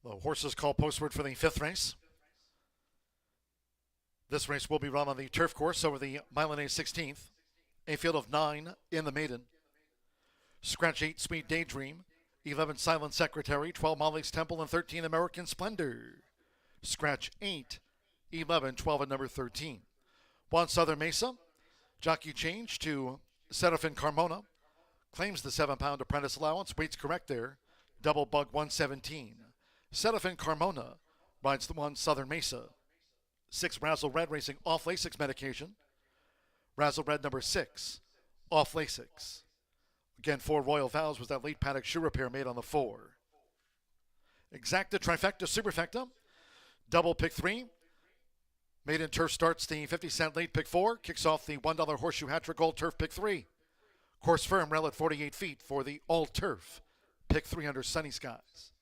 Speaker 1: The horses call postward for the 5th race. This race will be run on the turf course over the Milanese 16th. A field of 9 in the maiden. Scratch 8, Sweet Daydream. 11, Silent Secretary. 12, Molly's Temple. And 13, American Splendor. Scratch 8, 11, 12, and number 13. 1, Southern Mesa. Jockey change to Serafin Carmona. Claims the 7-pound apprentice allowance. Weights correct there. Double bug 117. Serafin Carmona rides the 1, Southern Mesa. 6, Razzle Red racing off Lasix medication. Razzle Red number 6, off Lasix. Again, for Royal Vows was that late paddock shoe repair made on the 4. Exacta, trifecta, superfecta. Double pick 3. Maiden Turf starts the 50-cent late pick 4. Kicks off the $1 Horseshoe Hat-Trick All Turf pick 3. Course firm, rail at 48 feet for the All Turf pick 3 under Sunny Skies.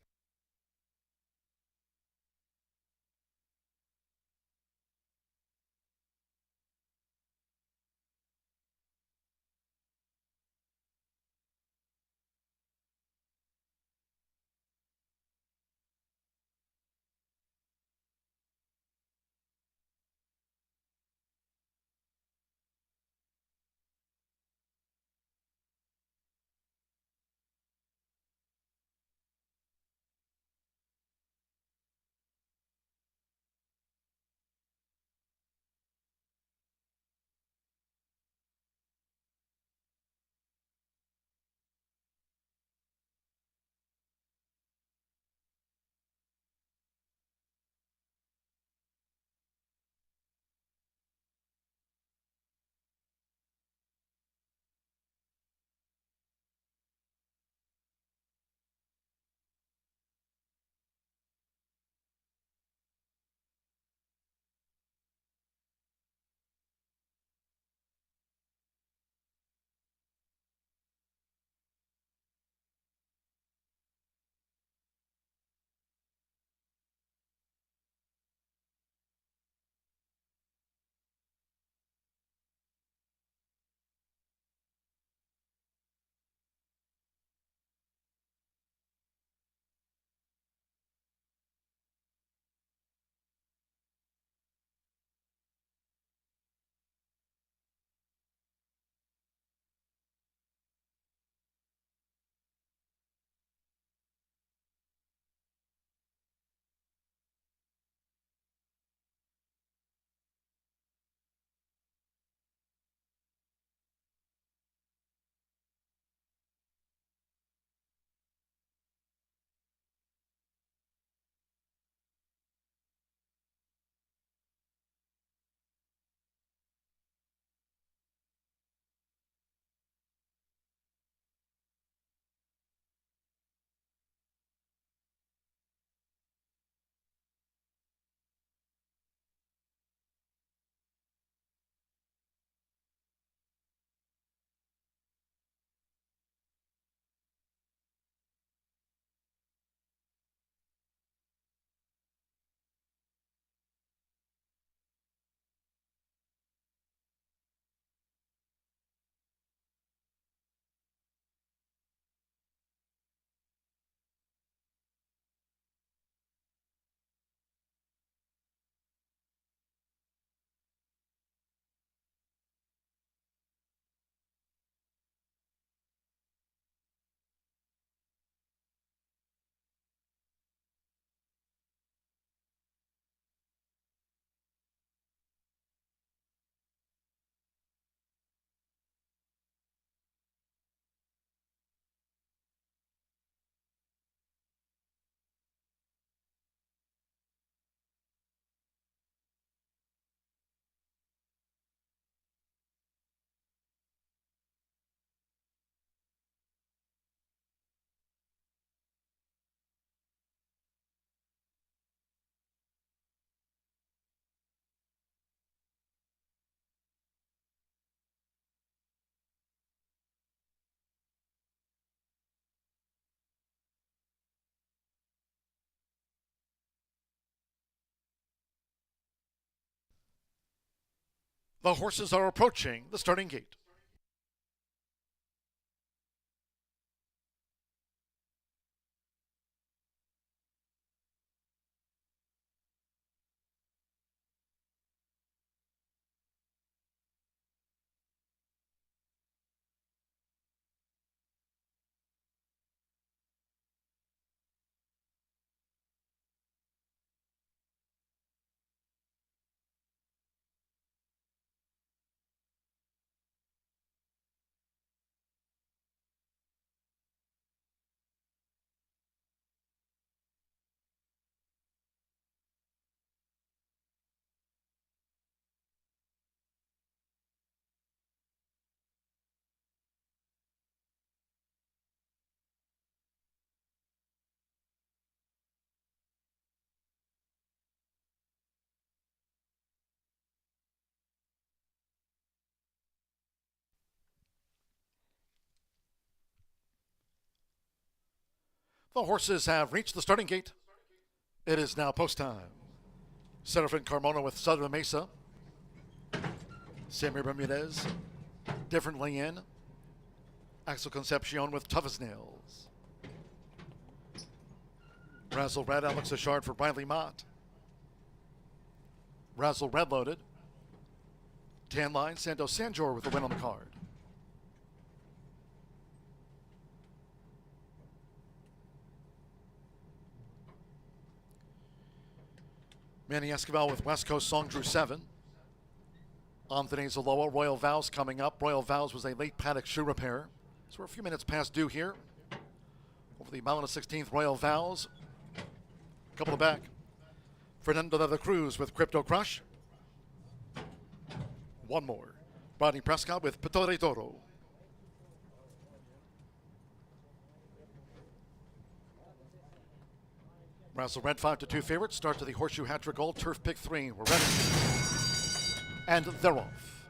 Speaker 1: The horses are approaching the starting gate. The horses have reached the starting gate. It is now post time. Serafin Carmona with Southern Mesa. Samir Bermudez, differently in. Axel Concepcion with Tough as Nails. Razzle Red, Alex Achard for Riley Mott. Razzle Red loaded. Tan line, Santo Sanjor with the win on the card. Manny Esquivel with West Coast Song drew 7. Anthony Zaloa, Royal Vows coming up. Royal Vows was a late paddock shoe repair. So we're a few minutes past due here. Over the mile and a 16th, Royal Vows. A couple of back. Fernando de la Cruz with Crypto Crush. One more. Rodney Prescott with Pittore Toro. Razzle Red 5-2 favorite. Start to the Horseshoe Hat-Trick Gold. Turf pick 3. We're ready. And they're off.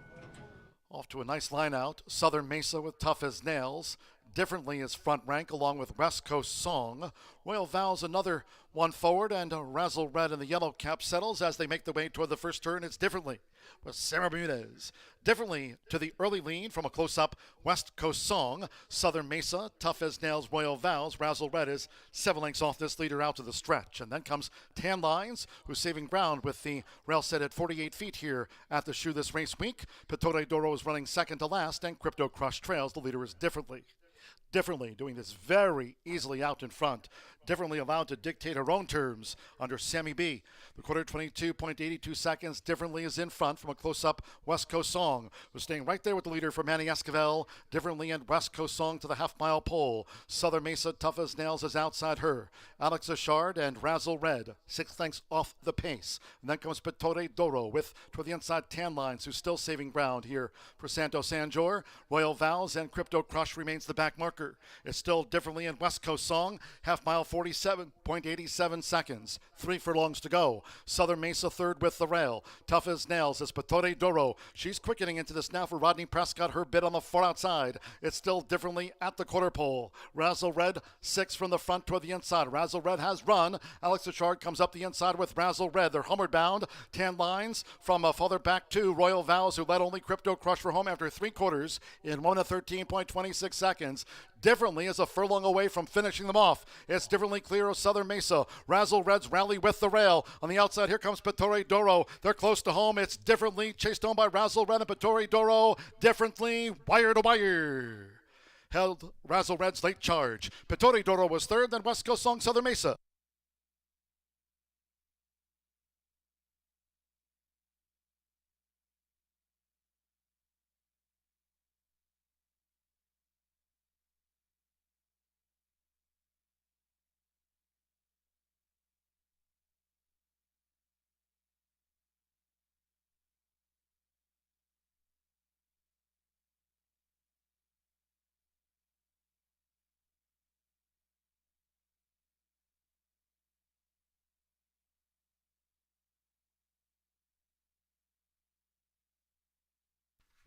Speaker 1: Off to a nice line out. Southern Mesa with Tough as Nails. Differently is front rank along with West Coast Song. Royal Vows another one forward, and Razzle Red in the yellow cap settles as they make their way toward the first turn. It's Differently with Sarah Bermudez. Differently to the early lead from a close-up West Coast Song. Southern Mesa, Tough as Nails, Royal Vows. Razzle Red is 7 lengths off this leader out to the stretch. And then comes Tan Lines, who's saving ground with the rail set at 48 feet here at the shoe this race week. Pittore Doro is running second to last, and Crypto Crush trails. The leader is Differently. Differently, doing this very easily out in front. Differently allowed to dictate her own terms under Sammy B. The quarter 22.82 seconds. Differently is in front from a close-up West Coast Song, who's staying right there with the leader for Manny Esquivel. Differently and West Coast Song to the half-mile pole. Southern Mesa, Tough as Nails is outside her. Alex Achard and Razzle Red, 6 lengths off the pace. And then comes Pittore Doro with toward the inside Tan Lines, who's still saving ground here for Santo Sanjor. Royal Vows and Crypto Crush remains the back marker. It's still Differently in West Coast Song. Half-mile 47.87 seconds. 3 furlongs to go. Southern Mesa third with the rail. Tough as Nails is Pittore Doro. She's quickening into this now for Rodney Prescott. Her bid on the far outside. It's still Differently at the quarter pole. Razzle Red 6 from the front toward the inside. Razzle Red has run. Alex Achard comes up the inside with Razzle Red. They're homeward bound. Tan Lines from farther back to Royal Vows, who led only Crypto Crush for home after 3 quarters in 1:13.26 seconds. Differently is a furlong away from finishing them off. It's Differently clear of Southern Mesa. Razzle Red's rally with the rail. On the outside, here comes Pittore Doro. They're close to home. It's Differently chased on by Razzle Red and Pittore Doro. Differently, wire to wire. Held Razzle Red's late charge. Pittore Doro was third, then West Coast Song, Southern Mesa.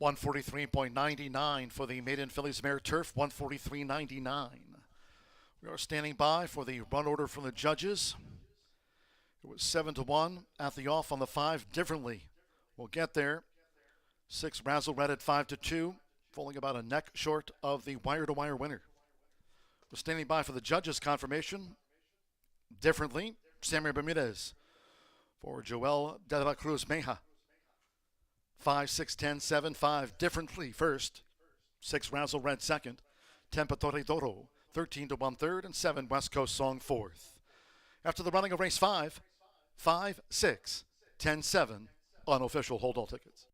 Speaker 1: $143.99 for the maiden Phillies mare turf. $143.99. We are standing by for the run order from the judges. It was 7-1 at the off on the 5. Differently, we'll get there. 6 Razzle Red at 5-2, falling about a neck short of the wire-to-wire winner. We're standing by for the judges' confirmation. Differently, Samir Bermudez for Joel de la Cruz Meja. 5, 6, 10, 7, 5. Differently first. 6 Razzle Red second. 10 Pittore Doro. 13-1 third. And 7 West Coast Song fourth. After the running of race 5, 5, 6, 10, 7. Unofficial hold all tickets.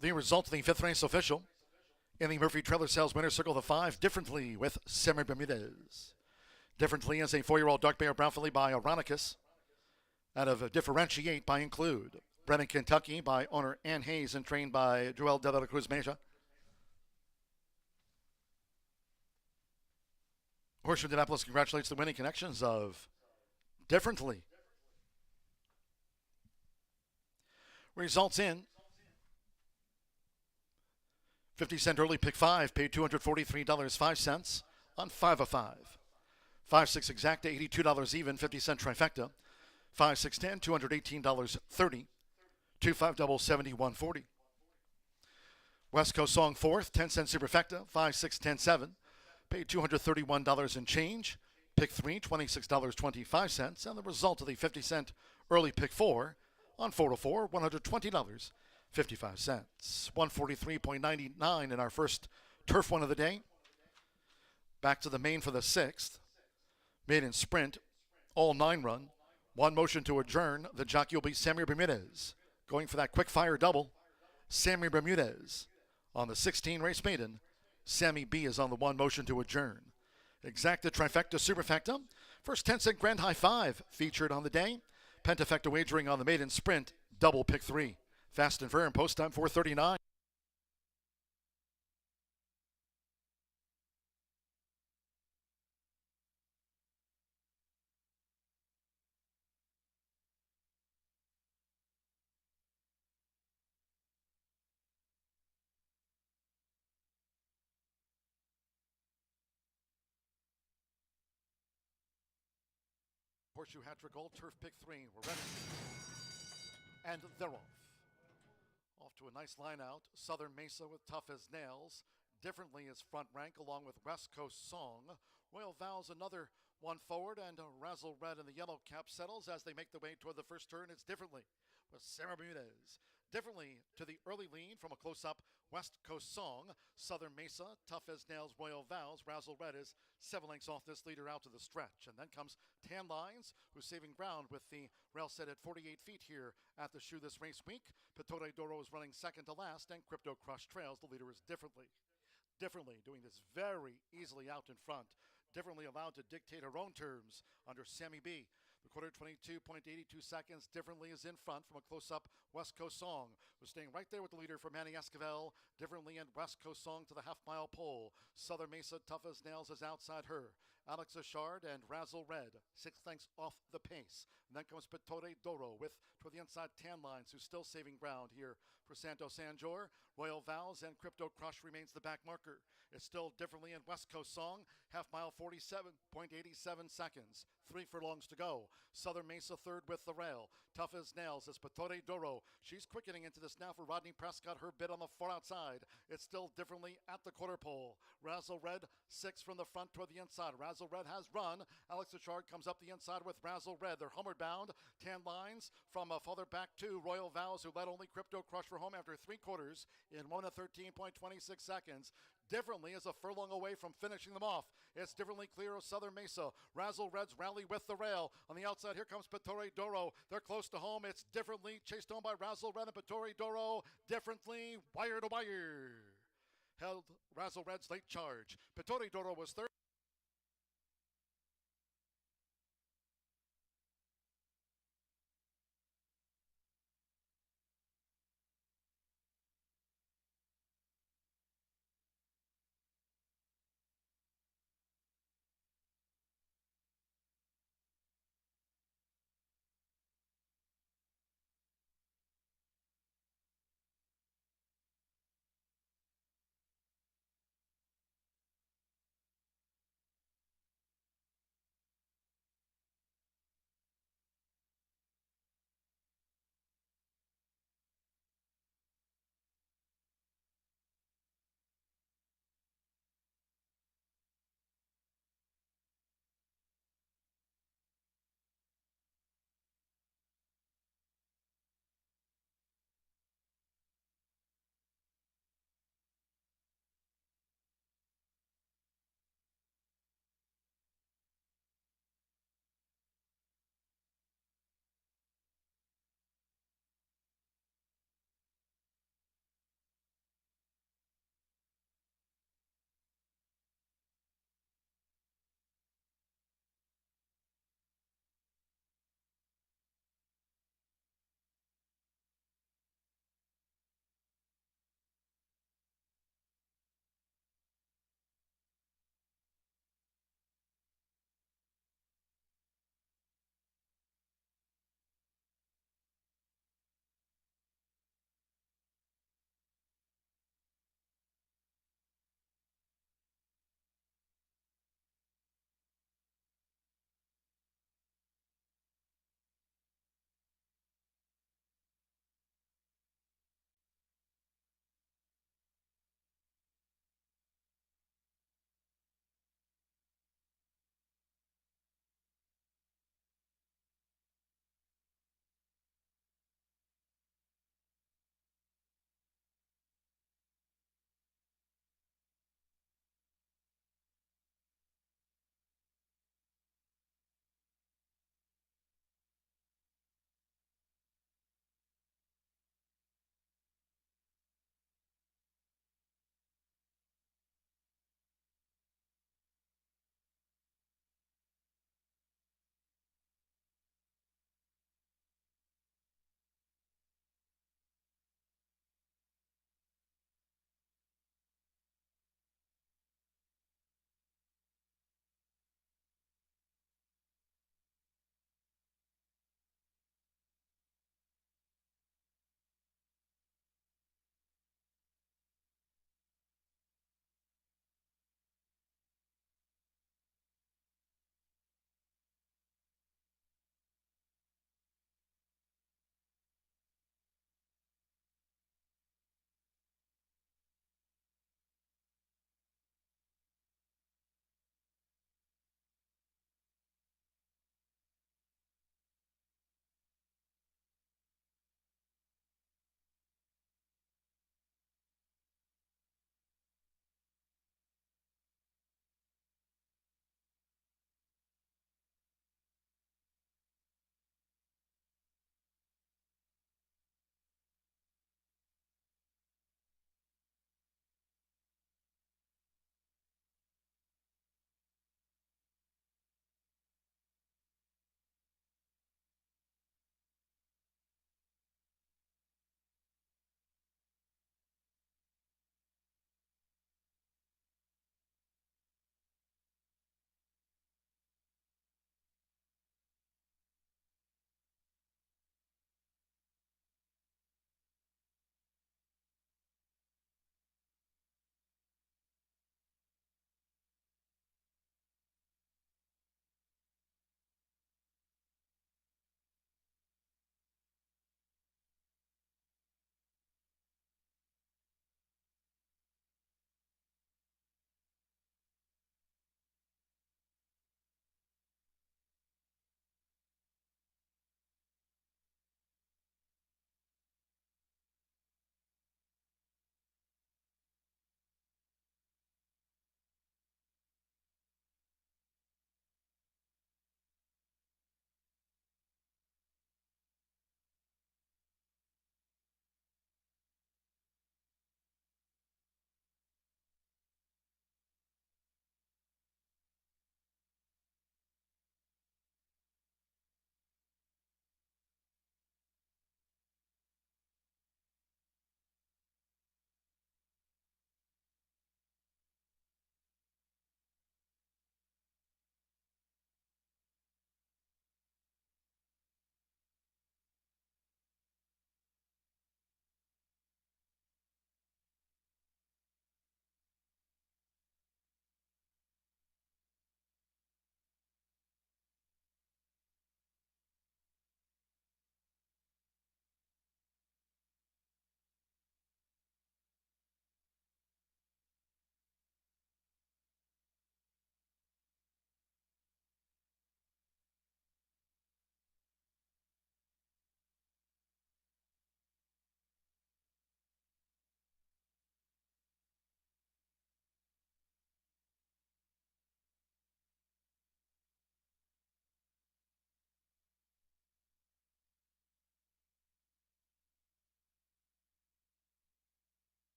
Speaker 1: The result of the fifth race official in the Murphy Trailer Sales Winner Circle of the Five, Differently with Sammy Bermudez. Differently is a 4-year-old dark bear brown filly by Ironicus. Out of Differentiate by Include. Bred in Kentucky by owner Ann Hayes and trained by Joel de la Cruz Mejia. Horseshoe Indianapolis congratulates the winning connections of Differently. Results in 50-cent early pick 5 paid $243.05 on 5 of 5. 5-6 exacta $82 even, 50-cent trifecta. 5-6 10 $218.30. 2-5 double $71.40. West Coast Song 4th, 10-cent superfecta. 5-6 10 7 paid $231 and change. Pick 3 $26.25, and the result of the 50-cent early pick 4 on 4 to 4 $120.55. 143.99 in our first turf one of the day. Back to the main for the 6th. Maiden sprint, all 9 run. One motion to adjourn. The jockey will be Sammy Bermudez. Going for that quick fire double. Sammy Bermudez on the 16 race maiden. Sammy B is on the one motion to adjourn. Exacta trifecta superfecta. First 10-cent grand high 5 featured on the day. Pentafecta wagering on the maiden sprint. Double pick 3. Fast and firm. Post time 4:39. Horseshoe hat-trick gold, turf pick 3. We're ready. And they're off. Off to a nice line out. Southern Mesa with Tough as Nails. Differently is front rank along with West Coast Song. Royal Vows another one forward, and Razzle Red in the yellow cap settles as they make their way toward the first turn. It's Differently with Sarah Bermudez. Differently to the early lead from a close-up West Coast Song. Southern Mesa, Tough as Nails, Royal Vows. Razzle Red is 7 lengths off this leader out to the stretch. And then comes Tan Lines, who's saving ground with the rail set at 48 feet here at the shoe this race week. Pittore Doro is running second to last, and Crypto Crush trails. The leader is Differently. Differently, doing this very easily out in front. Differently allowed to dictate her own terms under Sammy B. The quarter 22.82 seconds. Differently is in front from a close-up West Coast Song, who's staying right there with the leader for Manny Esquivel. Differently and West Coast Song to the half-mile pole. Southern Mesa, Tough as Nails is outside her. Alex Ashard and Razzle Red, 6 lengths off the pace. And then comes Pittore Doro with, toward the inside, Tan Lines, who's still saving ground here for Santo Sanjor. Royal Vows and Crypto Crush remains the back marker. It's still Differently and West Coast Song. Half mile 47.87 seconds. 3 furlongs to go. Southern Mesa third with the rail. Tough as Nails is Pittore Doro. She's quickening into this now for Rodney Prescott. Her bid on the far outside. It's still Differently at the quarter pole. Razzle Red 6 from the front toward the inside. Razzle Red has run. Alex Achard comes up the inside with Razzle Red. They're homeward bound. Tan Lines from farther back to Royal Vows, who led only Crypto Crush for home after 3 quarters in 1:13.26 seconds. Differently is a furlong away from finishing them off. It's Differently clear of Southern Mesa. Razzle Reds rally with the rail. On the outside, here comes Pittore Doro. They're close to home. It's Differently chased home by Razzle Red and Pittore Doro. Differently, wire to wire. Held Razzle Red's late charge. Pittore Doro was third.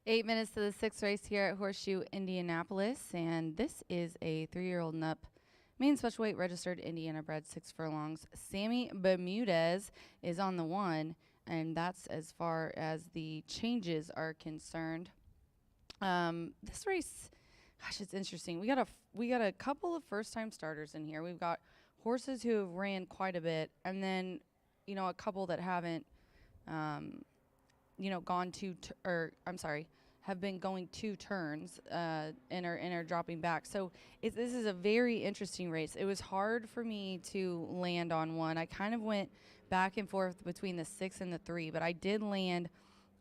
Speaker 2: 8 minutes to the sixth race here at Horseshoe Indianapolis, and this is a 3-year-old and up main special weight registered Indiana bred 6 furlongs. Sammy Bermudez is on the 1, and that's as far as the changes are concerned. This race, gosh, it's interesting. We got a couple of first-time starters in here. We've got horses who have ran quite a bit, and then, you know, a couple that haven't, you know, have been going 2 turns and are dropping back. So this is a very interesting race. It was hard for me to land on one. I kind of went back and forth between the 6 and the 3, but I did land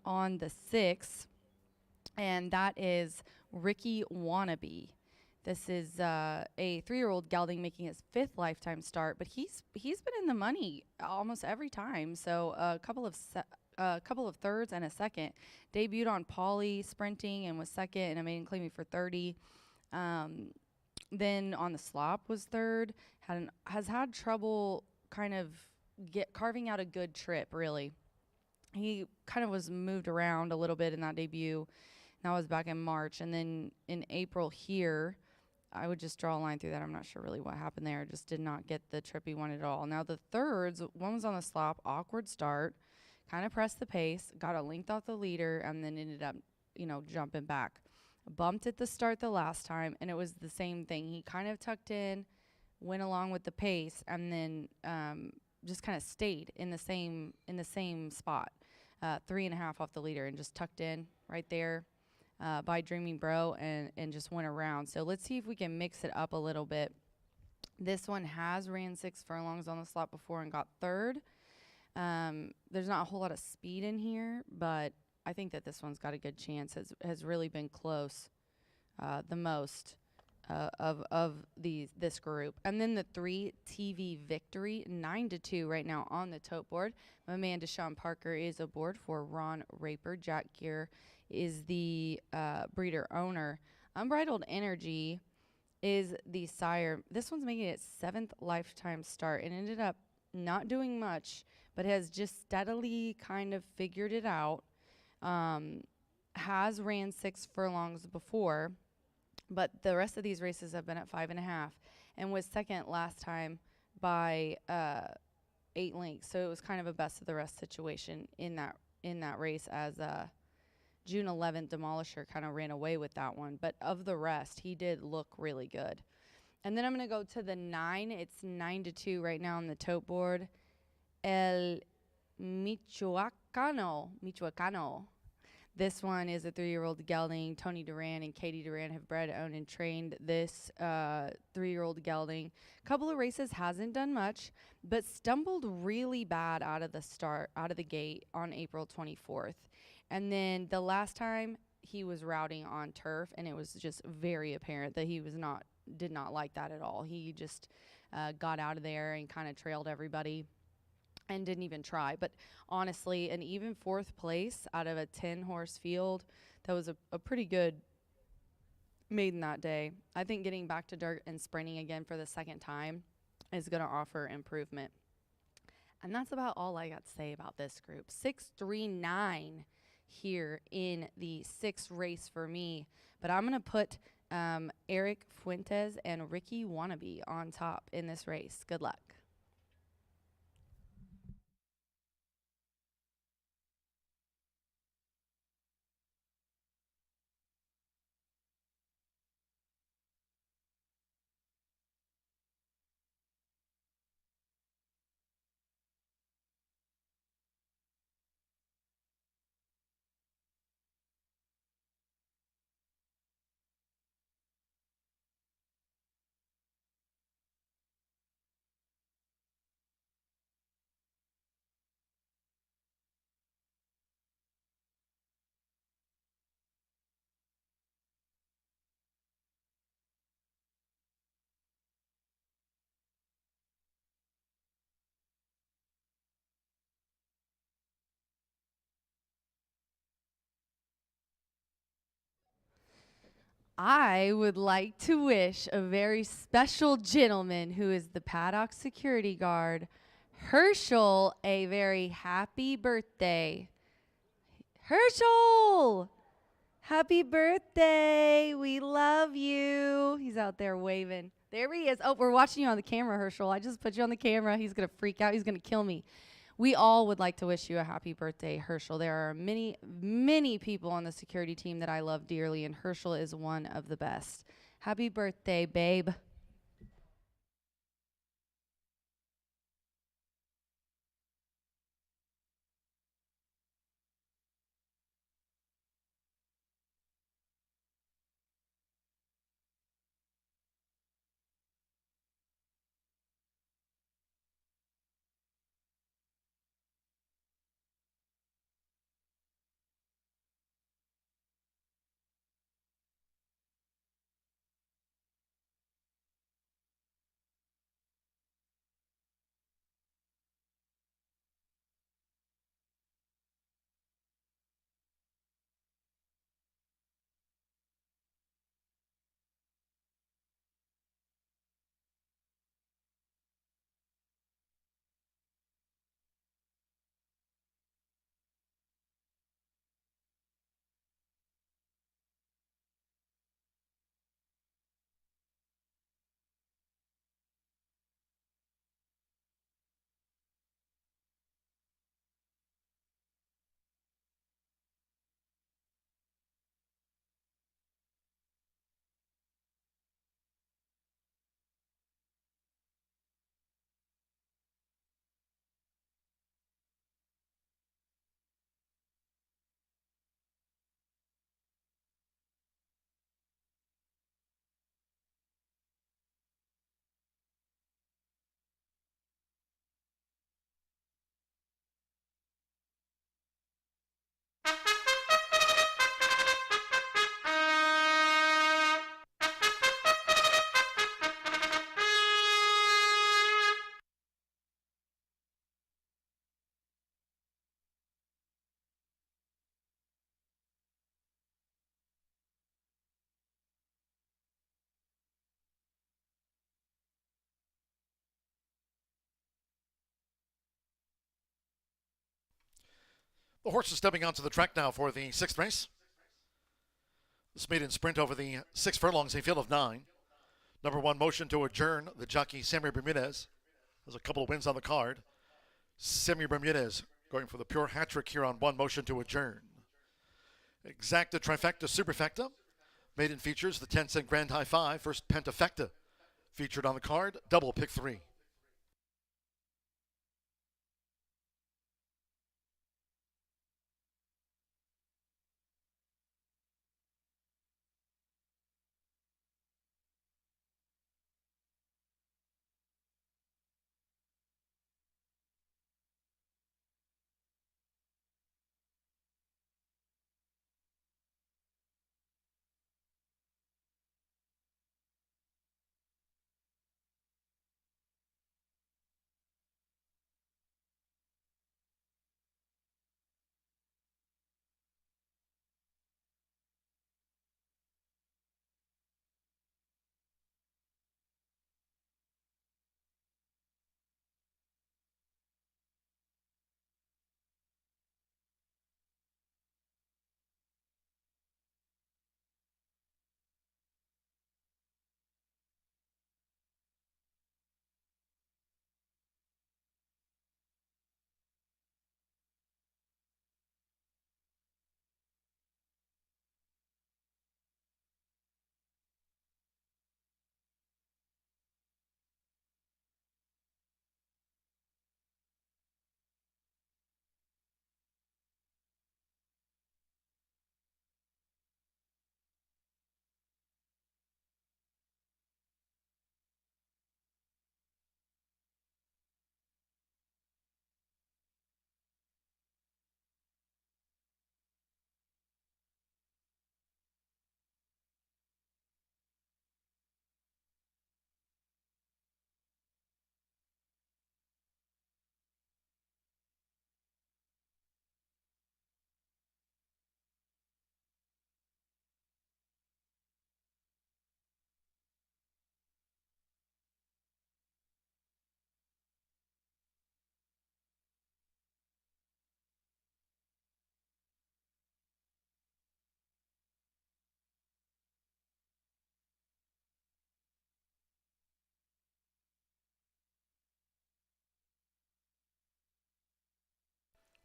Speaker 2: on the 6, and that is Ricky Wannabe. This is a 3-year-old gelding making his 5th lifetime start, but he's been in the money almost every time. So a couple of thirds and a second. Debuted on Pauley sprinting and was second in a maiden claiming for 30. Then on the slop was third. Has had trouble kind of carving out a good trip, really. He kind of was moved around a little bit in that debut. That was back in March. And then in April here, I would just draw a line through that. I'm not sure really what happened there. Just did not get the trip he wanted at all. Now the thirds, one was on the slop, awkward start, kind of pressed the pace, got a length off the leader, and then ended up, you know, jumping back. Bumped at the start the last time, and it was the same thing. He kind of tucked in, went along with the pace, and then just kind of stayed in the same spot, 3.5 off the leader, and just tucked in right there by Dreaming Bro, and just went around. So let's see if we can mix it up a little bit. This one has ran 6 furlongs on the slot before and got third. There's not a whole lot of speed in here, but I think that this one's got a good chance. Has really been close, the most of this group. And then the 3 TV Victory, 9-2 right now on the tote board. My man Deshaun Parker is aboard for Ron Raper. Jack Gear is the breeder owner. Unbridled Energy is the sire. This one's making its 7th lifetime start and ended up not doing much, but has just steadily kind of figured it out. Has ran 6 furlongs before, but the rest of these races have been at 5.5, and was second last time by 8 lengths. So it was kind of a best of the rest situation in that race, as June 11th Demolisher kind of ran away with that one. But of the rest, he did look really good. And then I'm going to go to the 9. It's 9-2 right now on the tote board. El Michoacano. This one is a 3-year-old gelding. Tony Duran and Katie Duran have bred, owned, and trained this 3-year-old gelding. Couple of races, hasn't done much, but stumbled really bad out of the gate on April 24th. And then the last time he was routing on turf, and it was just very apparent that he did not like that at all. He just got out of there and kind of trailed everybody and didn't even try. But honestly, an even 4th place out of a 10-horse field, that was a pretty good maiden that day. I think getting back to dirt and sprinting again for the 2nd time is going to offer improvement. And that's about all I got to say about this group. 6-3-9 here in the 6th race for me. But I'm going to put Eric Fuentes and Ricky Wannabe on top in this race. Good luck. I would like to wish a very special gentleman who is the paddock security guard, Herschel, a very happy birthday. Herschel! Happy birthday. We love you. He's out there waving. There he is. Oh, we're watching you on the camera, Herschel. I just put you on the camera. He's going to freak out. He's going to kill me. We all would like to wish you a happy birthday, Herschel. There are many, many people on the security team that I love dearly, and Herschel is one of the best. Happy birthday, babe.
Speaker 1: The horses stepping onto the track now for the 6th race. This maiden sprint over the 6 furlongs, a field of 9. Number 1, Motion to Adjourn. The jockey, Sammy Bermudez, has a couple of wins on the card. Sammy Bermudez going for the pure hat trick here on 1, Motion to Adjourn. Exacta, Trifecta, Superfecta. Maiden features the 10-cent Grand High Five. First Pentafecta featured on the card. Double pick 3.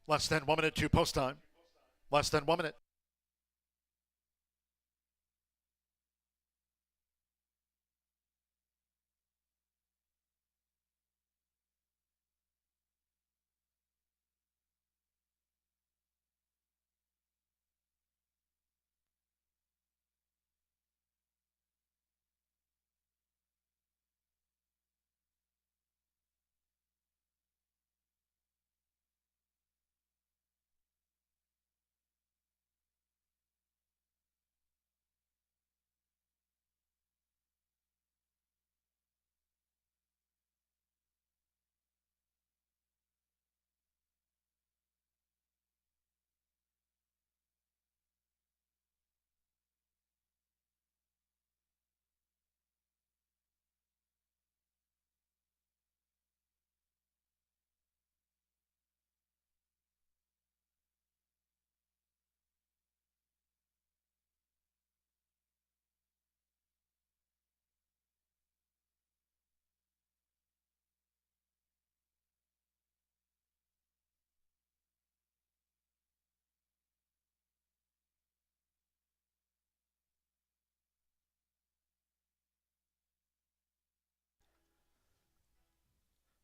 Speaker 1: Less than 1 minute to post time. Less than 1 minute.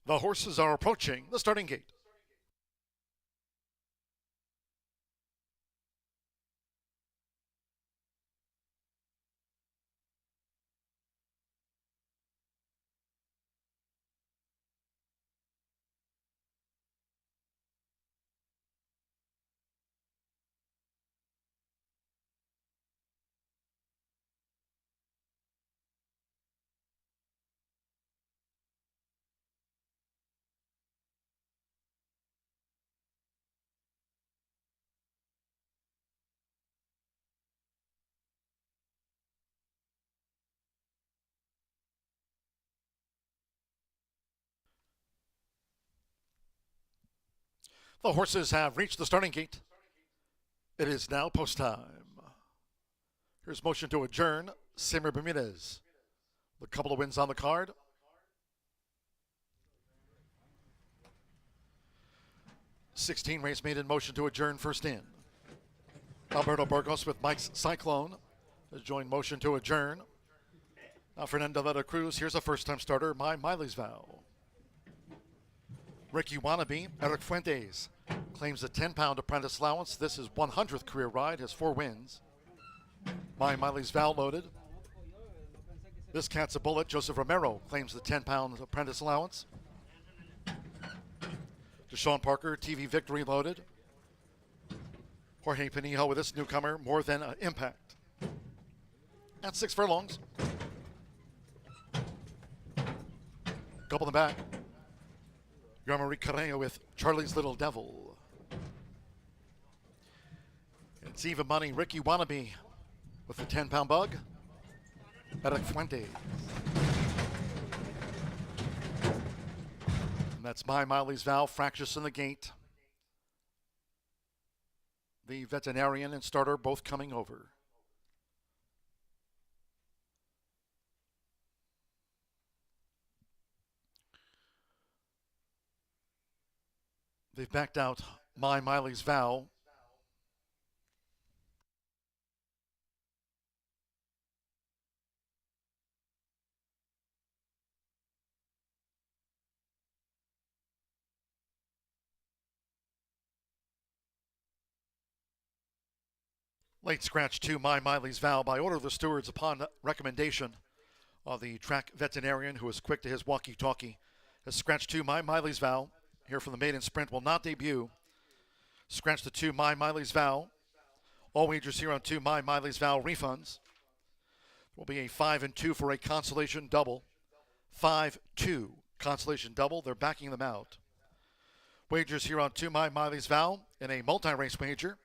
Speaker 1: The horses are approaching the starting gate. The horses have reached the starting gate. It is now post time. Here's motion to adjourn. Simmer Bermudez. The couple of wins on the card. '16 race made in motion to adjourn first in. Alberto Burgos with Mike's Cyclone has joined motion to adjourn. Now Fernando Veta Cruz, here's a first-time starter, My Miley's Vow. Ricky Wannabe, Eric Fuentes, claims a 10-pound apprentice allowance. This is 100th career ride, has 4 wins. My Miley's Vow loaded. This Cat's a Bullet, Joseph Romero claims the 10-pound apprentice allowance. Deshaun Parker, TV Victory loaded. Jorge Pinijo with this newcomer, More Than an Impact. At 6 furlongs. Couple in the back. Yarmari Carreo with Charlie's Little Devil. It's even money, Ricky Wannabe with the 10-pound bug. Eric Fuentes. And that's My Miley's Vow, Fractious in the Gate. The veterinarian and starter both coming over. They've backed out My Miley's Vow. Late scratch to My Miley's Vow by order of the stewards upon recommendation of the track veterinarian, who is quick to his walkie-talkie. Has scratched to My Miley's Vow. Here from the maiden sprint will not debut. Scratch the 2 My Miley's Vow. All wagers here on 2 My Miley's Vow refunds. Will be a 5 and 2 for a consolation double. 5-2 consolation double. They're backing them out. Wagers here on 2 My Miley's Vow in a multi-race wager.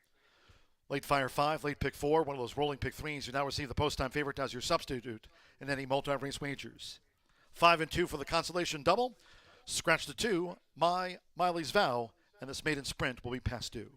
Speaker 1: Late Fire 5, late pick 4, one of those rolling pick 3s. You now receive the post-time favorite as your substitute in any multi-race wagers. 5 and 2 for the consolation double. Scratch the 2, My Miley's Vow, and this maiden sprint will be past due.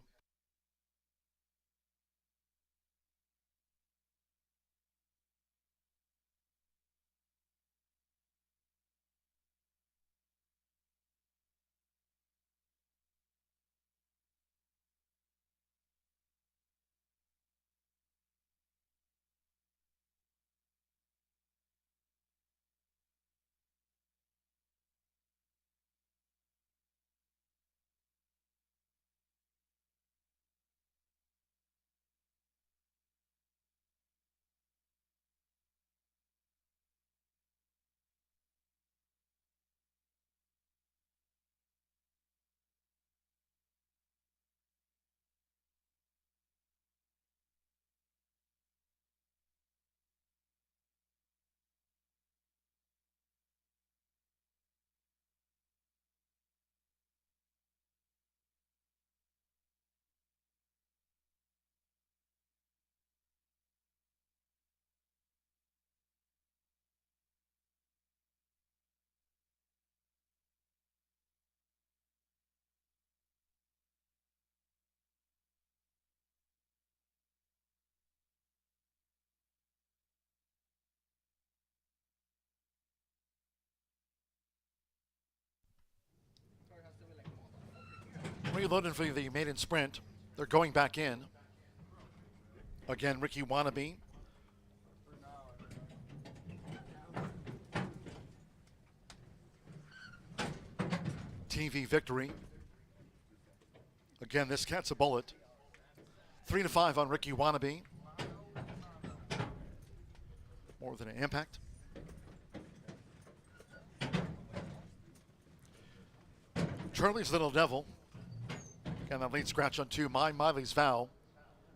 Speaker 1: reloading for the maiden sprint. They're going back in. Again, Ricky Wannabe. TV Victory. Again, this cat's a bullet. 3-5 on Ricky Wannabe. More than an impact. Charlie's Little Devil. Again, that late scratch on 2. My Miley's Vow.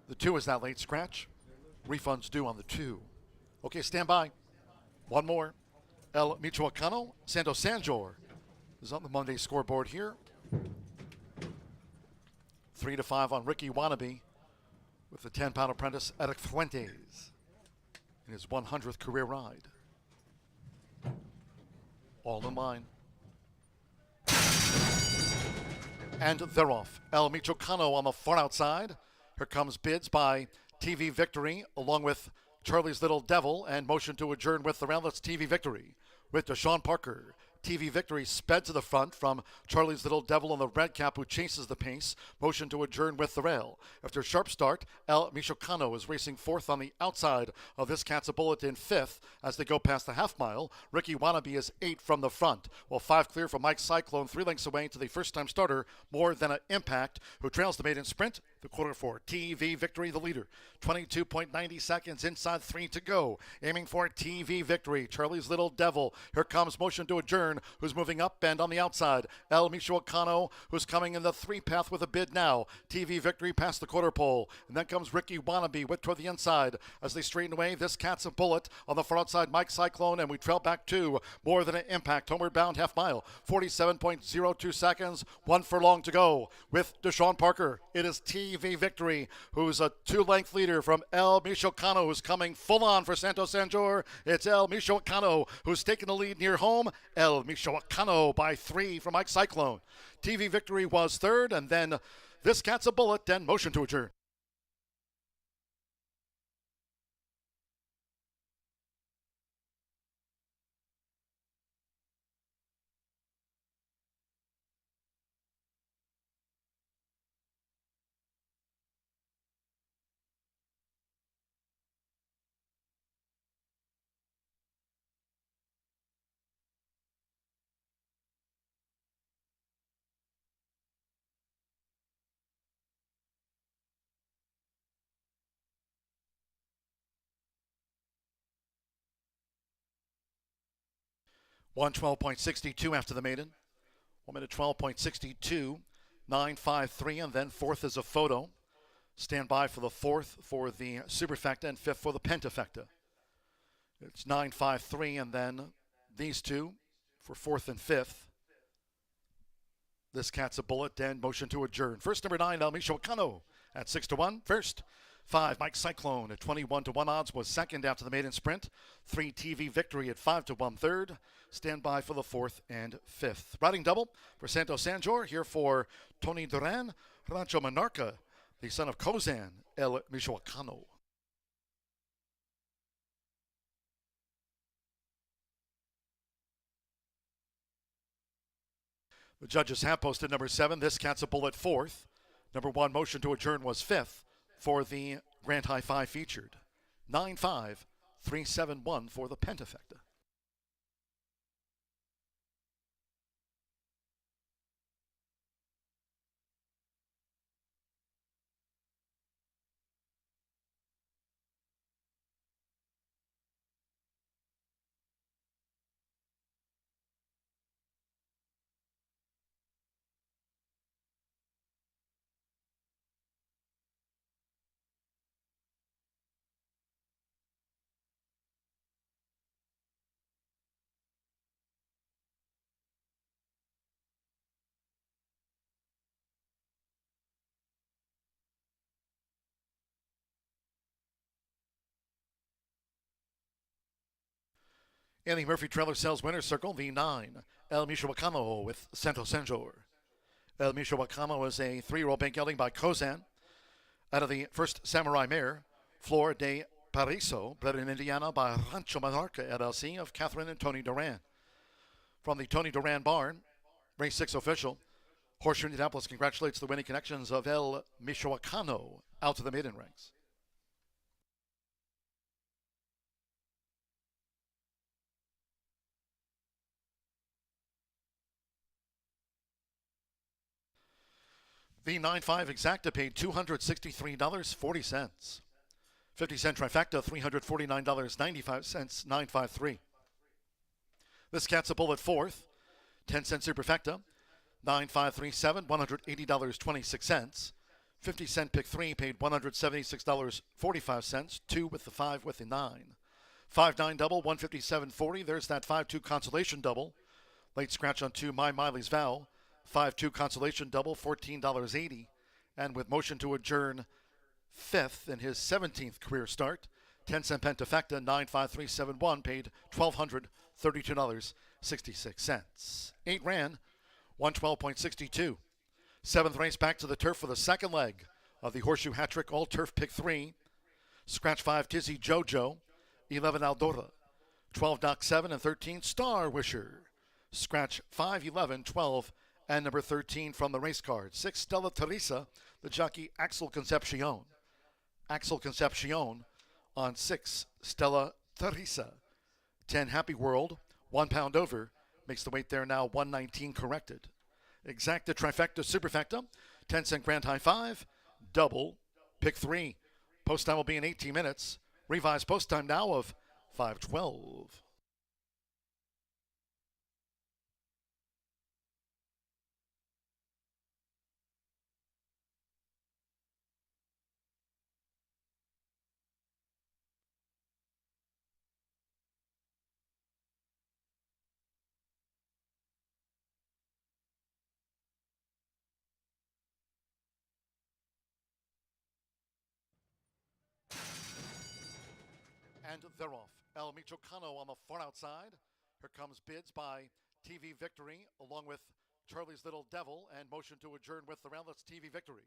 Speaker 1: The 2 is that late scratch. Refunds due on the 2. Okay, stand by. One more. El Michoacano, Santo Sanjor is on the Monday scoreboard here. 3-5 on Ricky Wannabe with the 10-pound apprentice Eric Fuentes in his 100th career ride. All in line. And they're off. El Michoacano on the far outside. Here comes bids by TV Victory along with Charlie's Little Devil, and motion to adjourn with the round. That's TV Victory with Deshaun Parker. TV Victory sped to the front from Charlie's Little Devil on the red cap, who chases the pace. Motion to adjourn with the rail. After a sharp start, El Michoacano is racing fourth on the outside of this cat's a bullet in fifth as they go past the half mile. Ricky Wannabe is 8 from the front, while 5 clear from Mike Cyclone, 3 lengths away to the first-time starter, More Than an Impact, who trails the maiden sprint. The quarter 4. TV Victory, the leader. 22.90 seconds, inside 3 to go. Aiming for TV Victory. Charlie's Little Devil. Here comes motion to adjourn, who's moving up and on the outside. El Michoacano, who's coming in the 3 path with a bid now. TV Victory past the quarter pole. And then comes Ricky Wannabe with toward the inside. As they straighten away, this cat's a bullet on the far outside, Mike Cyclone, and we trail back 2. More Than an Impact. Homeward bound half mile. 47.02 seconds. 1 furlong to go. With Deshaun Parker, it is TV Victory, who's a 2-length leader from El Michoacano, who's coming full on for Santo Sanjor. It's El Michoacano who's taking the lead near home. El Michoacano by 3 from Mike Cyclone. TV Victory was third, and then this cat's a bullet, and motion to adjourn. One 12.62 after the maiden. 1 minute 12.62. 9.53, and then fourth is a photo. Stand by for the fourth for the Superfecta and fifth for the Pentafecta. It's 9.53, and then these two for fourth and fifth. This cat's a bullet, and motion to adjourn. First, number 9, El Michoacano at 6-1. First. 5, Mike Cyclone at 21-1 odds was second after the maiden sprint. 3, TV Victory at 5-1 third. Stand by for the fourth and fifth. Riding double for Santo Sanjor, here for Tony Duran, Rancho Monarca, the son of Kozan, El Michoacano. The judges have posted number 7. This cat's a bullet fourth. Number 1, motion to adjourn, was fifth for the Grand High 5 featured. 9-5, 3-7-1 for the Pentafecta. Andy Murphy Trailer Sales Winner's Circle, the 9, El Michoacano with Santo Sanjor. El Michoacano is a 3-year-old bank gelding by Kozan out of the first Samurai mare, Flor de Pariso, bred in Indiana by Rancho Monarca LLC of Catherine and Tony Duran. From the Tony Duran barn, race 6 official, Horseshoe Indianapolis congratulates the winning connections of El Michoacano out to the maiden ranks. The 9.5 exacta paid $263.40. 50-cent trifecta, $349.95, 9.53. This cat's a bullet fourth. 10-cent superfecta, 9.537, $180.26. 50-cent pick three paid $176.45. 2 with the 5 with the 9. 5-9 double, $157.40. There's that 5-2 consolation double. Late scratch on 2, My Miley's Vow. 5-2 consolation double, $14.80. And with motion to adjourn fifth in his 17th career start, 10-cent pentafecta, 95371, paid $1,232.66. 8 ran, 112.62. 7th race back to the turf for the second leg of the Horseshoe Hat-Trick All-Turf Pick 3. Scratch 5, Tizzy Jojo. 11, Aldora. 12, Doc 7, and 13, Star Wisher. Scratch 5, 11, 12, and number 13 from the race card. 6, Stella Teresa, the jockey Axel Concepcion. Axel Concepcion on 6, Stella Teresa. 10, Happy World, 1 pound over, makes the weight there now 119 corrected. Exacta, trifecta, superfecta, 10-cent grand high 5, double, pick 3. Post time will be in 18 minutes. Revised post time now of 5:12. And they're off. El Michoacano on the far outside. Here comes bids by TV Victory, along with Charlie's Little Devil, and motion to adjourn with the round. That's TV Victory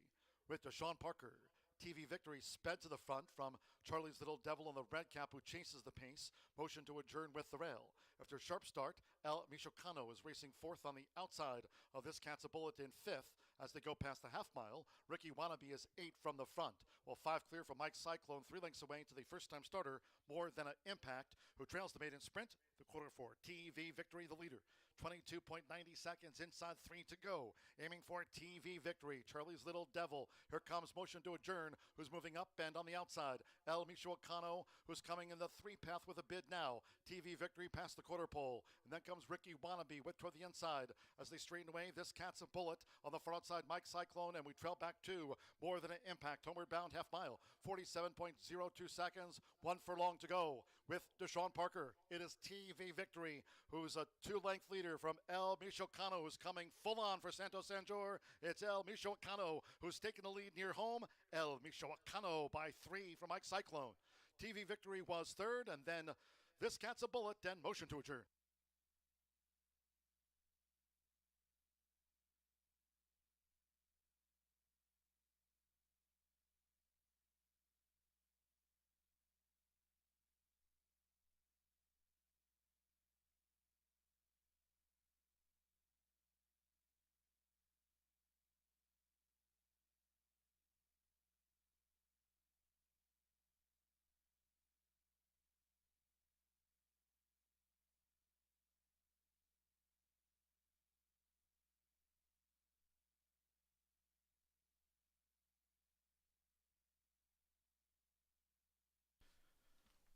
Speaker 1: with Deshaun Parker. TV Victory sped to the front from Charlie's Little Devil on the red cap, who chases the pace. Motion to adjourn with the rail. After a sharp start, El Michoacano is racing fourth on the outside of this cat's a bullet in fifth as they go past the half mile. Ricky Wannabe is 8 from the front, while 5 clear from Mike Cyclone, 3 lengths away to the first-time starter, More Than an Impact, who trails the maiden sprint, the quarter 4. TV Victory, the leader. 22.90 seconds, inside 3 to go. Aiming for TV Victory. Charlie's Little Devil. Here comes motion to adjourn, who's moving up and on the outside. El Michoacano, who's coming in the 3 path with a bid now. TV Victory past the quarter pole. And then comes Ricky Wannabe with toward the inside as they straighten away. This cat's a bullet on the far outside, Mike Cyclone, and we trail back to More Than an Impact. Homeward bound half mile. 47.02 seconds. 1 furlong to go with Deshaun Parker. It is TV Victory, who's a 2-length leader from El Michoacano, who's coming full on for Santos Sanjor. It's El Michoacano who's taking the lead near home. El Michoacano by 3 from Mike Cyclone. TV Victory was third, and then this cat's a bullet, and motion to adjourn.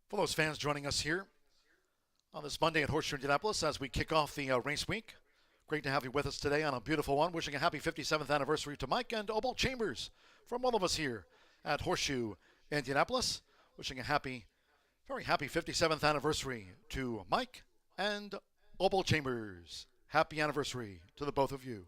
Speaker 1: For those fans joining us here on this Monday at Horseshoe Indianapolis as we kick off the race week, great to have you with us today on a beautiful one. Wishing a happy 57th anniversary to Mike and Opal Chambers from all of us here at Horseshoe Indianapolis. Wishing a happy, very happy 57th anniversary to Mike and Opal Chambers. Happy anniversary to the both of you.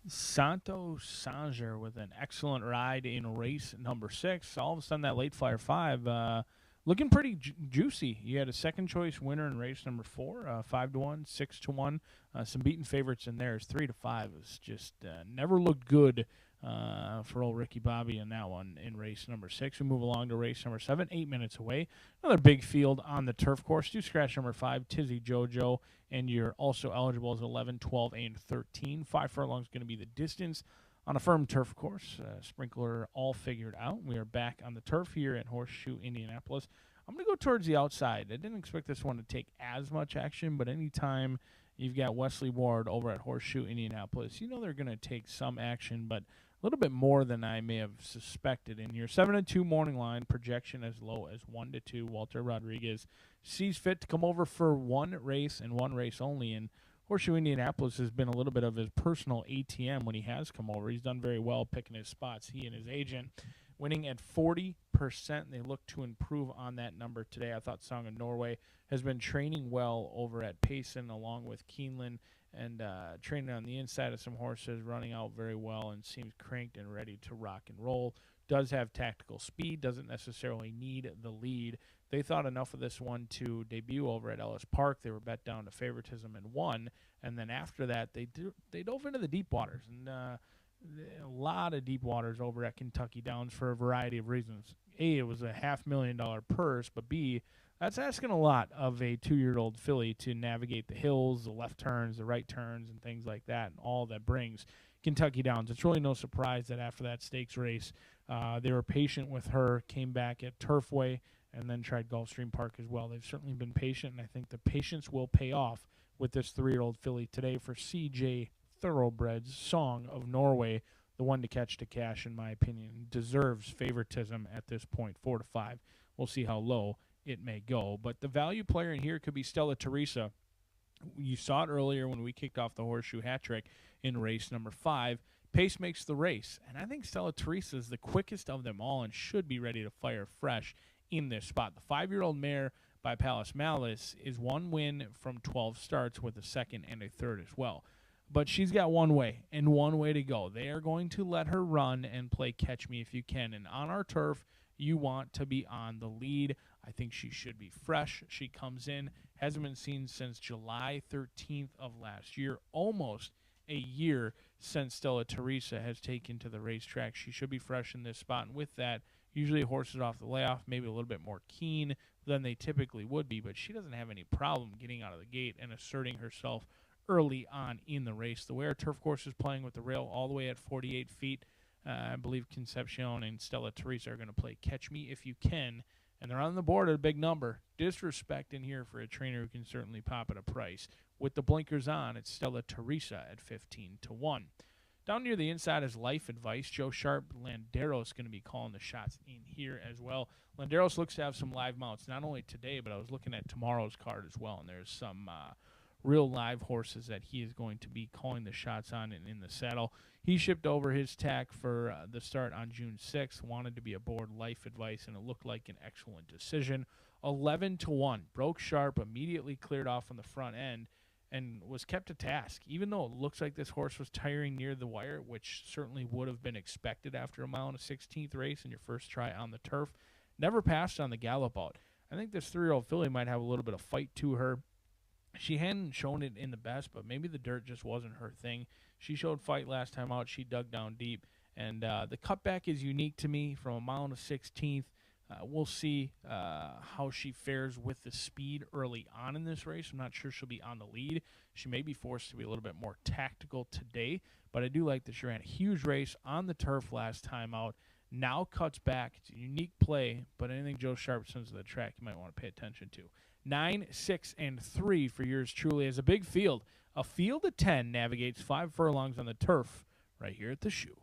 Speaker 7: Santo Sanger with an excellent ride in race number 6. All of a sudden, that late flyer 5 looking pretty juicy. You had a second choice winner in race number 4, 5-1, 6-1. Some beaten favorites in there. 3-5. It was just never looked good for old Ricky Bobby in that one in race number 6. We move along to race number 7, 8 minutes away. Another big field on the turf course. Do scratch number 5, Tizzy Jojo, and you're also eligible as 11, 12, and 13. 5 furlongs is going to be the distance on a firm turf course. Sprinkler all figured out. We are back on the turf here at Horseshoe Indianapolis. I'm going to go towards the outside. I didn't expect this one to take as much action, but anytime you've got Wesley Ward over at Horseshoe Indianapolis, you know they're going to take some action, but a little bit more than I may have suspected in your 7-2 morning line, projection as low as 1-2. Walter Rodriguez sees fit to come over for one race and one race only, and Horseshoe Indianapolis has been a little bit of his personal ATM when he has come over. He's done very well picking his spots, he and his agent, winning at 40%. They look to improve on that number today. I thought Song of Norway has been training well over at Payson along with Keeneland, and training on the inside of some horses, running out very well, and seems cranked and ready to rock and roll. Does have tactical speed, doesn't necessarily need the lead. They thought enough of this one to debut over at Ellis Park. They were bet down to favoritism and won, and then after that they dove into the deep waters, and a lot of deep waters over at Kentucky Downs for a variety of reasons. A, it was a $500,000 purse, but B, that's asking a lot of a 2-year-old filly to navigate the hills, the left turns, the right turns, and things like that, and all that brings Kentucky Downs. It's really no surprise that after that stakes race, they were patient with her, came back at Turfway, and then tried Gulfstream Park as well. They've certainly been patient, and I think the patience will pay off with this 3-year-old filly today for CJ Thoroughbred's Song of Norway, the one to catch to cash, in my opinion. Deserves favoritism at this point, 4-5. We'll see how low it may go. But the value player in here could be Stella Teresa. You saw it earlier when we kicked off the Horseshoe hat trick in race number 5. Pace makes the race, and I think Stella Teresa is the quickest of them all and should be ready to fire fresh in this spot. The 5-year-old mare by Palace Malice is 1 win from 12 starts with a second and a third as well. But she's got one way and one way to go. They are going to let her run and play catch me if you can. And on our turf, you want to be on the lead. I think she should be fresh. She comes in, hasn't been seen since July 13th of last year, almost a year since Stella Teresa has taken to the racetrack. She should be fresh in this spot. And with that, usually horses off the layoff, maybe a little bit more keen than they typically would be, but she doesn't have any problem getting out of the gate and asserting herself early on in the race. The way our turf course is playing with the rail all the way at 48 feet, I believe Concepcion and Stella Teresa are going to play catch me if you can, and they're on the board at a big number. Disrespect in here for a trainer who can certainly pop at a price. With the blinkers on, it's Stella Teresa at 15-1. Down near the inside is Life Advice. Joe Sharp, Landeros going to be calling the shots in here as well. Landeros looks to have some live mounts, not only today, but I was looking at tomorrow's card as well, and there's some real live horses that he is going to be calling the shots on and in the saddle. He shipped over his tack for the start on June 6th, wanted to be aboard Life Advice, and it looked like an excellent decision. 11-1. Broke Sharp, immediately cleared off on the front end, and was kept to task. Even though it looks like this horse was tiring near the wire, which certainly would have been expected after a mile and a 16th race in your first try on the turf, never passed on the gallop out. I think this 3-year-old filly might have a little bit of fight to her. She hadn't shown it in the best, but maybe the dirt just wasn't her thing. She showed fight last time out. She dug down deep, and the cutback is unique to me from a mile and a 16th. We'll see how she fares with the speed early on in this race. I'm not sure she'll be on the lead. She may be forced to be a little bit more tactical today, but I do like that she ran a huge race on the turf last time out. Now cuts back. It's a unique play, but anything Joe Sharp sends to the track you might want to pay attention to. 9, 6, and 3 for yours truly as a big field. A field of 10 navigates 5 furlongs on the turf right here at the Shoe.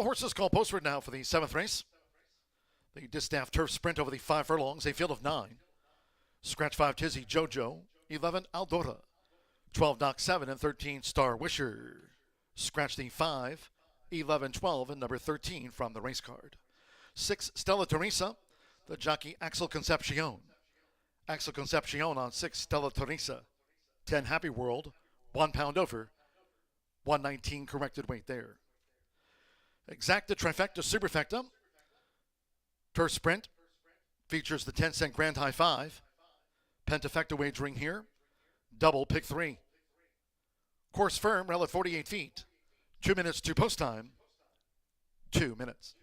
Speaker 1: The horses call postward now for the 7th race. The distaff turf sprint over the 5 furlongs, a field of 9. Scratch 5 Tizzy Jojo, 11 Aldora, 12 Doc 7, and 13 Star Wisher. Scratch the 5, 11, 12, and number 13 from the race card. 6 Stella Teresa, the jockey Axel Concepcion. Axel Concepcion on 6 Stella Teresa. 10 Happy World, 1 pound over, 119 corrected weight there. Exacta Trifecta Superfecta. Turf Sprint features the 10-cent Grand High 5. Pentafecta wagering here. Double pick 3. Course firm, rail at 48 feet. 2 minutes to post time. 2 minutes.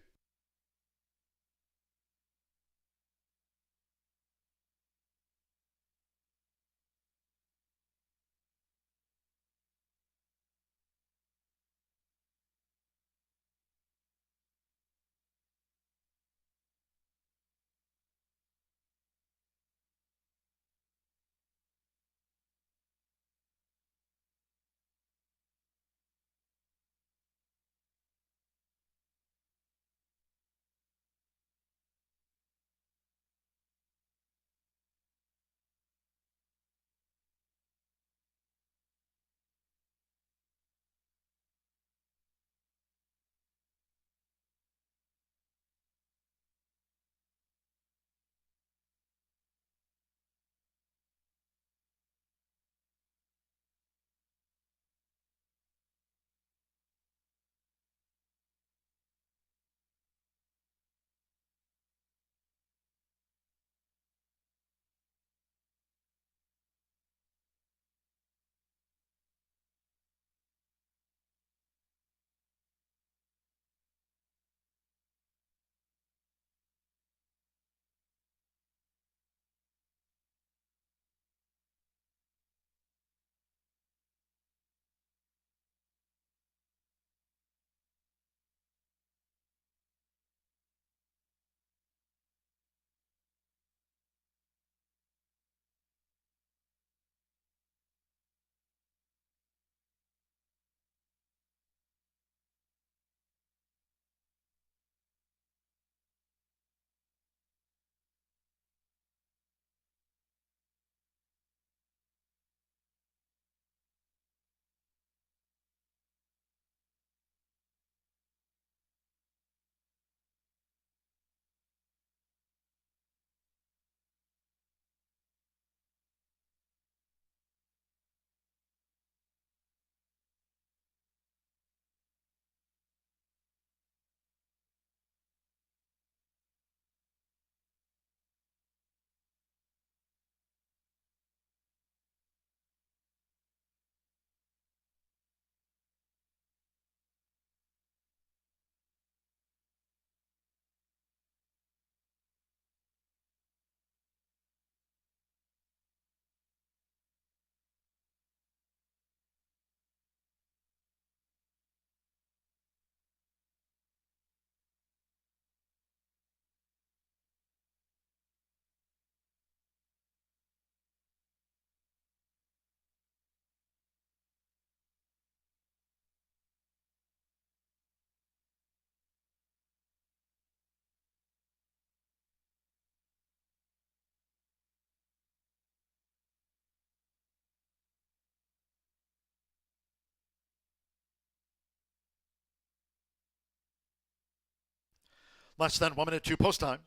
Speaker 1: Less than 1 minute to post time.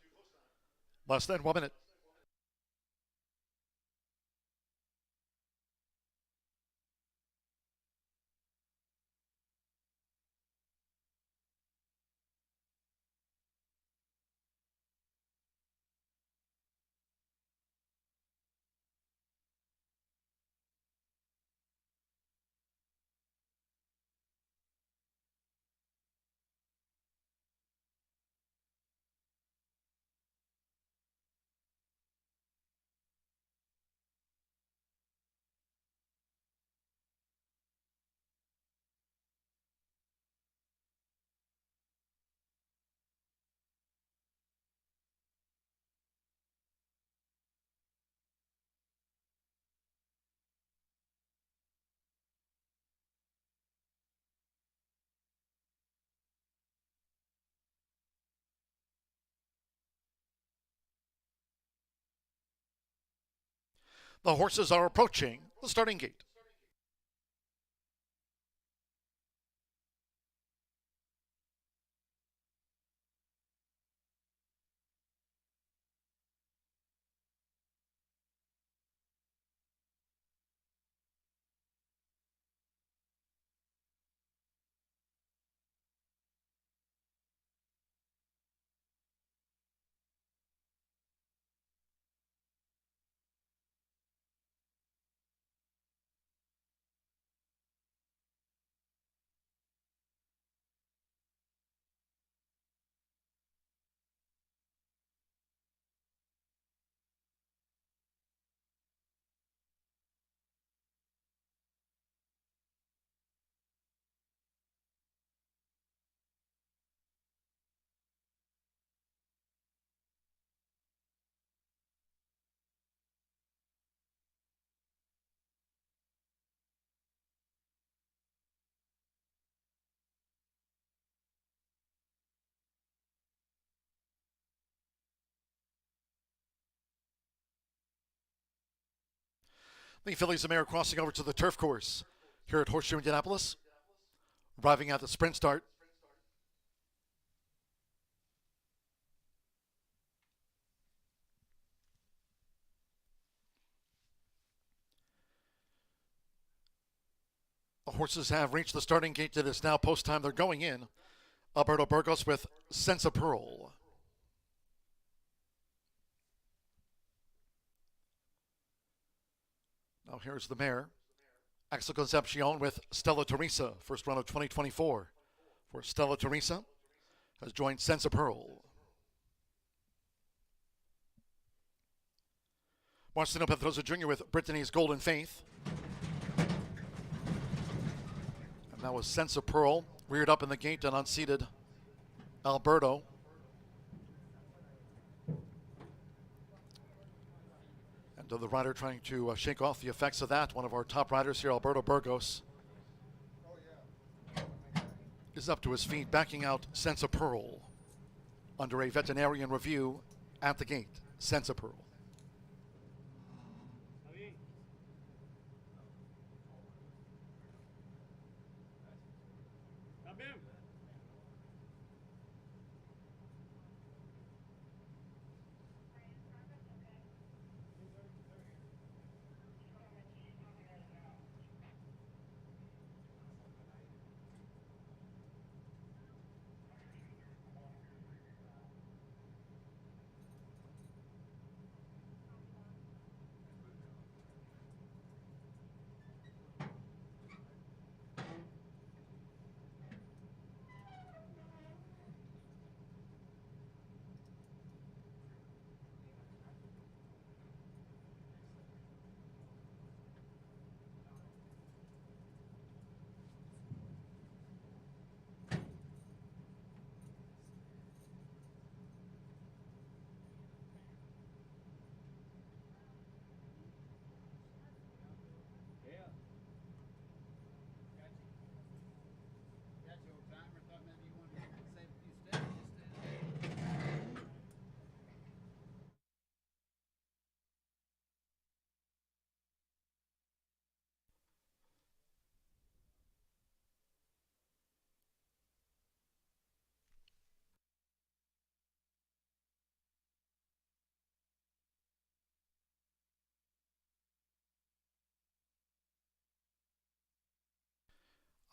Speaker 1: Less than 1 minute. The horses are approaching the starting gate. The fillies and mare crossing over to the turf course here at Horseshoe Indianapolis, arriving at the sprint start. The horses have reached the starting gate. It is now post time. They're going in. Alberto Burgos with Sense of Pearl. Now here's the mare. Axel Concepcion with Stella Teresa, first run of 2024. For Stella Teresa has joined Sense of Pearl. Marcelino Pedrosa Jr. with Brittany's Golden Faith. And that was Sense of Pearl, reared up in the gate and unseated Alberto. And the rider trying to shake off the effects of that. One of our top riders here, Alberto Burgos, is up to his feet, backing out Sense of Pearl under a veterinarian review at the gate. Sense of Pearl.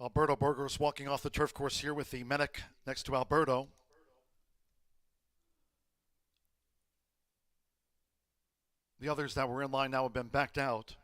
Speaker 1: Alberto Burgos walking off the turf course here with the medic next to Alberto. The others that were in line now have been backed out.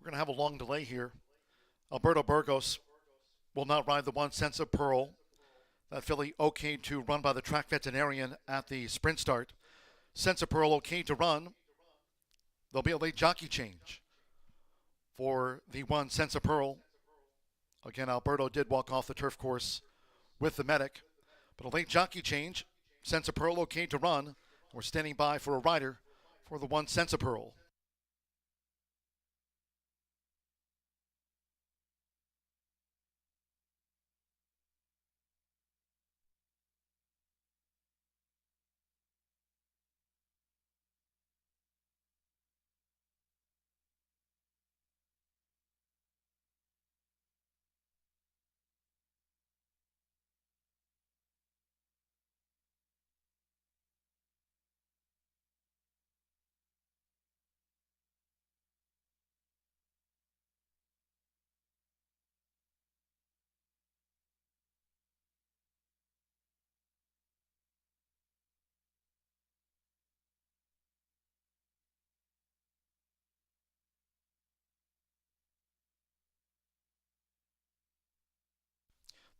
Speaker 1: We're going to have a long delay here. Alberto Burgos will not ride the one Sense of Pearl. That filly okayed to run by the track veterinarian at the sprint start. Sense of Pearl okayed to run. There'll be a late jockey change for the one Sense of Pearl. Again, Alberto did walk off the turf course with the medic, but a late jockey change. Sense of Pearl okay to run. We're standing by for a rider for the one Sense of Pearl.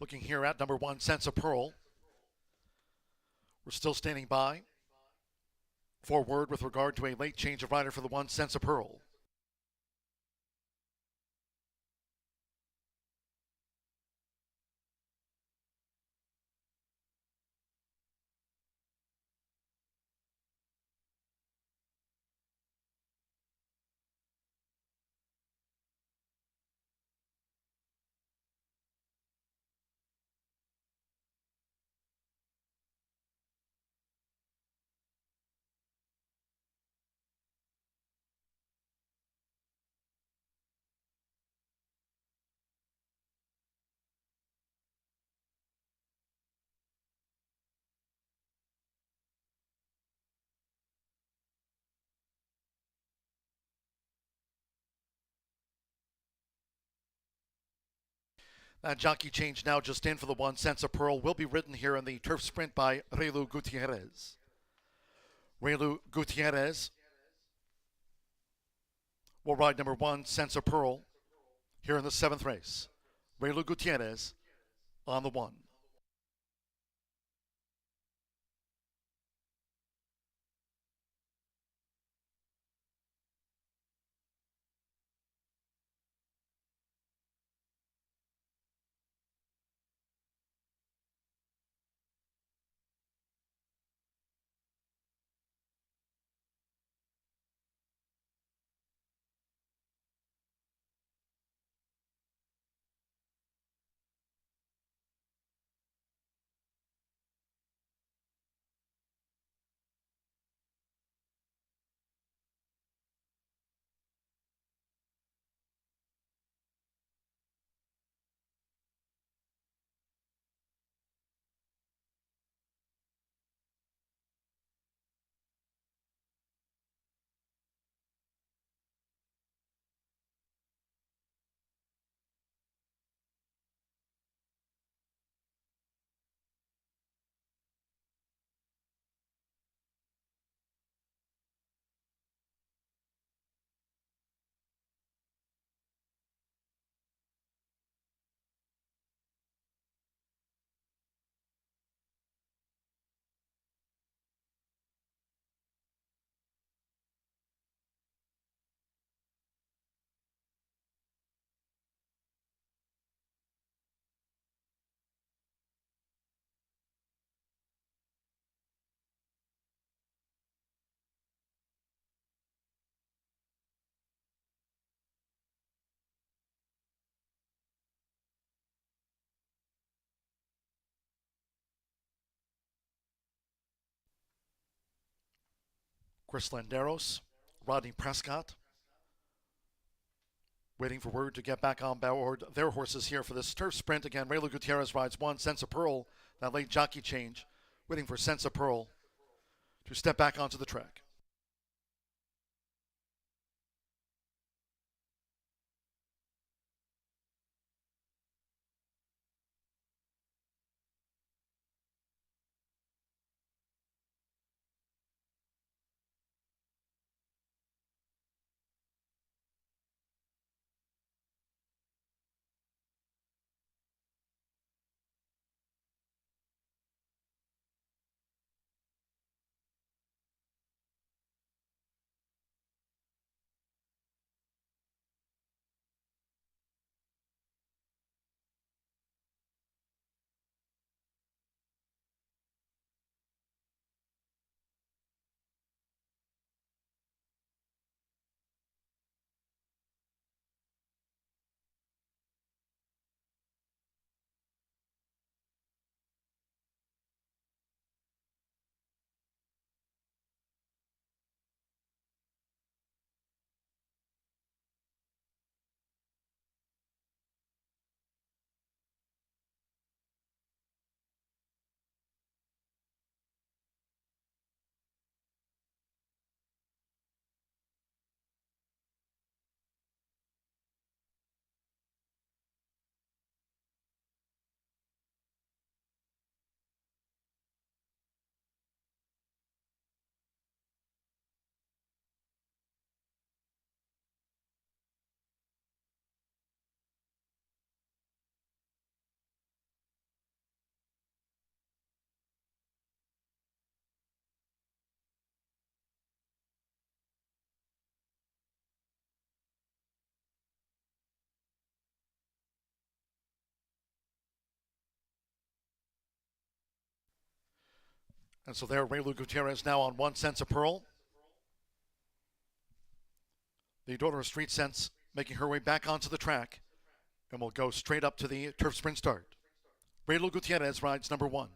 Speaker 1: Looking here at number one, Sense of Pearl. We're still standing by for word with regard to a late change of rider for the one, Sense of Pearl. That jockey change now just in for the one, Sense of Pearl, will be ridden here in the turf sprint by Relu Gutierrez. Relu Gutierrez will ride number one, Sense of Pearl, here in the seventh race. Relu Gutierrez on the one. Chris Landeros, Rodney Prescott, waiting for word to get back on board their horses here for this turf sprint. Again, Relu Gutierrez rides one, Sense of Pearl, that late jockey change, waiting for Sense of Pearl to step back onto the track. And so there, Raylu Gutierrez now on 1 Sense of Pearl. The daughter of Street Sense making her way back onto the track. And we'll go straight up to the turf sprint start. Raylu Gutierrez rides number 1.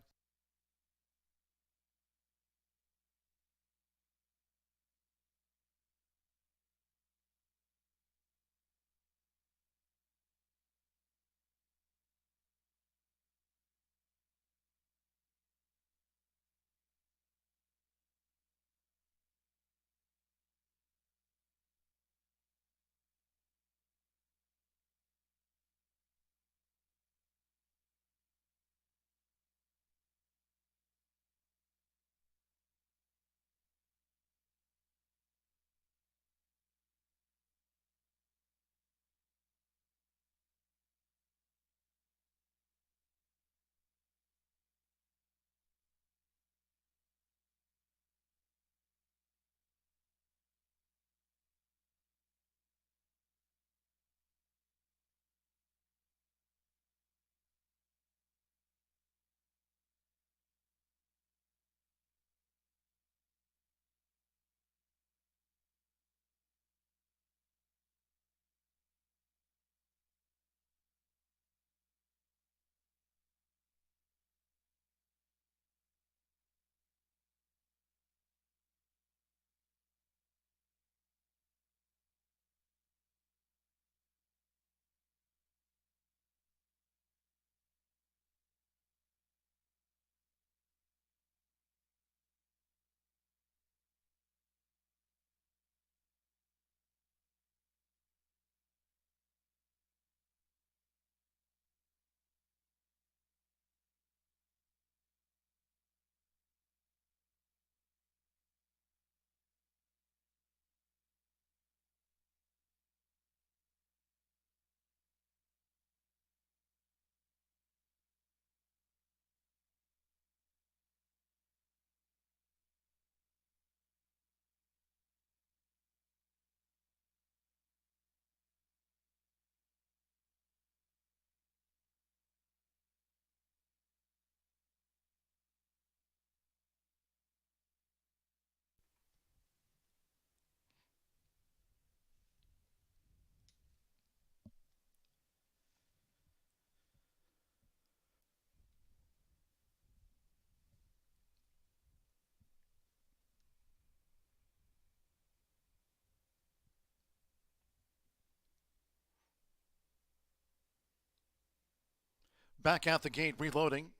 Speaker 1: Back at the gate, reloading.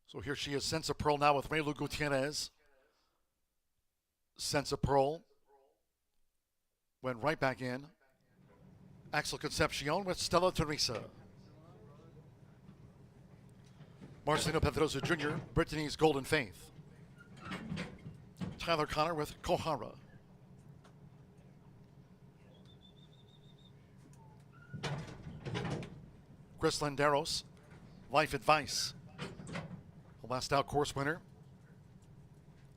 Speaker 1: So here she is, Sense of Pearl now with Raylu Gutierrez. Sense of Pearl went right back in. Axel Concepcion with Stella Teresa. Marcelino Pedrosa Jr., Brittany's Golden Faith. Tyler Connor with Kohara. Chris Landeros, Life Advice. The last out course winner.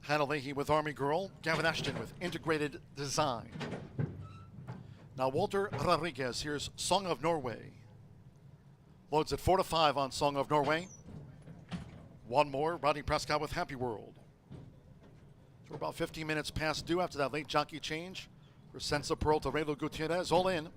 Speaker 1: Hannah Leahy with Army Girl. Gavin Ashton with Integrated Design. Now Walter Rodriguez, here's Song of Norway. Loads at 4 to 5 on Song of Norway. One more, Rodney Prescott with Happy World. So we're about 15 minutes past due after that late jockey change. For Sense of Pearl to Raylu Gutierrez, all in.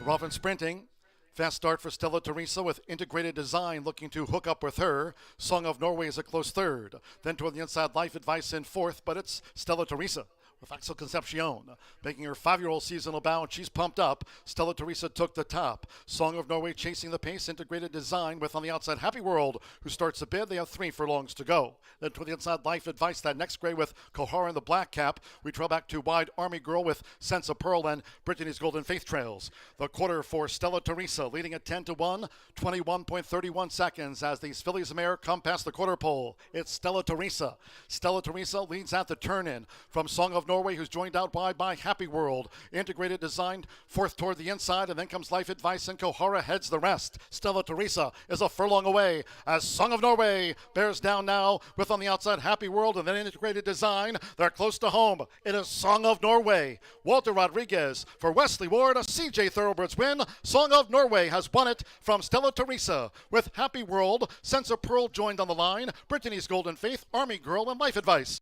Speaker 1: Rough and sprinting. Fast start for Stella Teresa with Integrated Design looking to hook up with her. Song of Norway is a close third. Then toward the inside, Life Advice in fourth, but it's Stella Teresa with Axel Concepcion making her 5-year-old seasonal bow, and she's pumped up. Stella Teresa took the top. Song of Norway chasing the pace. Integrated Design with on the outside Happy World, who starts the bid. They have 3 furlongs to go. Then to the inside, Life Advice, that next gray with Kohara in the black cap. We trail back to wide Army Girl with Sense of Pearl and Brittany's Golden Faith trails. The quarter for Stella Teresa leading at 10 to 1, 21.31 seconds as these fillies mare come past the quarter pole. It's Stella Teresa. Stella Teresa leads at the turn in from Song of Norway, who's joined out wide by Happy World. Integrated design, fourth toward the inside, and then comes Life Advice, and Kohara heads the rest. Stella Teresa is a furlong away as Song of Norway bears down now with on the outside Happy World and then Integrated Design. They're close to home. It is Song of Norway. Walter Rodriguez for Wesley Ward, a CJ Thoroughbreds win. Song of Norway has won it from Stella Teresa with Happy World. Sense of Pearl joined on the line. Brittany's Golden Faith, Army Girl, and Life Advice.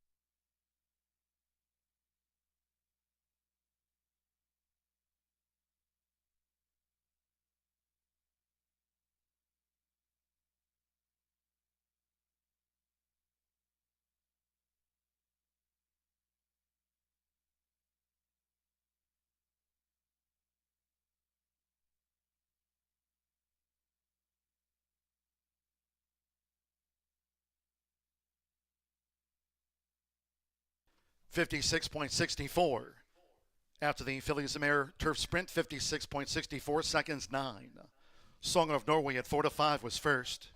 Speaker 1: $56.64. After the Phillies Mare Turf Sprint, 56.64 seconds 9. Song of Norway at 4-5 was first.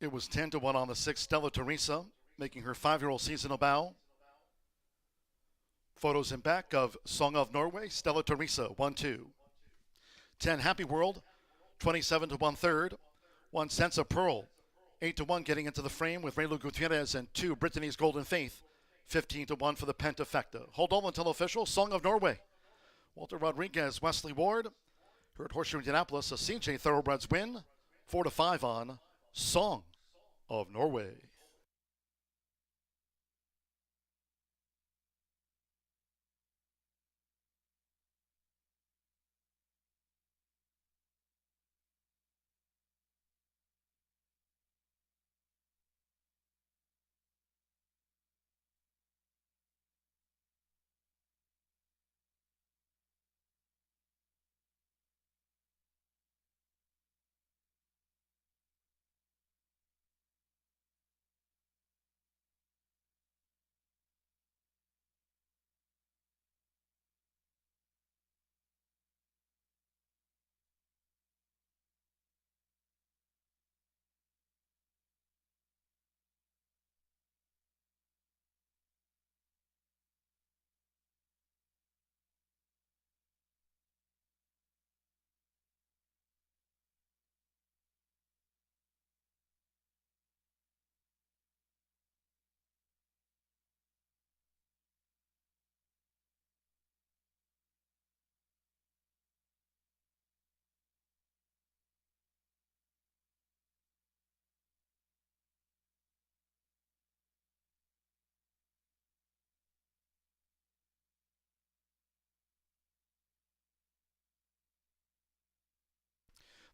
Speaker 1: It was 10-1 on the 6th. Stella Teresa making her 5-year-old seasonal bow. Photos in back of Song of Norway, Stella Teresa, 1-2. 10 Happy World, 27-1 third. 1 Sense of Pearl, 8-1 getting into the frame with Raylu Gutierrez, and 2 Brittany's Golden Faith, 15-1 for the Pentafecta. Hold on until official. Song of Norway. Walter Rodriguez, Wesley Ward. Here at Horseshoe Indianapolis, a CJ Thoroughbreds win, 4-5 on Song of Norway.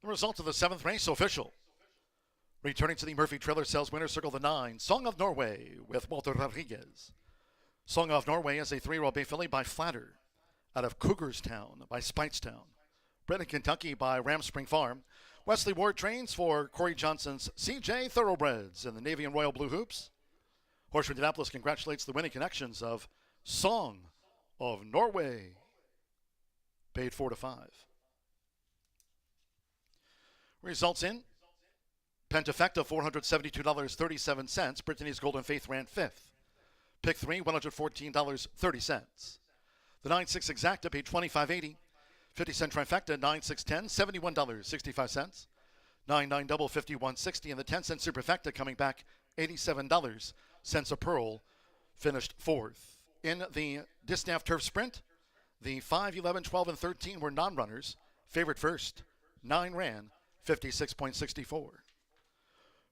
Speaker 1: The result of the 7th race official. Returning to the Murphy Trailer Sales winner circle, the 9, Song of Norway with Walter Rodriguez. Song of Norway is a 3-year-old bay filly by Flatter, out of Cougarstown by Spitestown. Bred in Kentucky by Ram Spring Farm. Wesley Ward trains for Corey Johnson's CJ Thoroughbreds in the Navy and Royal Blue Hoops. Horseshoe Indianapolis congratulates the winning connections of Song of Norway. Paid 4-5. Results in Pentafecta, $472.37. Brittany's Golden Faith ran 5th. Pick 3, $114.30. The 9-6 Exacta paid $25.80. 50-cent trifecta, 9-6-10, $71.65. 9-9 double, $51.60. And the 10-cent superfecta coming back, $87. Sense of Pearl finished 4th. In the Distaff Turf Sprint, the 5, 11, 12, and 13 were non-runners. Favorite first, 9 ran, 56.64.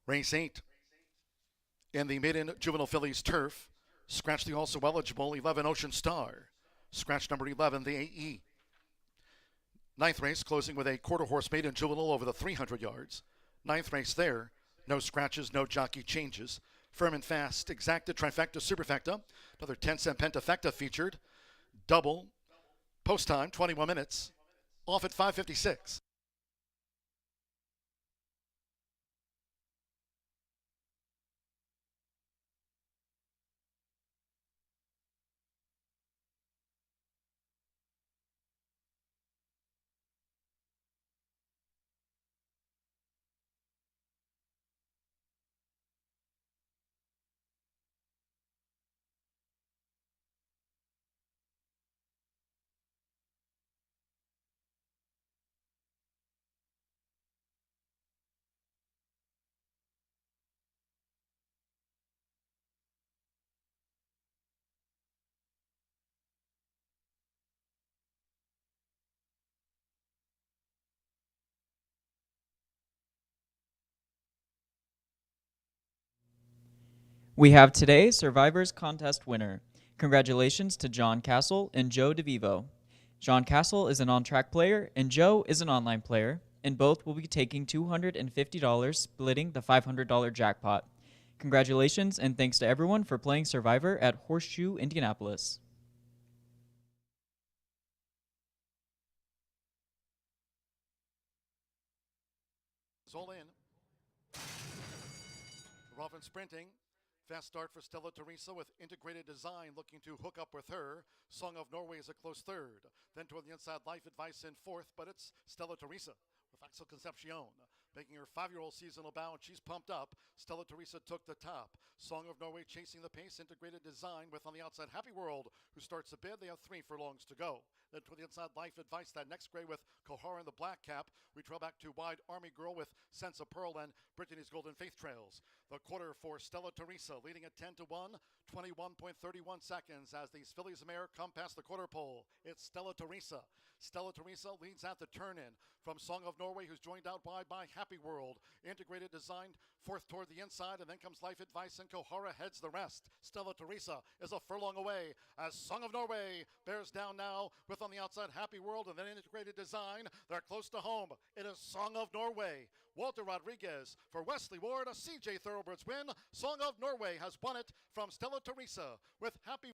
Speaker 1: Race 8. In the maiden juvenile fillies turf, scratch the also eligible 11 Ocean Star. Scratch number 11, the AE. 9th race closing with a quarter horse maiden juvenile over the 300 yards. 9th race there, no scratches, no jockey changes. Firm and fast, exacta, trifecta, superfecta. Another 10-cent pentafecta featured. Double. Post time, 21 minutes. Off at 5:56.
Speaker 8: We have today Survivors Contest winner. Congratulations to John Castle and Joe DeVivo. John Castle is an on-track player and Joe is an online player, and both will be taking $250, splitting the $500 jackpot. Congratulations and thanks to everyone for playing Survivor at Horseshoe Indianapolis.
Speaker 1: All in. Rough and sprinting. Fast start for Stella Teresa with integrated design looking to hook up with her. Song of Norway is a close third. Then toward the inside, Life Advice in fourth, but it's Stella Teresa with Axel Concepcion. Making her 5-year-old seasonal bound, she's pumped up. Stella Teresa took the top. Song of Norway chasing the pace, integrated design with on the outside Happy World, who starts a bid. They have 3 furlongs to go. Then to the inside, Life Advice, that next gray with Kohara in the black cap. We trail back to Wide Army Girl with Sense of Pearl and Brittany's Golden Faith Trails. The quarter for Stella Teresa, leading at 10 to 1, 21.31 seconds as these fillies of mare come past the quarter pole. It's Stella Teresa. Stella Teresa leads at the turn-in from Song of Norway, who's joined out wide by Happy World. Integrated design, fourth toward the inside, and then comes Life Advice, and Kohara heads the rest. Stella Teresa is a furlong away as Song of Norway bears down now with on the outside Happy World, and then Integrated Design. They're close to home. It is Song of Norway. Walter Rodriguez for Wesley Ward, a CJ Thoroughbreds win. Song of Norway has won it from Stella Teresa with Happy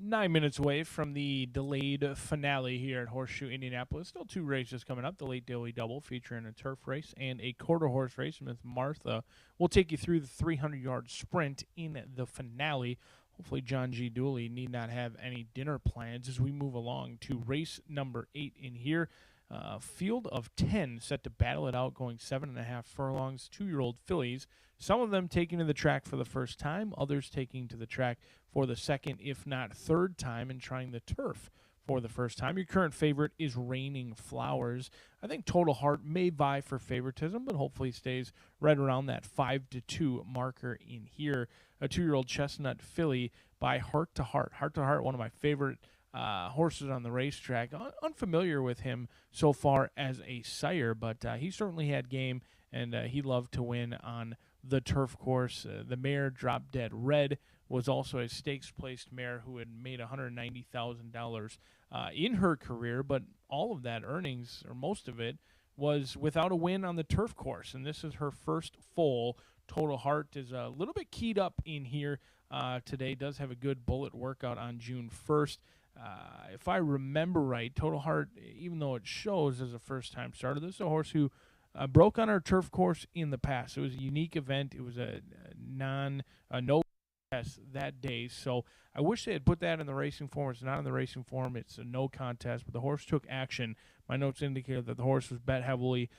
Speaker 7: 9 minutes away from the delayed finale here at Horseshoe Indianapolis. Still 2 races coming up. The late daily double featuring a turf race and a quarter horse race. Miss Martha will take you through the 300-yard sprint in the finale. Hopefully John G. Dooley need not have any dinner plans as we move along to race number 8 in here. Field of 10 set to battle it out, going 7.5 furlongs, 2-year-old fillies. Some of them taking to the track for the first time, others taking to the track for the second, if not third time, and trying the turf for the first time. Your current favorite is Raining Flowers. I think Total Heart may vie for favoritism, but hopefully stays right around that 5-2 marker in here. A 2-year-old chestnut filly by Heart to Heart. Heart to Heart, one of my favorite horses on the racetrack. Unfamiliar with him so far as a sire, but he certainly had game, and he loved to win on the turf course. The mare Drop Dead Red was also a stakes-placed mare who had made $190,000 in her career, but all of that earnings, or most of it, was without a win on the turf course, and this is her first full. Total Heart is a little bit keyed up in here today. Does have a good bullet workout on June 1st. If I remember right, Total Heart, even though it shows as a first-time starter, this is a horse who broke on our turf course in the past. It was a unique event. It was a no contest that day. So I wish they had put that in the racing form. It's not in the racing form. It's a no contest, but the horse took action. My notes indicated that the horse was bet heavily,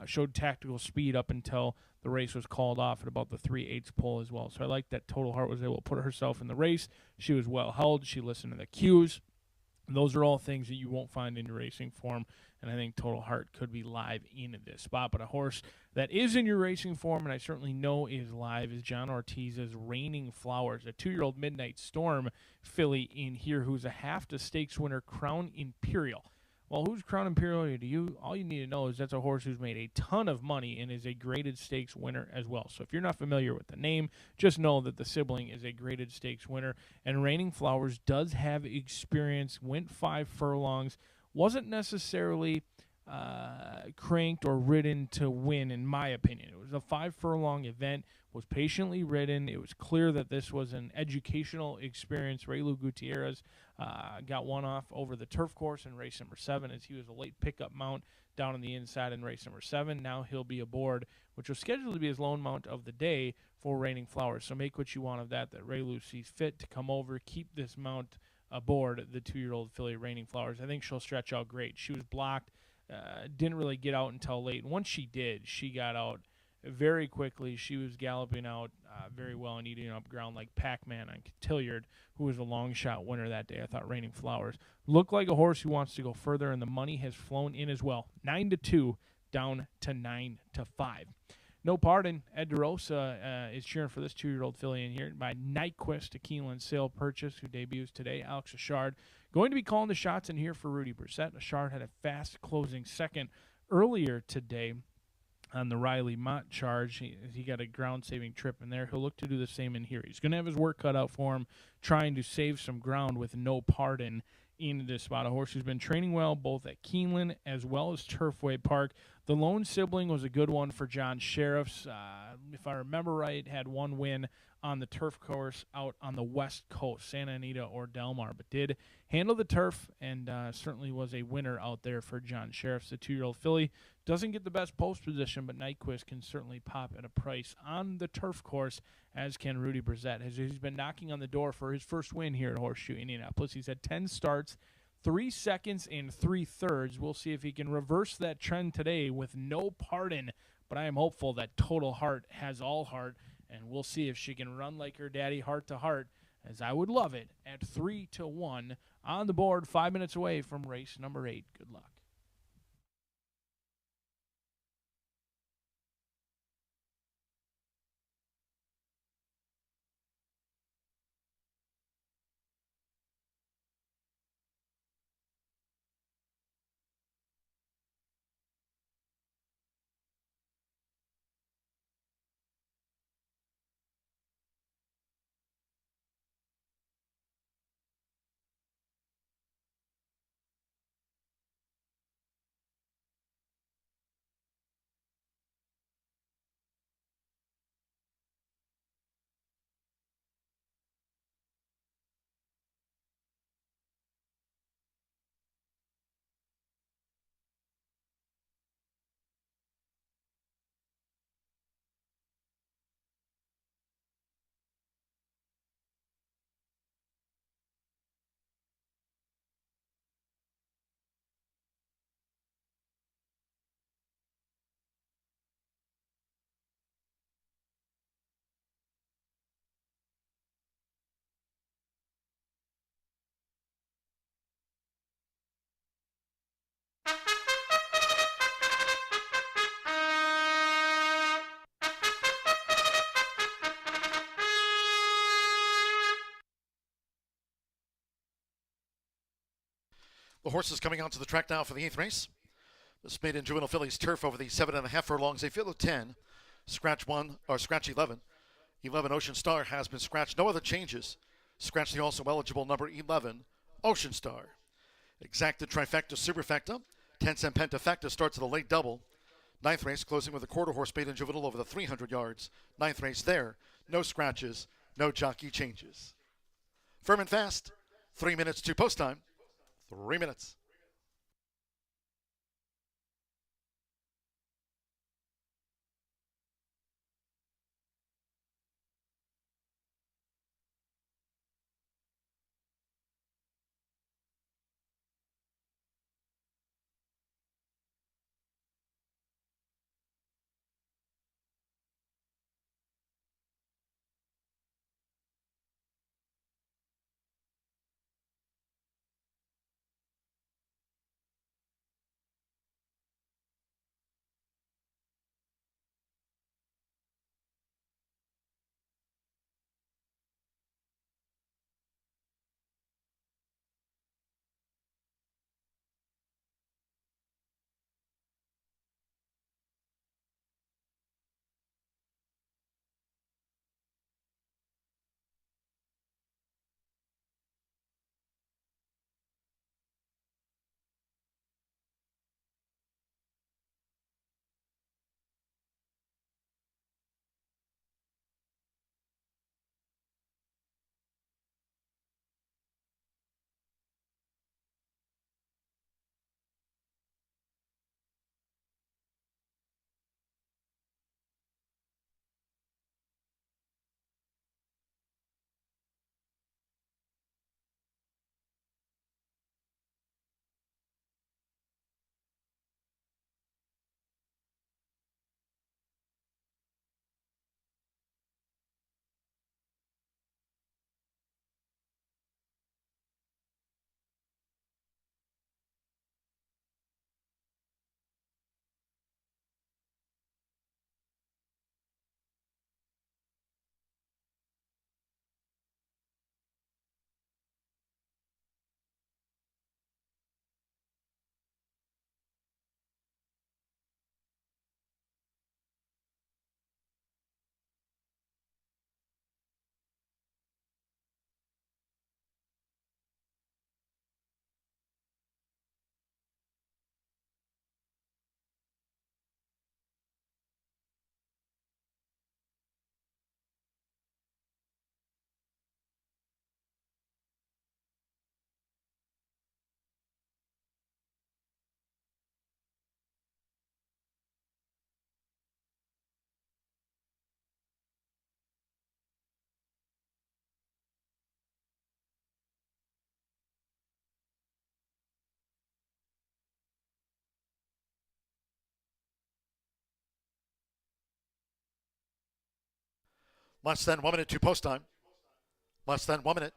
Speaker 7: showed tactical speed up until the race was called off at about the 3/8 pole as well. So I like that Total Heart was able to put herself in the race. She was well held. She listened to the cues. Those are all things that you won't find in your racing form, and I think Total Heart could be live in this spot. But a horse that is in your racing form, and I certainly know is live, is John Ortiz's Raining Flowers, a 2-year-old Midnight Storm filly in here who's a half-to-stakes winner, Crown Imperial. Well, who's Crown Imperial to you? All you need to know is that's a horse who's made a ton of money and is a graded stakes winner as well. So if you're not familiar with the name, just know that the sibling is a graded stakes winner. And Raining Flowers does have experience, went 5 furlongs, wasn't necessarily cranked or ridden to win, in my opinion. It was a 5-furlong event, was patiently ridden. It was clear that this was an educational experience. Raylu Gutierrez got one off over the turf course in race number 7 as he was a late pickup mount down on the inside in race number 7. Now he'll be aboard, which was scheduled to be his lone mount of the day for Raining Flowers. So make what you want of that Raylu sees fit to come over, keep this mount aboard the 2-year-old filly Raining Flowers. I think she'll stretch out great. She was blocked, didn't really get out until late. And once she did, she got out very quickly. She was galloping out very well and eating up ground like Pac-Man on Cotilliard, who was a long shot winner that day. I thought Raining Flowers looked like a horse who wants to go further, and the money has flown in as well. 9-2 down to 9-5. No pardon. Ed DeRosa is cheering for this 2-year-old filly in here by Nyquist, a Keeneland sale purchase who debuts today. Alex Achard going to be calling the shots in here for Rudy Brissett. Achard had a fast closing second earlier today on the Riley Mott charge. He got a ground-saving trip in there. He'll look to do the same in here. He's going to have his work cut out for him, trying to save some ground with no pardon in this spot. A horse who's been training well both at Keeneland as well as Turfway Park. The lone sibling was a good one for John Sheriffs. If I remember right, had one win on the turf course out on the west coast, Santa Anita or Del Mar, but did handle the turf and certainly was a winner out there for John Sheriffs. The 2-year-old filly doesn't get the best post position, but Nyquist can certainly pop at a price on the turf course, as can Rudy Brissett. He's been knocking on the door for his first win here at Horseshoe Indianapolis. He's had 10 starts, 3 seconds and 3/3. We'll see if he can reverse that trend today with no pardon, but I am hopeful that Total Heart has all heart, and we'll see if she can run like her daddy Heart to Heart, as I would love it, at 3-1 on the board, 5 minutes away from race number 8. Good luck.
Speaker 1: horses coming onto the track now for the 8th race. This maiden juvenile filly's turf over the 7.5 furlongs. A field of 10. Scratch 1, or scratch 11. 11 Ocean Star has been scratched. No other changes. Scratch the also eligible number 11, Ocean Star. Exacta Trifecta Superfecta. 10-cent Pentafecta starts at a late double. 9th race closing with a quarter horse maiden juvenile over the 300 yards. 9th race there. No scratches, no jockey changes. Firm and fast. 3 minutes to post time. 3 minutes. Less than 1 minute to post time. Less than 1 minute.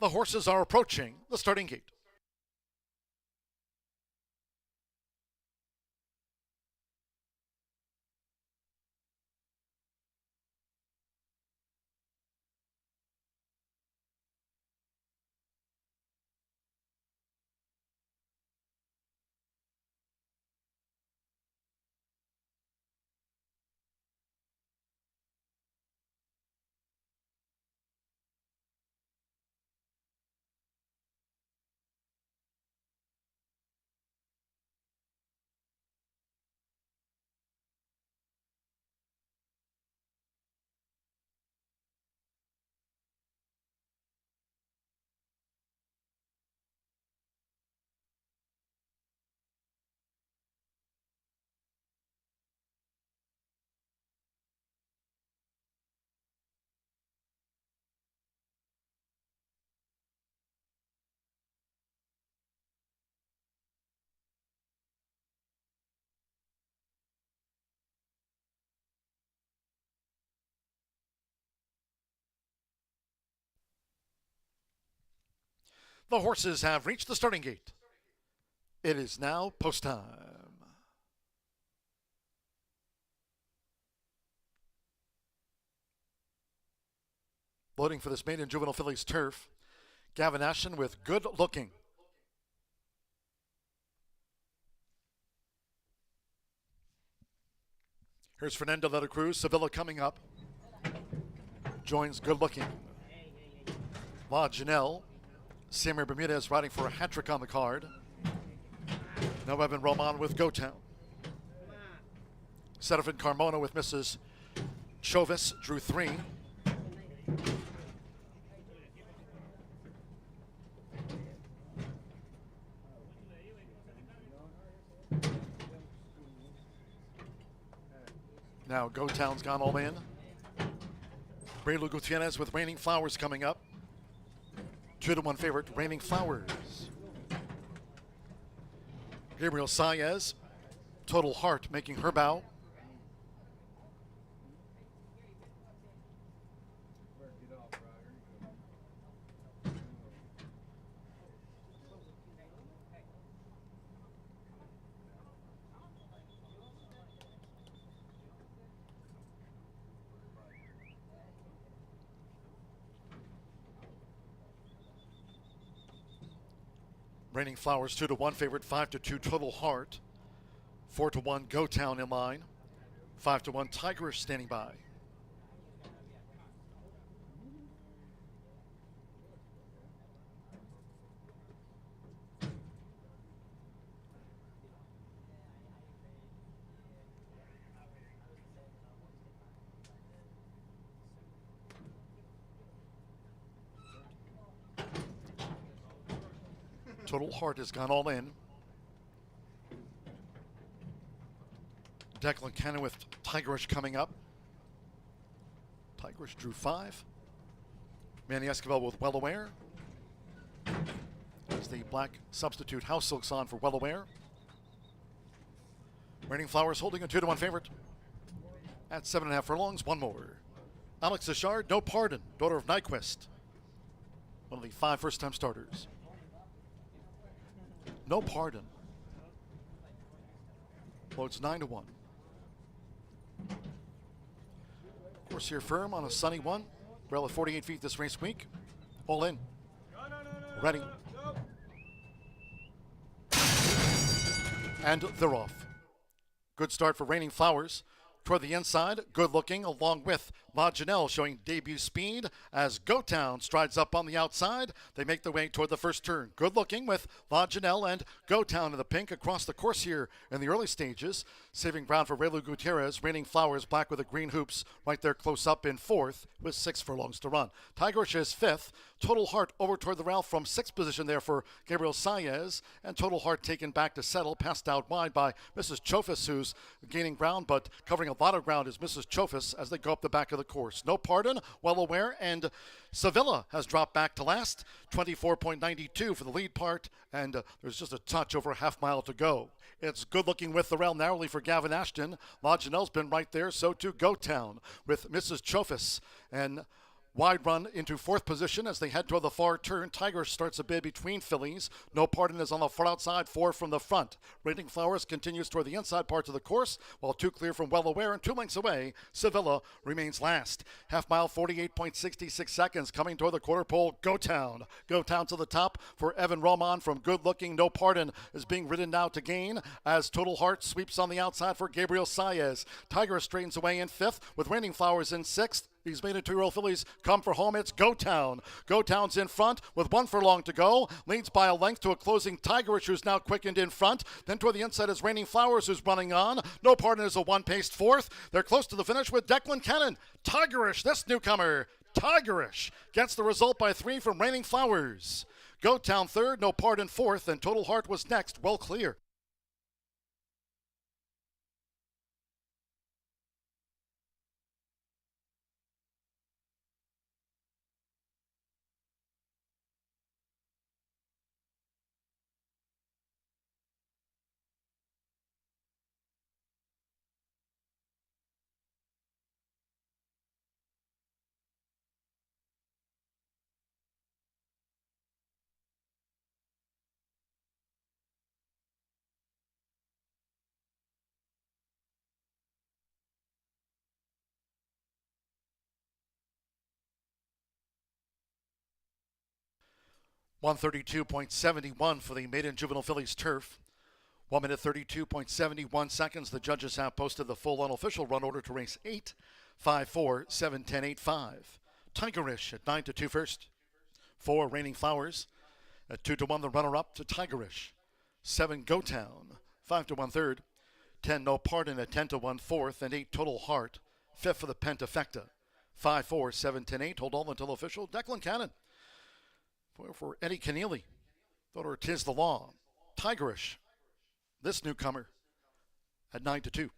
Speaker 1: The horses are approaching the starting gate. The horses have reached the starting gate. It is now post time. Loading for this maiden juvenile fillies turf, Gavin Ashton with Good Looking. Here's Fernando de la Cruz. Sevilla coming up. Joins Good Looking. La Janelle. Samir Bermudez riding for a hat trick on the card. No Evan Roman with Go Town. Serafin Carmona with Mrs. Chovis drew 3. Now Go Town's gone all in. Braylu Gutierrez with Raining Flowers coming up. 2-1 favorite, Raining Flowers. Gabriel Saez, Total Heart making her bow. Raining Flowers 2-1 favorite, 5-2 Total Heart, 4-1 Go Town in line, 5-1 Tigerish standing by. Total Heart has gone all in. Declan Cannon with Tigerish coming up. Tigerish drew 5. Manny Esquivel with Well Aware. As the black substitute House Silks on for Well Aware. Raining Flowers holding a 2-1 favorite. At 7.5 furlongs, one more. Alex Ashard, No Pardon, daughter of Nyquist. One of the 5 first-time starters. No Pardon. Loads 9-1. Course here firm on a sunny one. Rail at 48 feet this race week. All in. Ready. And they're off. Good start for Raining Flowers. Toward the inside, Good Looking, along with La Janelle showing debut speed as Go Town strides up on the outside. They make their way toward the first turn. Good Looking with La Janelle and Go Town in the pink across the course here in the early stages. Saving ground for Raylu Gutierrez. Raining Flowers black with the green hoops right there close up in 4th with 6 furlongs to run. Tigerish is 5th. Total Heart over toward the rail from 6th position there for Gabriel Saez. And Total Heart taken back to settle, passed out wide by Mrs. Chofis, who's gaining ground, but covering a lot of ground is Mrs. Chofis as they go up the back of the course. No Pardon, Well Aware, and Sevilla has dropped back to last. 24.92 for the lead part, and there's just a touch over a half mile to go. It's Good Looking with the rail narrowly for Gavin Ashton. La Janelle's been right there, so too Go Town with Mrs. Chofis. And Wide run into fourth position as they head toward the far turn. Tiger starts a bid between fillies. No Pardon is on the far outside, 4 from the front. Raining Flowers continues toward the inside parts of the course, while 2 clear from Well Aware and 2 lengths away. Sevilla remains last. Half mile, 48.66 seconds coming toward the quarter pole. Go Town. Go Town to the top for Evan Roman from Good Looking. No Pardon is being ridden now to gain as Total Heart sweeps on the outside for Gabriel Saez. Tiger straightens away in 5th with Raining Flowers in 6th. These maiden 2-year-old fillies come for home. It's Go Town. Go Town's in front with 1 furlong to go. Leads by a length to a closing Tigerish, who's now quickened in front. Then toward the inside is Raining Flowers, who's running on. No Pardon is a 1-paced 4th. They're close to the finish with Declan Cannon. Tigerish, this newcomer. Tigerish gets the result by 3 from Raining Flowers. Go Town 3rd, No Pardon 4th, and Total Heart was next. Well clear. .132.71 for the maiden juvenile fillies turf. 1 minute 32.71 seconds. The judges have posted the full unofficial run order to race 8. 5-4, 7-10, 8-5. Tigerish at 9-2 first. 4 Raining Flowers at 2-1 the runner-up to Tigerish. 7 Go Town, 5-1 third. 10 No Pardon at 10-1 fourth, and 8 Total Heart, 5th for the Pentafecta. 5-4, 7-10, 8. Hold on until official. Declan Cannon. For Eddie Keneally, daughter Tis the Law. Tigerish, this newcomer, at 9-2.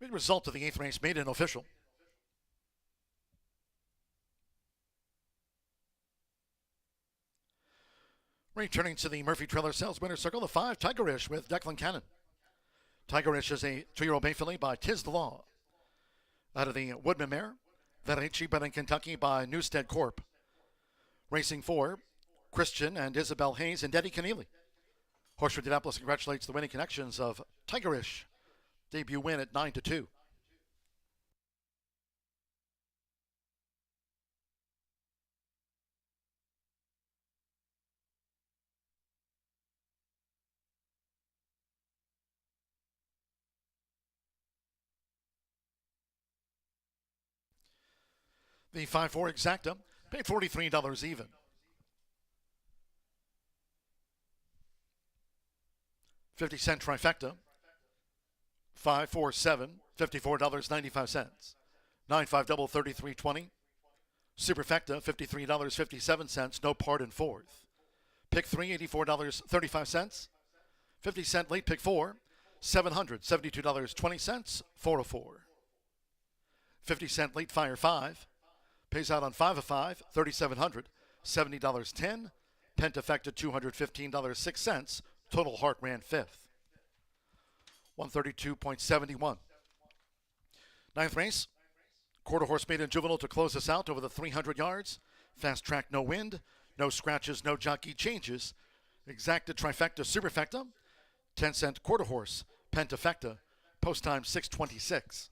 Speaker 1: The result of the 8th race made an official. Returning to the Murphy Trailer Sales Winner Circle, the 5 Tigerish with Declan Cannon. Tigerish is a 2-year-old bay filly by Tis the Law. Out of the Woodman mare, Verici bred in Kentucky by Newstead Corp. Racing 4, Christian and Isabel Hayes and Eddie Keneally. Horseshoe Indianapolis congratulates the winning connections of Tigerish. Debut win at 9-2. The 5-4 exacta paid $43 even. 50-cent trifecta. 5-4-7, $54.95. 9-5 double 33.20. Superfecta $53.57, no part in fourth. Pick 3 $84.35. 50-cent late pick 4 $772.20, 404. 50-cent late fire 5 pays out on 5 of 5, $3,700, $70.10. Pentafecta $215.06. Total Heart ran fifth. 132.71. Ninth race. Quarter horse maiden juvenile to close us out over the 300 yards. Fast track, no wind, no scratches, no jockey changes. Exacta trifecta superfecta. 10-cent quarter horse pentafecta. Post time 6:26.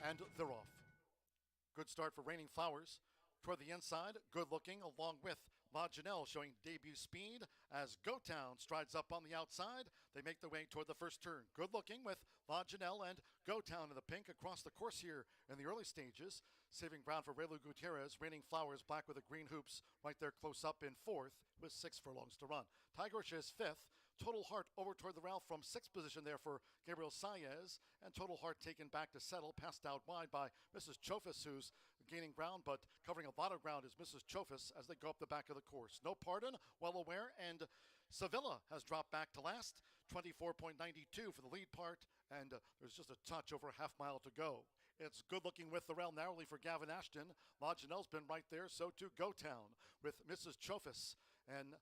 Speaker 1: And they're off. Good start for Raining Flowers. Toward the inside, good looking, along with La Janelle showing debut speed as Go Town strides up on the outside. They make their way toward the first turn. Good looking with La Janelle and Go Town in the pink across the course here in the early stages. Saving ground for Raylu Gutierrez. Raining Flowers black with the green hoops right there close up in fourth with 6 furlongs to run. Tigerish is fifth. Total Heart over toward the rail from sixth position there for Gabriel Saez, and Total Heart taken back to settle, passed out wide by Mrs. Chofis, who's gaining ground, but covering a lot of ground is Mrs. Chofis as they go up the back of the course. No Pardon, well aware, and Sevilla has dropped back to last, 24.92 for the lead part, and there's just a touch over a half mile to go. It's good looking with the rail narrowly for Gavin Ashton. La Janelle's been right there, so too Go Town with Mrs. Chofis, and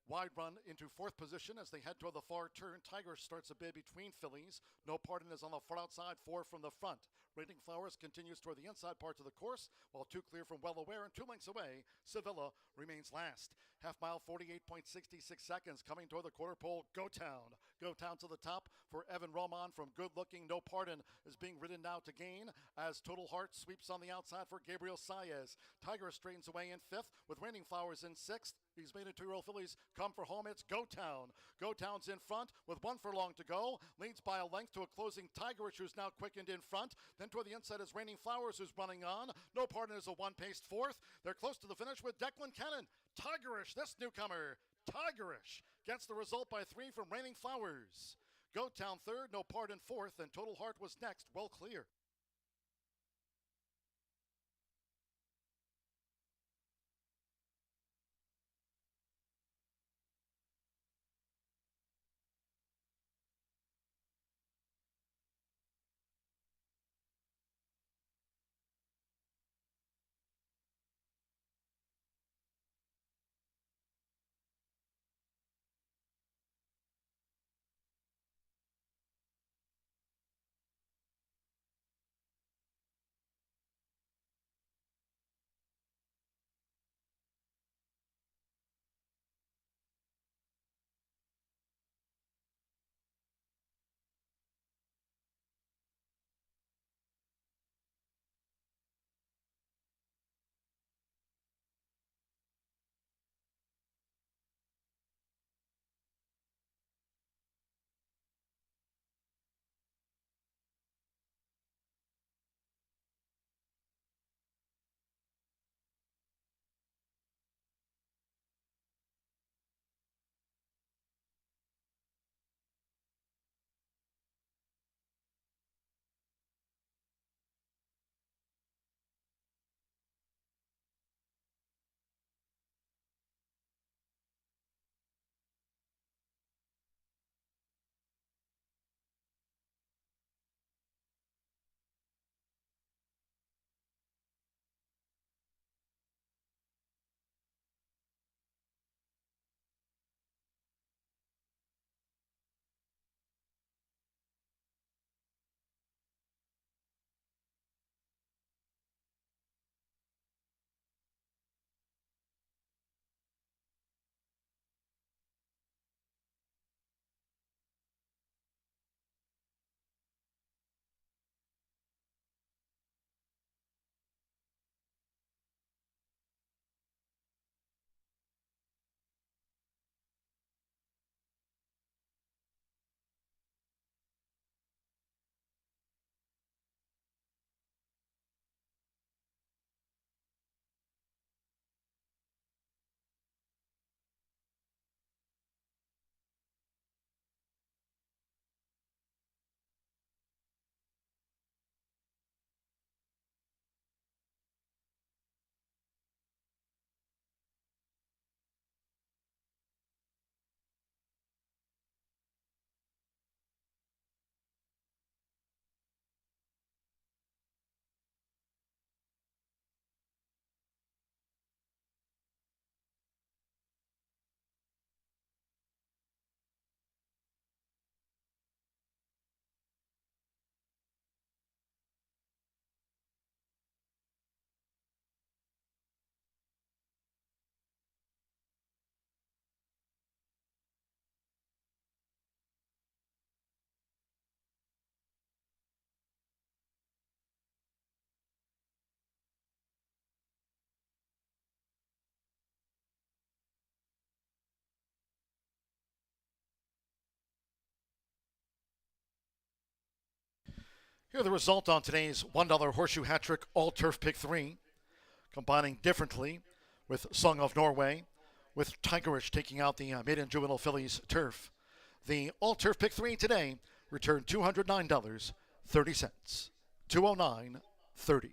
Speaker 1: wide run into fourth position as they head toward the far turn. Tiger starts a bid between fillies. No Pardon is on the far outside, 4 from the front. Raining Flowers continues toward the inside parts of the course, while 2 clear from Well Aware and 2 lengths away. Sevilla remains last. Half mile, 48.66 seconds. Coming toward the quarter pole, Go Town. Go Town to the top for Evan Roman from Good Looking. No Pardon is being ridden now to gain as Total Heart sweeps on the outside for Gabriel Saez. Tiger straightens away in fifth with Raining Flowers in sixth. These maiden 2-year-old fillies come for home. It's Go Town. Go Town's in front with 1 furlong to go. Leads by a length to a closing Tigerish, who's now quickened in front. Then toward the inside is Raining Flowers, who's running on. No Pardon is a 1-paced fourth. They're close to the finish with Declan Cannon. Tigerish, this newcomer. Tigerish gets the result by 3 from Raining Flowers. Go Town third, No Pardon fourth, and Total Heart was next. Well clear. Here the result on today's $1 Horseshoe Hat Trick All-Turf Pick 3. Combining differently with Song of Norway, with Tigerish taking out the maiden juvenile fillies turf. The All-Turf Pick 3 today returned $209.30. 209.30.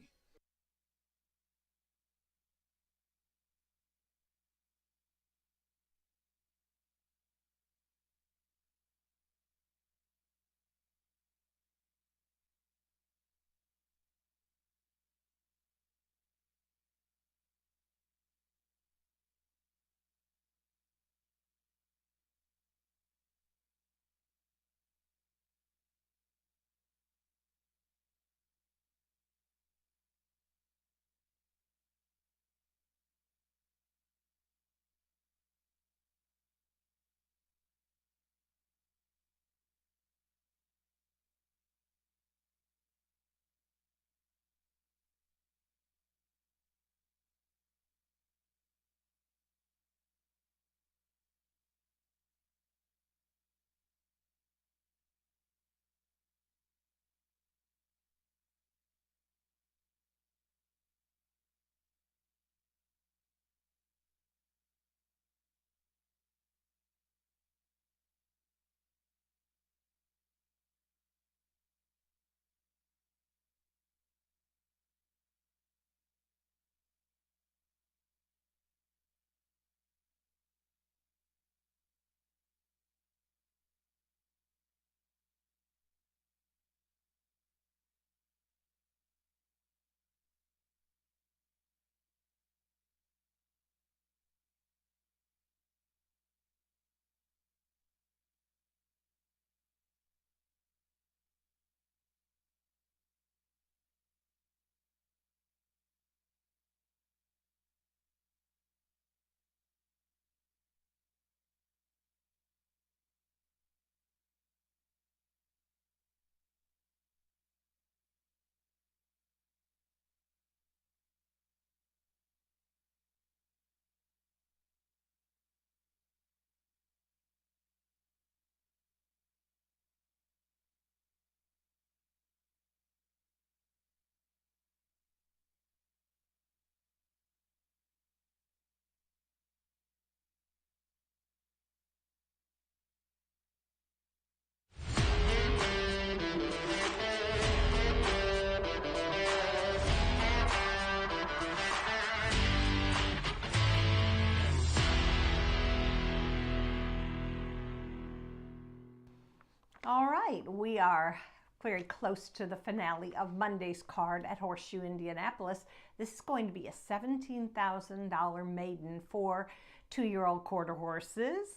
Speaker 9: All right, we are very close to the finale of Monday's card at Horseshoe Indianapolis. This is going to be a $17,000 maiden for 2-year-old quarter horses.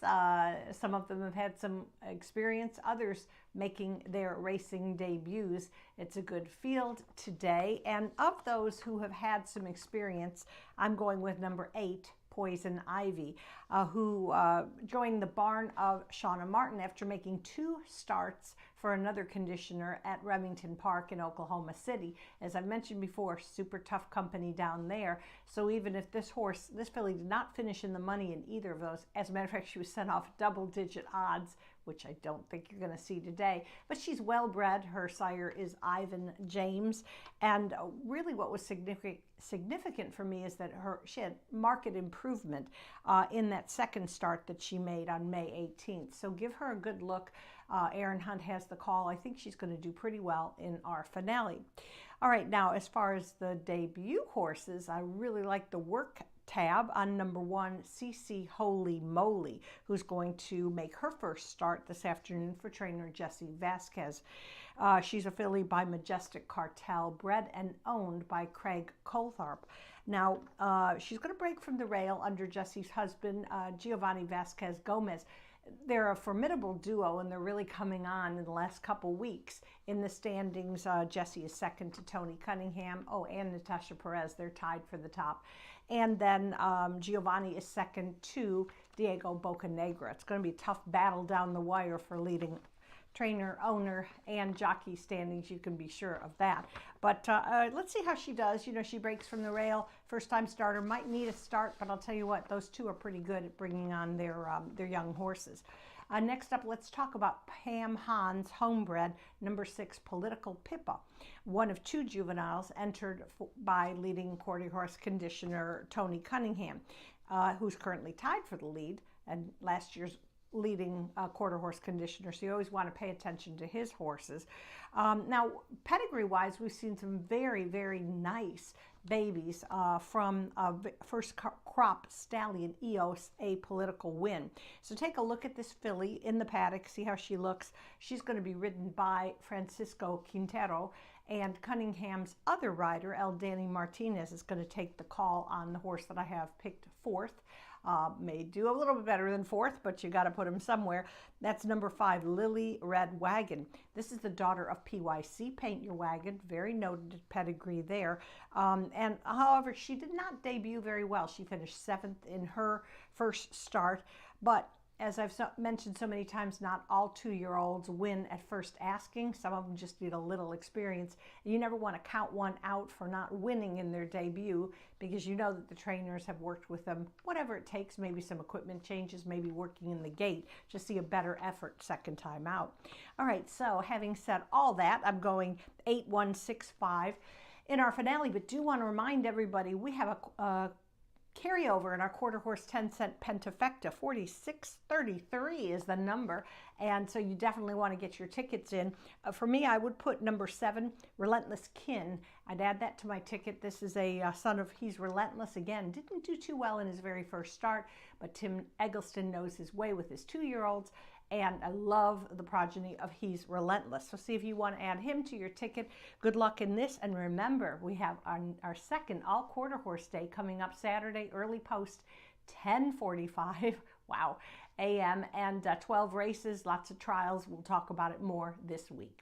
Speaker 9: Some of them have had some experience, others making their racing debuts. It's a good field today, and of those who have had some experience, I'm going with number 8, Poison Ivy, who joined the barn of Shauna Martin after making 2 starts for another conditioner at Remington Park in Oklahoma City. As I've mentioned before, super tough company down there. So even if this filly did not finish in the money in either of those, as a matter of fact, she was sent off double-digit odds, which I don't think you're going to see today. But she's well-bred. Her sire is Ivan James. And really what was significant for me is that she had marked improvement in that second start that she made on May 18th. So give her a good look. Aaron Hunt has the call. I think she's going to do pretty well in our finale. All right, now as far as the debut horses, I really like the work tab on number 1, CC Holy Moly, who's going to make her first start this afternoon for trainer Jesse Vasquez. She's a filly by Majestic Cartel, bred and owned by Craig Coltharp. Now, she's going to break from the rail under Jesse's husband, Giovanni Vasquez Gomez. They're a formidable duo, and they're really coming on in the last couple weeks. In the standings, Jesse is second to Tony Cunningham. Oh, and Natasha Perez. They're tied for the top. And then Giovanni is second to Diego Bocanegra. It's going to be a tough battle down the wire for leading trainer, owner, and jockey standings. You can be sure of that. But let's see how she does. You know, she breaks from the rail. First-time starter, might need a start, but I'll tell you what, those two are pretty good at bringing on their young horses. Next up, let's talk about Pam Hahn's homebred number 6 Political Pippa, one of 2 juveniles entered by leading quarter horse conditioner Tony Cunningham, who's currently tied for the lead and last year's leading quarter horse conditioner, so you always want to pay attention to his horses. Now, pedigree-wise, we've seen some very, very nice babies from first crop stallion EOS A Political Win. So take a look at this filly in the paddock, see how she looks. She's going to be ridden by Francisco Quintero, and Cunningham's other rider, El Danny Martinez, is going to take the call on the horse that I have picked 4th. May do a little bit better than 4th, but you got to put him somewhere. That's number 5, Lily Red Wagon. This is the daughter of PYC, Paint Your Wagon, very noted pedigree there. And however, she did not debut very well. She finished 7th in her first start, but as I've mentioned so many times, not all 2-year-olds win at first asking. Some of them just need a little experience. You never want to count one out for not winning in their debut, because you know that the trainers have worked with them, whatever it takes, maybe some equipment changes, maybe working in the gate, to see a better effort second time out. All right, so having said all that, I'm going 8-1-6-5 in our finale, but do want to remind everybody we have a carryover in our quarter horse 10-cent pentafecta. 4633 is the number, and so you definitely want to get your tickets in. For me, I would put number 7, Relentless Kin. I'd add that to my ticket. This is a son of He's Relentless. Again, didn't do too well in his very first start, but Tim Eggleston knows his way with his 2-year-olds, and I love the progeny of He's Relentless. So see if you want to add him to your ticket. Good luck in this, and remember, we have our second all quarter horse day coming up Saturday, early post, 10:45, wow, a.m., and 12 races, lots of trials. We'll talk about it more this week.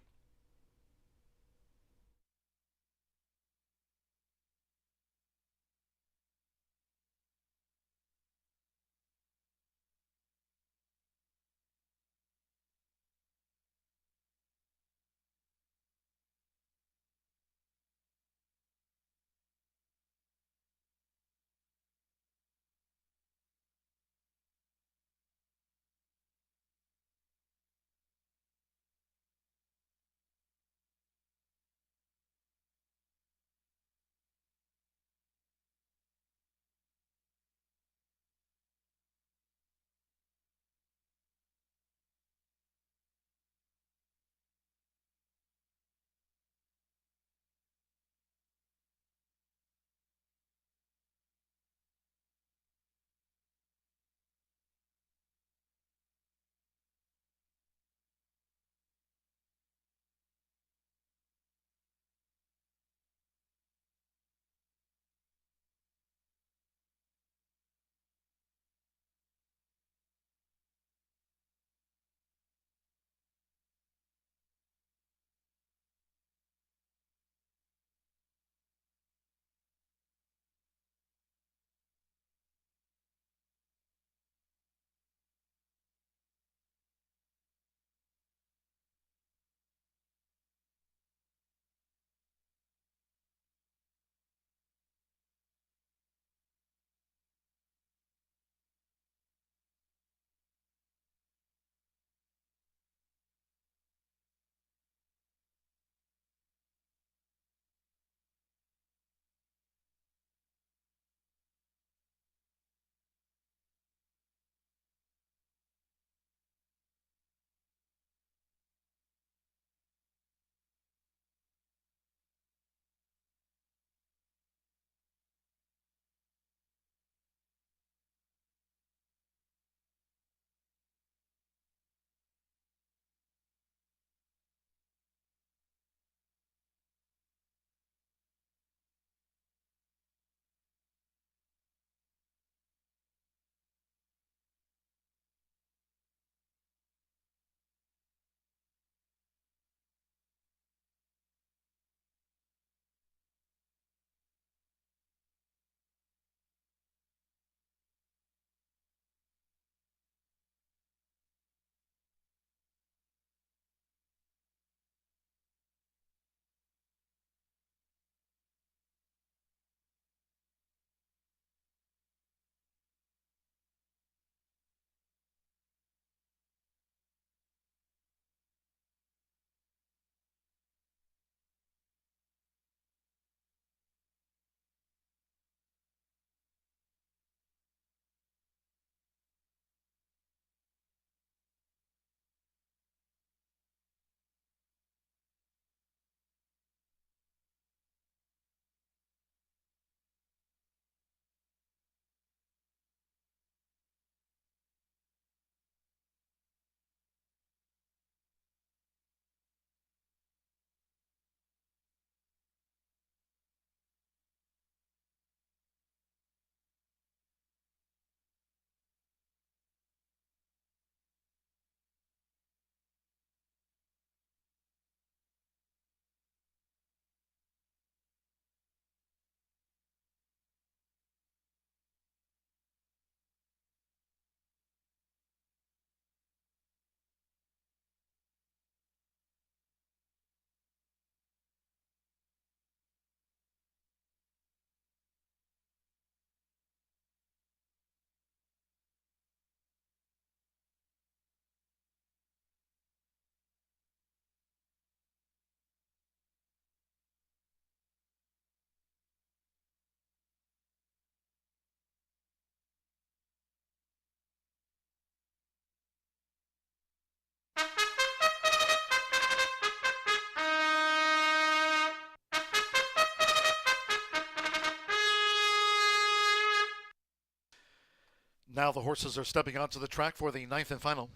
Speaker 1: Now the horses are stepping onto the track for the 9th and final.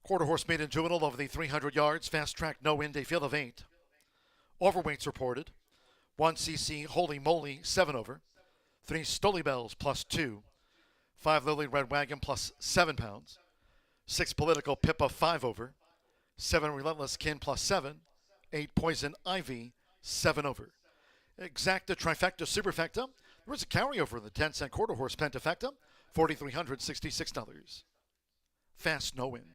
Speaker 1: Quarter horse maiden juvenile over the 300 yards. Fast track, no wind, a field of 8. Overweights reported. 1 CC Holy Moly, 7 over. 3 Stoli Bells, plus 2. 5 Lily Red Wagon, plus 7 pounds. 6 Political Pippa, 5 over. 7 Relentless Kin, plus 7. 8 Poison Ivy, 7 over. Exacta Trifecta Superfecta. There is a carryover in the 10-cent quarter horse Pentafecta, $4,366. Fast, no win.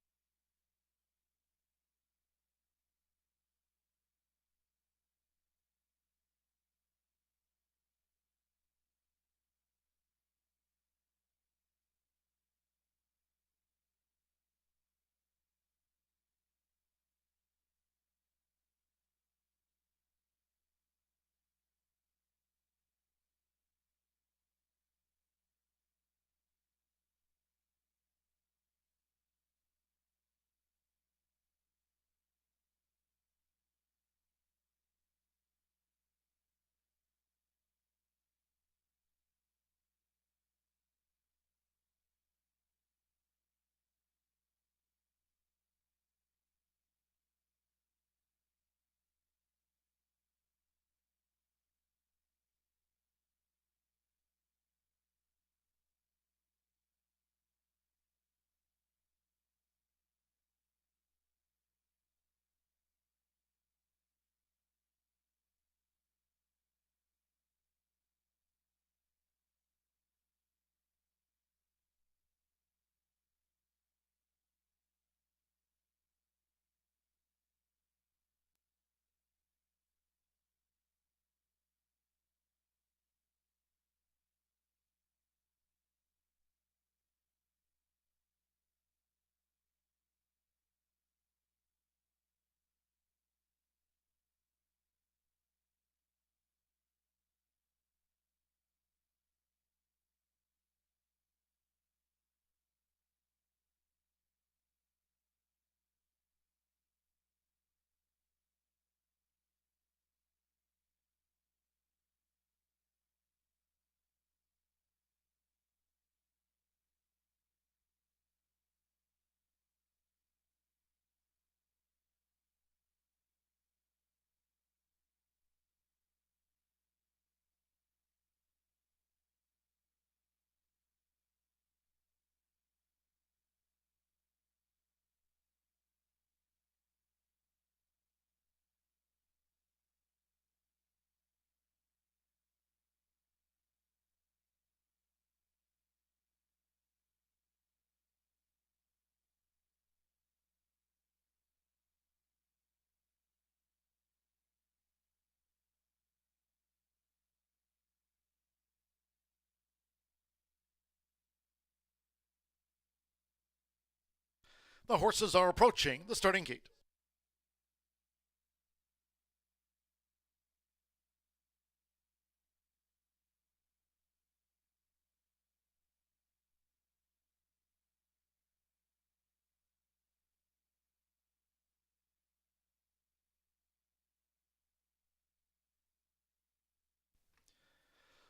Speaker 1: The horses are approaching the starting gate.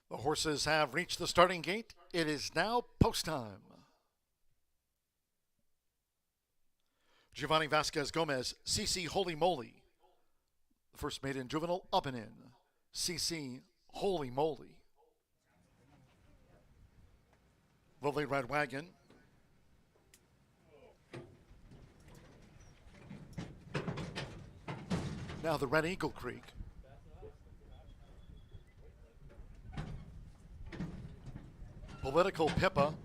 Speaker 1: The horses have reached the starting gate. It is now post time. Giovanni Vasquez Gomez, CC Holy Moly. The first maiden juvenile up and in. CC Holy Moly. Lily Red Wagon. Now the Red Eagle Creek. Political Pippa.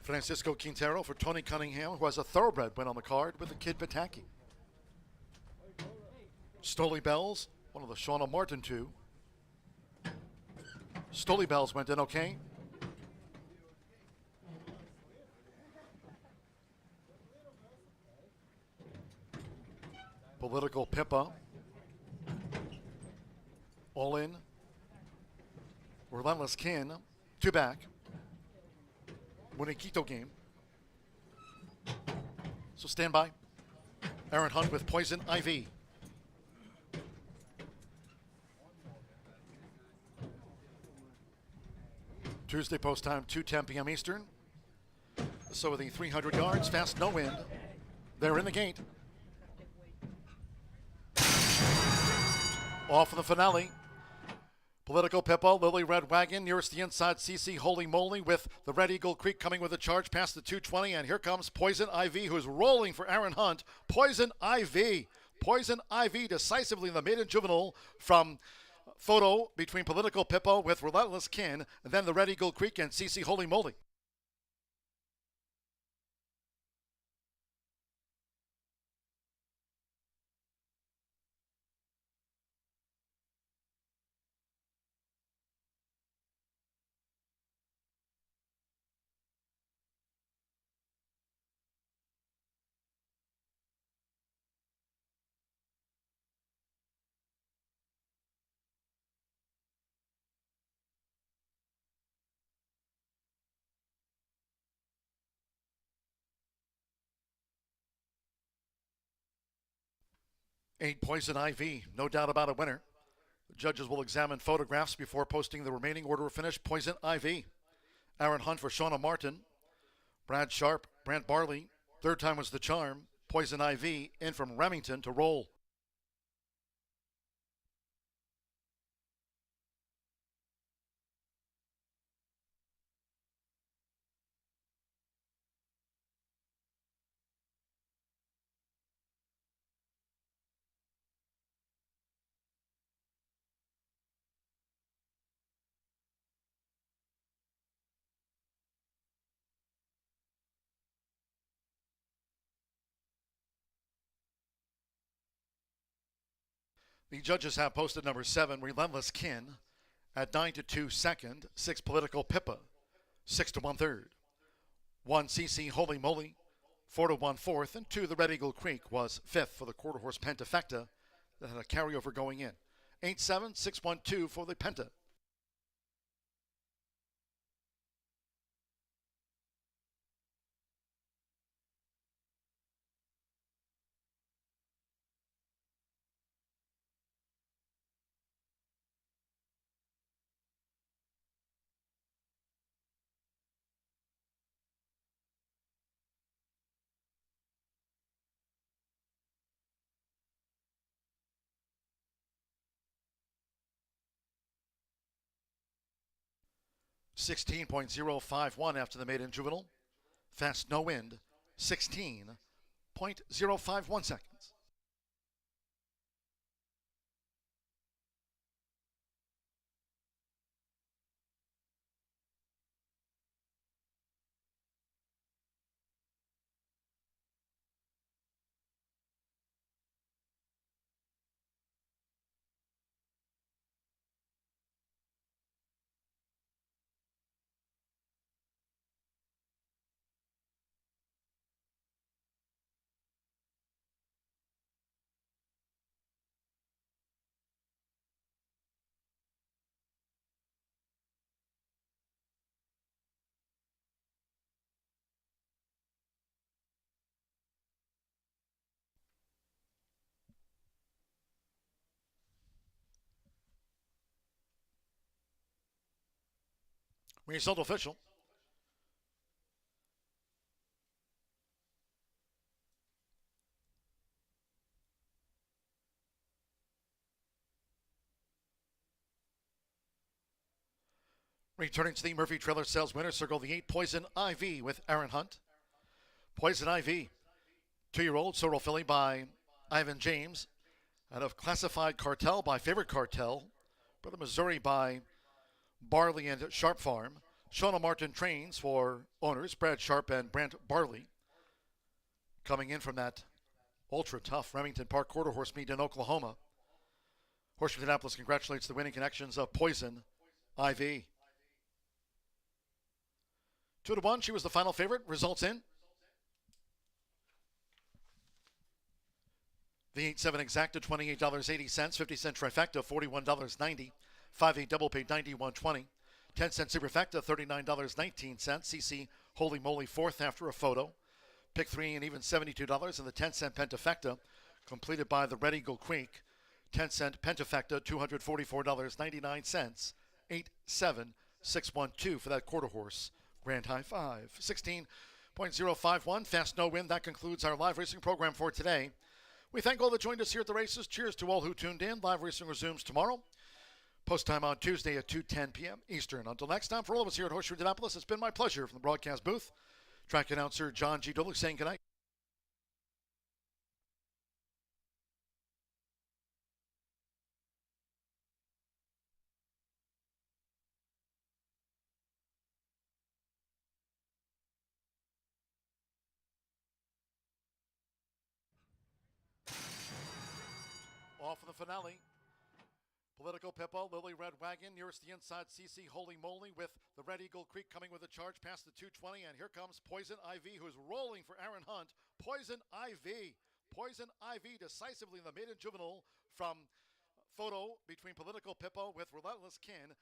Speaker 1: Francisco Quintero for Tony Cunningham, who has a thoroughbred win on the card with the Kid Pataki. Stoli Bells, one of the Shauna Martin two. Stoli Bells went in okay. Political Pippa. All in. Relentless Kin, 2 back. Muñequito game. So stand by. Aaron Hunt with Poison Ivy. Tuesday post time, 2:10 p.m. Eastern. So with the 300 yards, fast no wind. They're in the gate. Off in the finale. Political Pippo, Lily Red Wagon, nearest the inside, CC Holy Moly with the Red Eagle Creek coming with a charge past the 220, and here comes Poison Ivy, who's rolling for Aaron Hunt. Poison Ivy decisively in the maiden juvenile from photo between Political Pippo with Relentless Kin, and then the Red Eagle Creek and CC Holy Moly. Eight Poison Ivy, no doubt about a winner. The judges will examine photographs before posting the remaining order of finish. Poison Ivy, Aaron Hunt for Shauna Martin, Brad Sharp, Brant Barley. Third time was the charm. Poison Ivy in from Remington to roll. The judges have posted number 7, Relentless Kin, at 9-2 second, 6 Political Pippa, 6-1 third, 1 CC Holy Moly, 4-1 fourth, and 2 the Red Eagle Creek was fifth for the quarter horse Pentafecta that had a carryover going in. 8-7, 6-1-2 for the Penta. .051 after the maiden juvenile. Fast no wind, 16.051 seconds. Result official. Returning to the Murphy Trailer Sales winner, circle the 8 Poison Ivy with Aaron Hunt. Poison Ivy, 2-year-old Sorrel filly by Ivan James. Out of Classified Cartel by Favorite Cartel. Brother Missouri by Barley and Sharp Farm. Shauna Martin trains for owners Brad Sharp and Brant Barley. Coming in from that ultra tough Remington Park quarter horse meet in Oklahoma. Horseshoe Indianapolis congratulates the winning connections of Poison Ivy. 2-1, she was the final favorite. Results in. The 8-7 exacta, $28.80. 50-cent trifecta, $41.90. 5-8 double paid, $91.20. 10-cent superfecta, $39.19. CC Holy Moly fourth after a photo. Pick 3 and even $72. And the 10-cent pentafecta completed by the Red Eagle Creek. 10-cent pentafecta, $244.99. 8-7, 6-1-2 for that quarter horse. Grand high five. 16 .051, fast no wind. That concludes our live racing program for today. We thank all that joined us here at the races. Cheers to all who tuned in. Live racing resumes tomorrow. Post time on Tuesday at 2:10 p.m. Eastern. Until next time, for all of us here at Horseshoe Indianapolis, it's been my pleasure from the broadcast booth. Track announcer John G. Dulick saying goodnight. Off in the finale. Political Pippo, Lily Red Wagon, nearest the inside, CC Holy Moly with the Red Eagle Creek coming with a charge past the 220, and here comes Poison Ivy, who's rolling for Aaron Hunt. Poison Ivy decisively in the maiden juvenile from photo between Political Pippo with Relentless Kin.